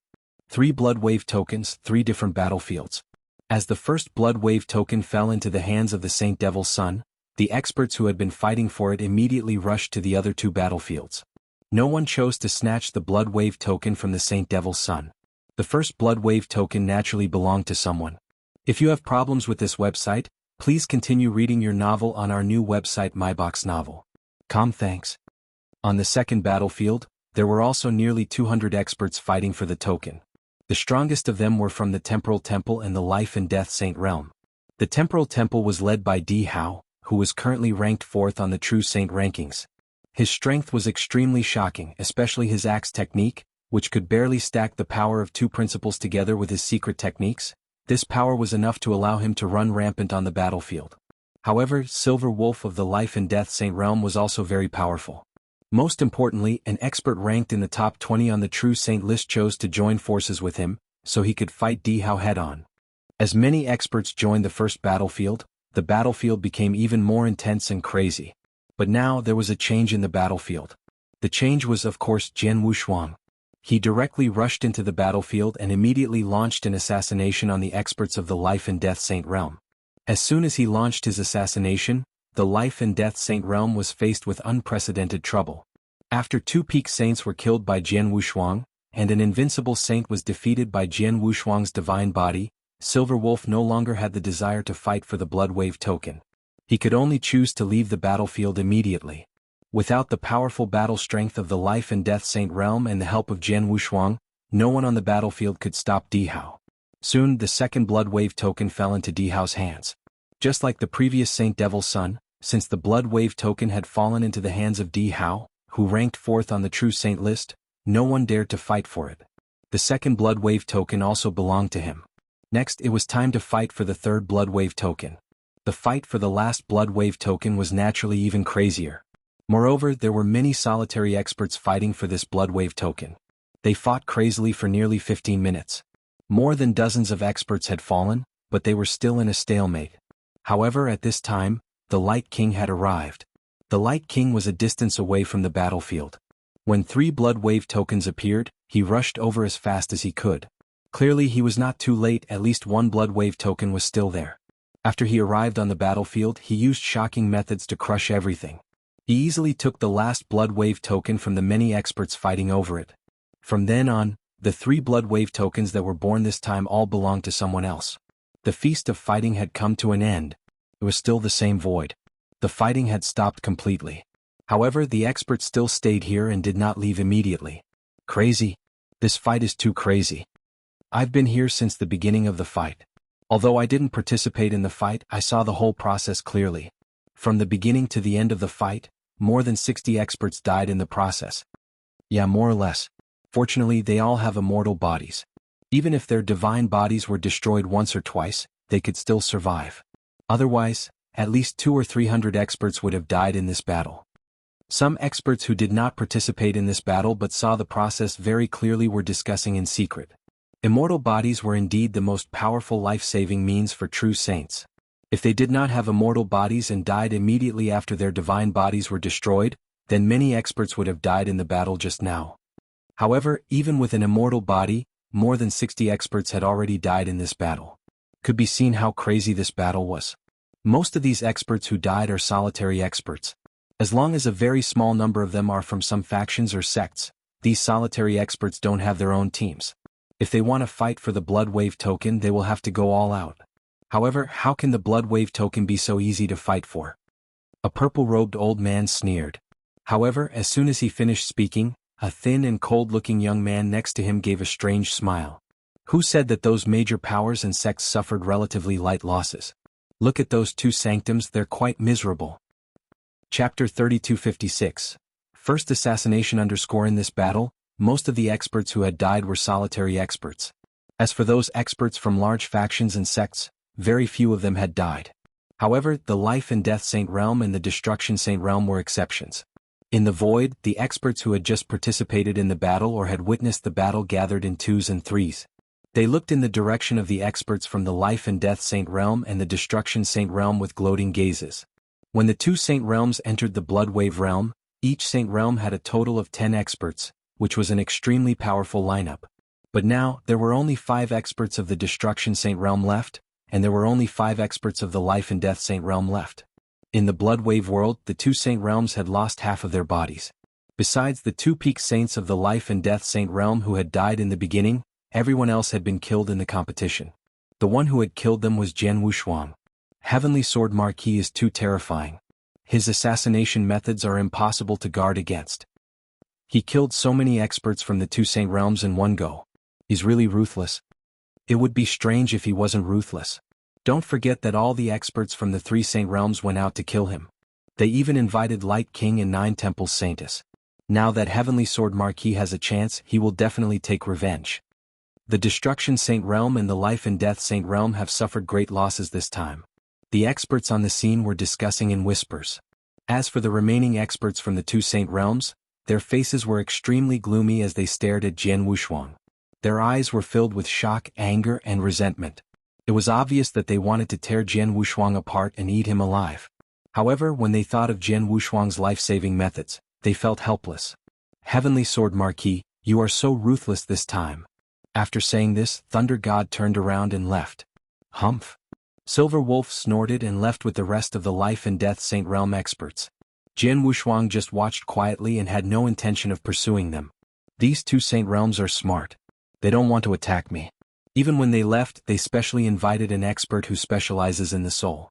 3 Bloodwave tokens, 3 different battlefields. As the first Bloodwave token fell into the hands of the Saint Devil's Son, the experts who had been fighting for it immediately rushed to the other 2 battlefields. No one chose to snatch the Bloodwave token from the Saint Devil's Son. The first Bloodwave token naturally belonged to someone. If you have problems with this website, please continue reading your novel on our new website MyBox Novel. Thanks. On the second battlefield, there were also nearly 200 experts fighting for the token. The strongest of them were from the Temporal Temple and the Life and Death Saint Realm. The Temporal Temple was led by Di Hao, who was currently ranked 4th on the True Saint rankings. His strength was extremely shocking, especially his axe technique, which could barely stack the power of two principles together with his secret techniques. This power was enough to allow him to run rampant on the battlefield. However, Silver Wolf of the Life and Death Saint realm was also very powerful. Most importantly, an expert ranked in the top 20 on the True Saint list chose to join forces with him, so he could fight Dihao head-on. As many experts joined the first battlefield, the battlefield became even more intense and crazy. But now there was a change in the battlefield. The change was of course Jianghu Shuang. He directly rushed into the battlefield and immediately launched an assassination on the experts of the Life and Death Saint realm. As soon as he launched his assassination, the Life and Death Saint realm was faced with unprecedented trouble. After two peak saints were killed by Jianghu Shuang, and an invincible saint was defeated by Jianghu Shuang's divine body, Silver Wolf no longer had the desire to fight for the Blood Wave token. He could only choose to leave the battlefield immediately. Without the powerful battle strength of the Life and Death Saint realm and the help of Jianghu Shuang, no one on the battlefield could stop Dihao. Soon the second Blood Wave token fell into Dihao's hands. Just like the previous Saint Devil's Son, since the Blood Wave token had fallen into the hands of Dihao, who ranked fourth on the True Saint list, no one dared to fight for it. The second Blood Wave token also belonged to him. Next, it was time to fight for the third Blood Wave token. The fight for the last Blood Wave token was naturally even crazier. Moreover, there were many solitary experts fighting for this Blood Wave token. They fought crazily for nearly 15 minutes. More than dozens of experts had fallen, but they were still in a stalemate. However, at this time, the Light King had arrived. The Light King was a distance away from the battlefield. When three Blood Wave tokens appeared, he rushed over as fast as he could. Clearly he was not too late, at least one Blood Wave token was still there. After he arrived on the battlefield, he used shocking methods to crush everything. He easily took the last Blood Wave token from the many experts fighting over it. From then on, the three Blood Wave tokens that were born this time all belonged to someone else. The feast of fighting had come to an end. It was still the same void. The fighting had stopped completely. However, the experts still stayed here and did not leave immediately. Crazy. This fight is too crazy. I've been here since the beginning of the fight. Although I didn't participate in the fight, I saw the whole process clearly. From the beginning to the end of the fight, more than 60 experts died in the process. Yeah, more or less. Fortunately, they all have immortal bodies. Even if their divine bodies were destroyed once or twice, they could still survive. Otherwise, at least 200 or 300 experts would have died in this battle. Some experts who did not participate in this battle but saw the process very clearly were discussing in secret. Immortal bodies were indeed the most powerful life-saving means for true saints. If they did not have immortal bodies and died immediately after their divine bodies were destroyed, then many experts would have died in the battle just now. However, even with an immortal body, more than 60 experts had already died in this battle. Could be seen how crazy this battle was. Most of these experts who died are solitary experts. As long as a very small number of them are from some factions or sects, these solitary experts don't have their own teams. If they want to fight for the Blood Wave token, they will have to go all out. However, how can the Blood Wave token be so easy to fight for? A purple-robed old man sneered. However, as soon as he finished speaking, a thin and cold-looking young man next to him gave a strange smile. Who said that those major powers and sects suffered relatively light losses? Look at those two sanctums, they're quite miserable. Chapter 3256. First assassination. In this battle, most of the experts who had died were solitary experts. As for those experts from large factions and sects, very few of them had died. However, the Life and Death Saint realm and the Destruction Saint realm were exceptions. In the Void, the experts who had just participated in the battle or had witnessed the battle gathered in twos and threes. They looked in the direction of the experts from the Life and Death Saint realm and the Destruction Saint realm with gloating gazes. When the two Saint realms entered the Blood Wave realm, each Saint realm had a total of 10 experts, which was an extremely powerful lineup. But now, there were only 5 experts of the Destruction Saint realm left, and there were only 5 experts of the Life and Death Saint realm left. In the Blood Wave world, the two Saint realms had lost half of their bodies. Besides the 2 peak saints of the Life and Death Saint realm who had died in the beginning, everyone else had been killed in the competition. The one who had killed them was Jianghu Shuang. Heavenly Sword Marquis is too terrifying. His assassination methods are impossible to guard against. He killed so many experts from the 2 Saint realms in one go. He's really ruthless. It would be strange if he wasn't ruthless. Don't forget that all the experts from the 3 Saint realms went out to kill him. They even invited Light King and 9 Temples Saintess. Now that Heavenly Sword Marquis has a chance, he will definitely take revenge. The Destruction Saint Realm and the Life and Death Saint Realm have suffered great losses this time. The experts on the scene were discussing in whispers. As for the remaining experts from the two Saint Realms, their faces were extremely gloomy as they stared at Jianghu. Their eyes were filled with shock, anger, and resentment. It was obvious that they wanted to tear Jianghu apart and eat him alive. However, when they thought of Jianghu's life-saving methods, they felt helpless. Heavenly Sword Marquis, you are so ruthless this time. After saying this, Thunder God turned around and left. Humph. Silver Wolf snorted and left with the rest of the Life and Death Saint Realm experts. Jianghu just watched quietly and had no intention of pursuing them. These two Saint Realms are smart. They don't want to attack me. Even when they left, they specially invited an expert who specializes in the soul.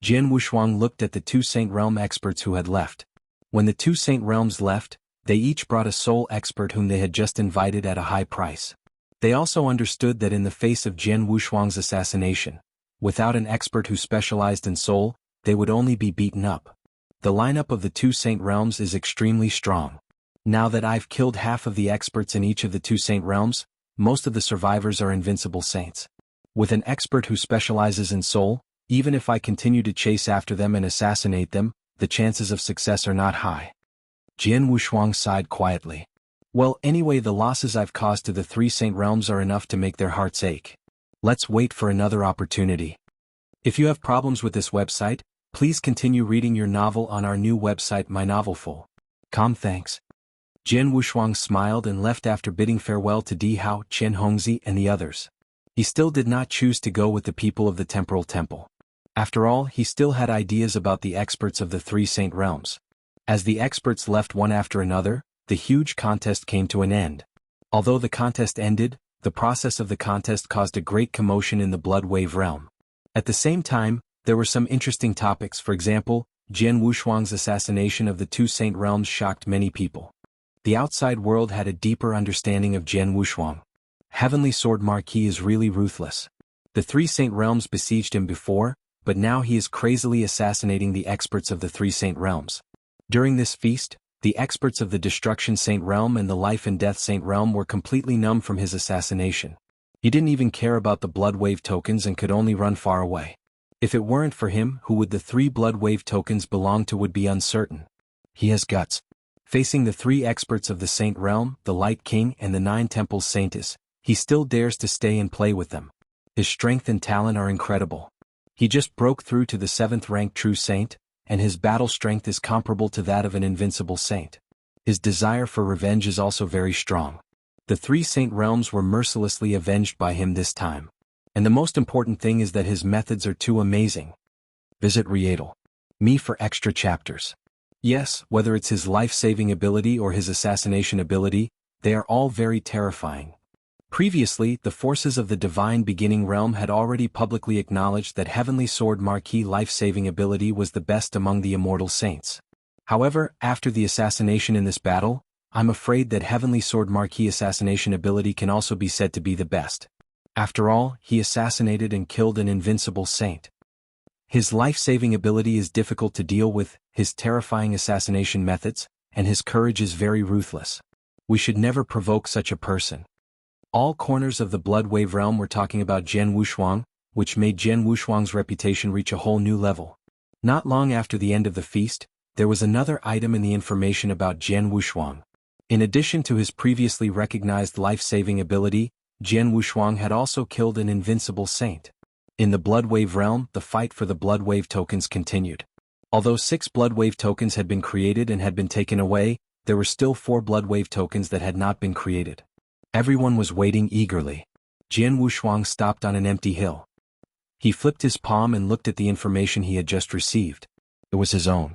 Jianghu looked at the two Saint Realm experts who had left. When the two Saint Realms left, they each brought a soul expert whom they had just invited at a high price. They also understood that in the face of Jianghu's assassination, without an expert who specialized in soul, they would only be beaten up. The lineup of the two Saint Realms is extremely strong. Now that I've killed half of the experts in each of the two Saint Realms, most of the survivors are invincible saints. With an expert who specializes in soul, even if I continue to chase after them and assassinate them, the chances of success are not high. Jianghu sighed quietly. Well, anyway, the losses I've caused to the three Saint Realms are enough to make their hearts ache. Let's wait for another opportunity. If you have problems with this website, please continue reading your novel on our new website mynovelful.com. Thanks. Jianghu smiled and left after bidding farewell to Di Hao, Chen Hongzi, and the others. He still did not choose to go with the people of the Temporal Temple. After all, he still had ideas about the experts of the three Saint Realms. As the experts left one after another, the huge contest came to an end. Although the contest ended, the process of the contest caused a great commotion in the Blood Wave realm. At the same time, there were some interesting topics. For example, Jianghu's assassination of the two Saint Realms shocked many people. The outside world had a deeper understanding of Jianghu. Heavenly Sword Marquis is really ruthless. The three Saint Realms besieged him before, but now he is crazily assassinating the experts of the three Saint Realms. During this feast, the experts of the Destruction Saint Realm and the Life and Death Saint Realm were completely numb from his assassination. He didn't even care about the Blood Wave tokens and could only run far away. If it weren't for him, who would the three Blood Wave tokens belong to would be uncertain. He has guts. Facing the three experts of the Saint Realm, the Light King and the Nine Temples Saintess, he still dares to stay and play with them. His strength and talent are incredible. He just broke through to the 7th rank True Saint, and his battle strength is comparable to that of an invincible saint. His desire for revenge is also very strong. The three Saint Realms were mercilessly avenged by him this time. And the most important thing is that his methods are too amazing. Visit Readle.me for extra chapters. Yes, whether it's his life-saving ability or his assassination ability, they are all very terrifying. Previously, the forces of the Divine Beginning Realm had already publicly acknowledged that Heavenly Sword Marquis' life-saving ability was the best among the immortal saints. However, after the assassination in this battle, I'm afraid that Heavenly Sword Marquis' assassination ability can also be said to be the best. After all, he assassinated and killed an invincible saint. His life-saving ability is difficult to deal with, his terrifying assassination methods, and his courage is very ruthless. We should never provoke such a person. All corners of the Blood Wave realm were talking about Jianghu, which made Jianghu's reputation reach a whole new level. Not long after the end of the feast, there was another item in the information about Jianghu. In addition to his previously recognized life-saving ability, Jianghu had also killed an invincible saint. In the Blood Wave realm, the fight for the Blood Wave tokens continued. Although 6 Blood Wave tokens had been created and had been taken away, there were still 4 Blood Wave tokens that had not been created. Everyone was waiting eagerly. Jianghu stopped on an empty hill. He flipped his palm and looked at the information he had just received. It was his own.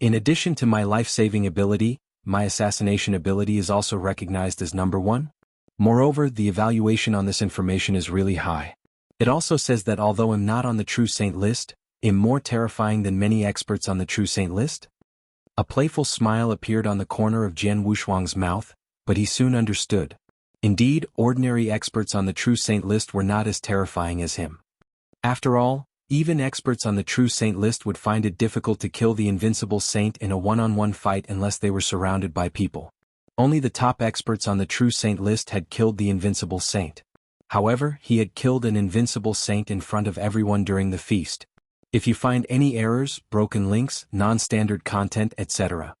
In addition to my life-saving ability, my assassination ability is also recognized as number 1. Moreover, the evaluation on this information is really high. It also says that although I'm not on the True Saint list, I'm more terrifying than many experts on the True Saint list. A playful smile appeared on the corner of Jianghu's mouth, but he soon understood. Indeed, ordinary experts on the True Saint list were not as terrifying as him. After all, Even experts on the True Saint list would find it difficult to kill the invincible saint in a one-on-one fight unless they were surrounded by people. Only the top experts on the True Saint list had killed the invincible saint. However, he had killed an invincible saint in front of everyone during the feast. If you find any errors, broken links, non-standard content, etc.,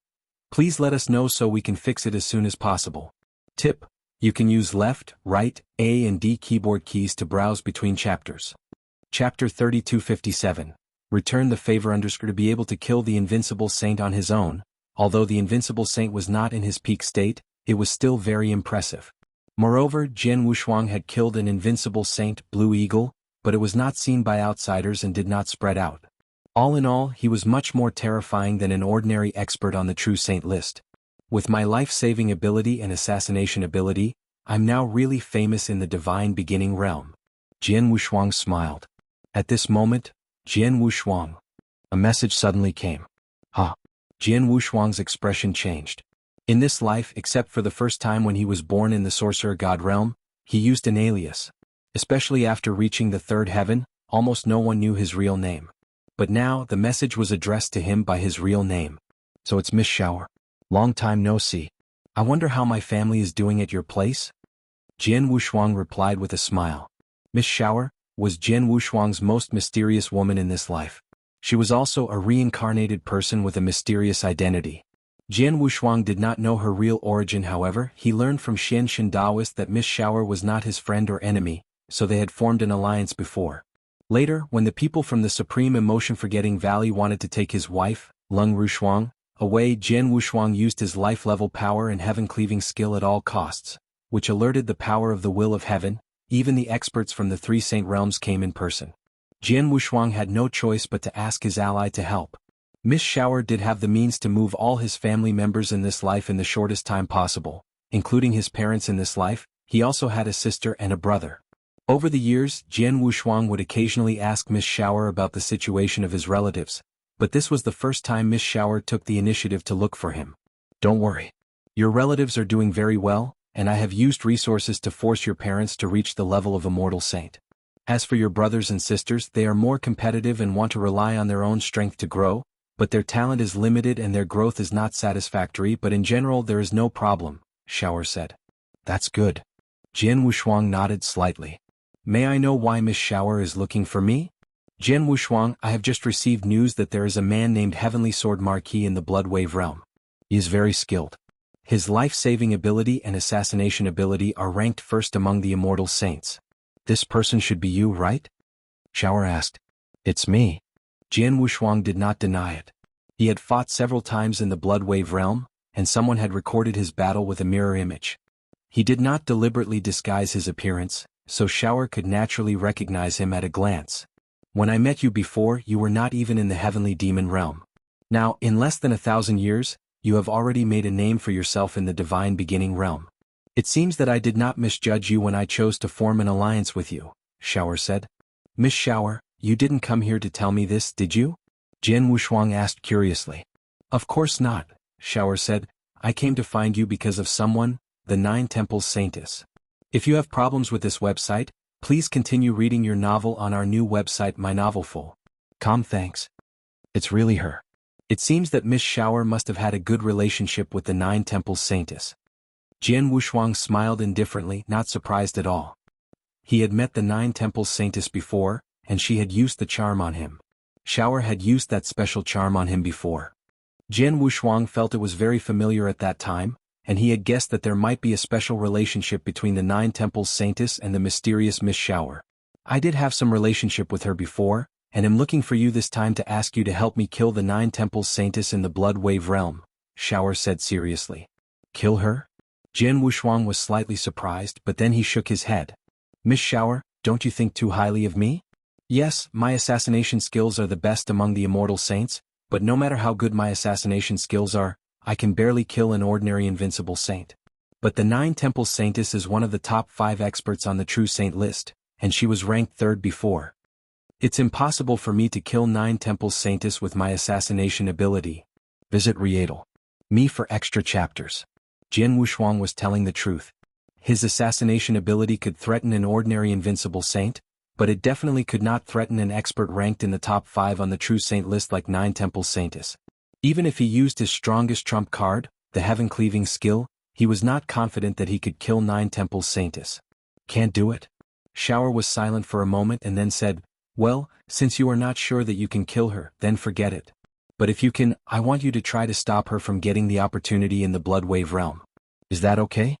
please let us know so we can fix it as soon as possible. Tip: you can use left, right, A and D keyboard keys to browse between chapters. Chapter 3257. Return the favor to be able to kill the invincible saint on his own. Although the invincible saint was not in his peak state, it was still very impressive. Moreover, Jian Wushuang had killed an invincible saint, Blue Eagle, but it was not seen by outsiders and did not spread out. All in all, he was much more terrifying than an ordinary expert on the True Saint list. With my life-saving ability and assassination ability, I'm now really famous in the divine beginning realm. Jian Wushuang smiled. At this moment, Jian Wushuang. A message suddenly came. Jian Wushuang's expression changed. In this life, except for the first time when he was born in the Sorcerer God realm, he used an alias. Especially after reaching the third heaven, almost no one knew his real name. But now, the message was addressed to him by his real name. So it's Miss Shower. Long time no see. I wonder how my family is doing at your place? Jian Wushuang replied with a smile. Miss Shower was Jian Wushuang's most mysterious woman in this life. She was also a reincarnated person with a mysterious identity. Jian Wushuang did not know her real origin. However, he learned from Xian Shen Daoist that Miss Shower was not his friend or enemy, so they had formed an alliance before. Later, when the people from the Supreme Emotion Forgetting Valley wanted to take his wife, Lung Rushuang, away, Jian Wushuang used his life-level power and heaven-cleaving skill at all costs, which alerted the power of the will of heaven. Even the experts from the three saint realms came in person. Jian Wushuang had no choice but to ask his ally to help. Miss Shower did have the means to move all his family members in this life in the shortest time possible, including his parents in this life. He also had a sister and a brother. Over the years, Jian Wushuang would occasionally ask Miss Shower about the situation of his relatives, but this was the first time Miss Shower took the initiative to look for him. Don't worry. Your relatives are doing very well, and I have used resources to force your parents to reach the level of Immortal Saint. As for your brothers and sisters, they are more competitive and want to rely on their own strength to grow, but their talent is limited and their growth is not satisfactory, but in general there is no problem, Shower said. That's good. Jian Wushuang nodded slightly. May I know why Miss Shower is looking for me? Jian Wushuang, I have just received news that there is a man named Heavenly Sword Marquis in the Bloodwave realm. He is very skilled. His life-saving ability and assassination ability are ranked first among the immortal saints. This person should be you, right? Shower asked. It's me. Jian Wushuang did not deny it. He had fought several times in the Bloodwave realm, and someone had recorded his battle with a mirror image. He did not deliberately disguise his appearance, so Shower could naturally recognize him at a glance. When I met you before, you were not even in the heavenly demon realm. Now, in less than 1,000 years, you have already made a name for yourself in the divine beginning realm. It seems that I did not misjudge you when I chose to form an alliance with you, Shower said. Miss Shower, you didn't come here to tell me this, did you? Jian Wushuang asked curiously. Of course not, Shower said. I came to find you because of someone, the Nine Temples Saintess. If you have problems with this website, please continue reading your novel on our new website mynovelful.com. Thanks. It's really her. It seems that Miss Shower must have had a good relationship with the Nine Temples Saintess. Jian Wushuang smiled indifferently, not surprised at all. He had met the Nine Temples Saintess before, and she had used the charm on him. Shower had used that special charm on him before. Jian Wushuang felt it was very familiar at that time, and he had guessed that there might be a special relationship between the Nine Temples Saintess and the mysterious Miss Shower. I did have some relationship with her before, and am looking for you this time to ask you to help me kill the Nine Temples Saintess in the Bloodwave realm, Shower said seriously. Kill her? Jian Wushuang was slightly surprised, but then he shook his head. Miss Shower, don't you think too highly of me? Yes, my assassination skills are the best among the immortal saints, but no matter how good my assassination skills are, I can barely kill an ordinary invincible saint. But the Nine Temples Saintess is one of the top 5 experts on the True Saint list, and she was ranked 3rd before. It's impossible for me to kill Nine Temples Saintess with my assassination ability. Visit Readle.me for extra chapters. Jian Wushuang was telling the truth. His assassination ability could threaten an ordinary invincible saint, but it definitely could not threaten an expert ranked in the top 5 on the True Saint list like Nine Temple Saintus. Even if he used his strongest trump card, the heaven-cleaving skill, he was not confident that he could kill Nine Temple Saintus. Can't do it? Shower was silent for a moment and then said, well, since you are not sure that you can kill her, then forget it. But if you can, I want you to try to stop her from getting the opportunity in the Blood Wave realm. Is that okay?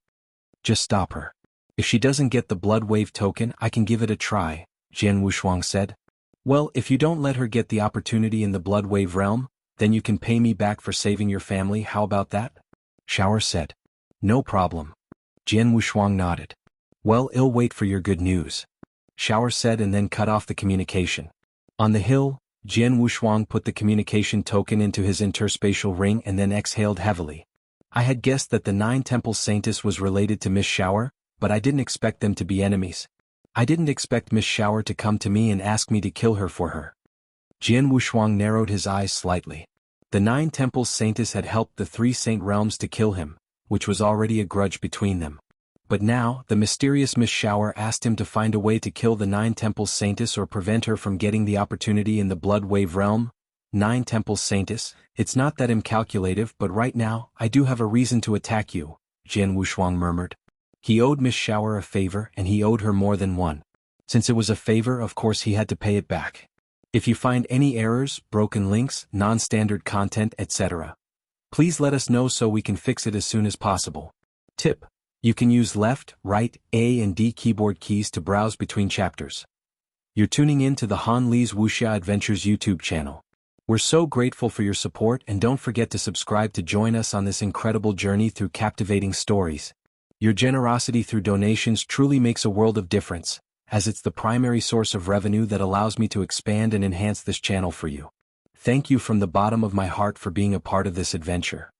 Just stop her. If she doesn't get the Blood Wave token, I can give it a try, Jian Wushuang said. Well, if you don't let her get the opportunity in the Blood Wave realm, then you can pay me back for saving your family, how about that? Shower said. No problem. Jian Wushuang nodded. Well, I'll wait for your good news. Shower said and then cut off the communication. On the hill, Jian Wushuang put the communication token into his interspatial ring and then exhaled heavily. I had guessed that the Nine Temple Saintess was related to Miss Shower, but I didn't expect them to be enemies. I didn't expect Miss Shower to come to me and ask me to kill her for her. Jian Wushuang narrowed his eyes slightly. The Nine Temple Saintess had helped the 3 Saint Realms to kill him, which was already a grudge between them. But now, the mysterious Miss Shower asked him to find a way to kill the Nine Temple Saintess or prevent her from getting the opportunity in the Blood Wave realm. Nine Temple Saintess, it's not that I'm calculative, but right now, I do have a reason to attack you, Jian Wushuang murmured. He owed Miss Shower a favor and he owed her more than one. Since it was a favor, of course he had to pay it back. If you find any errors, broken links, non-standard content, etc., please let us know so we can fix it as soon as possible. Tip: you can use left, right, A and D keyboard keys to browse between chapters. You're tuning in to the Han Li's Wuxia Adventures YouTube channel. We're so grateful for your support and don't forget to subscribe to join us on this incredible journey through captivating stories. Your generosity through donations truly makes a world of difference, as it's the primary source of revenue that allows me to expand and enhance this channel for you. Thank you from the bottom of my heart for being a part of this adventure.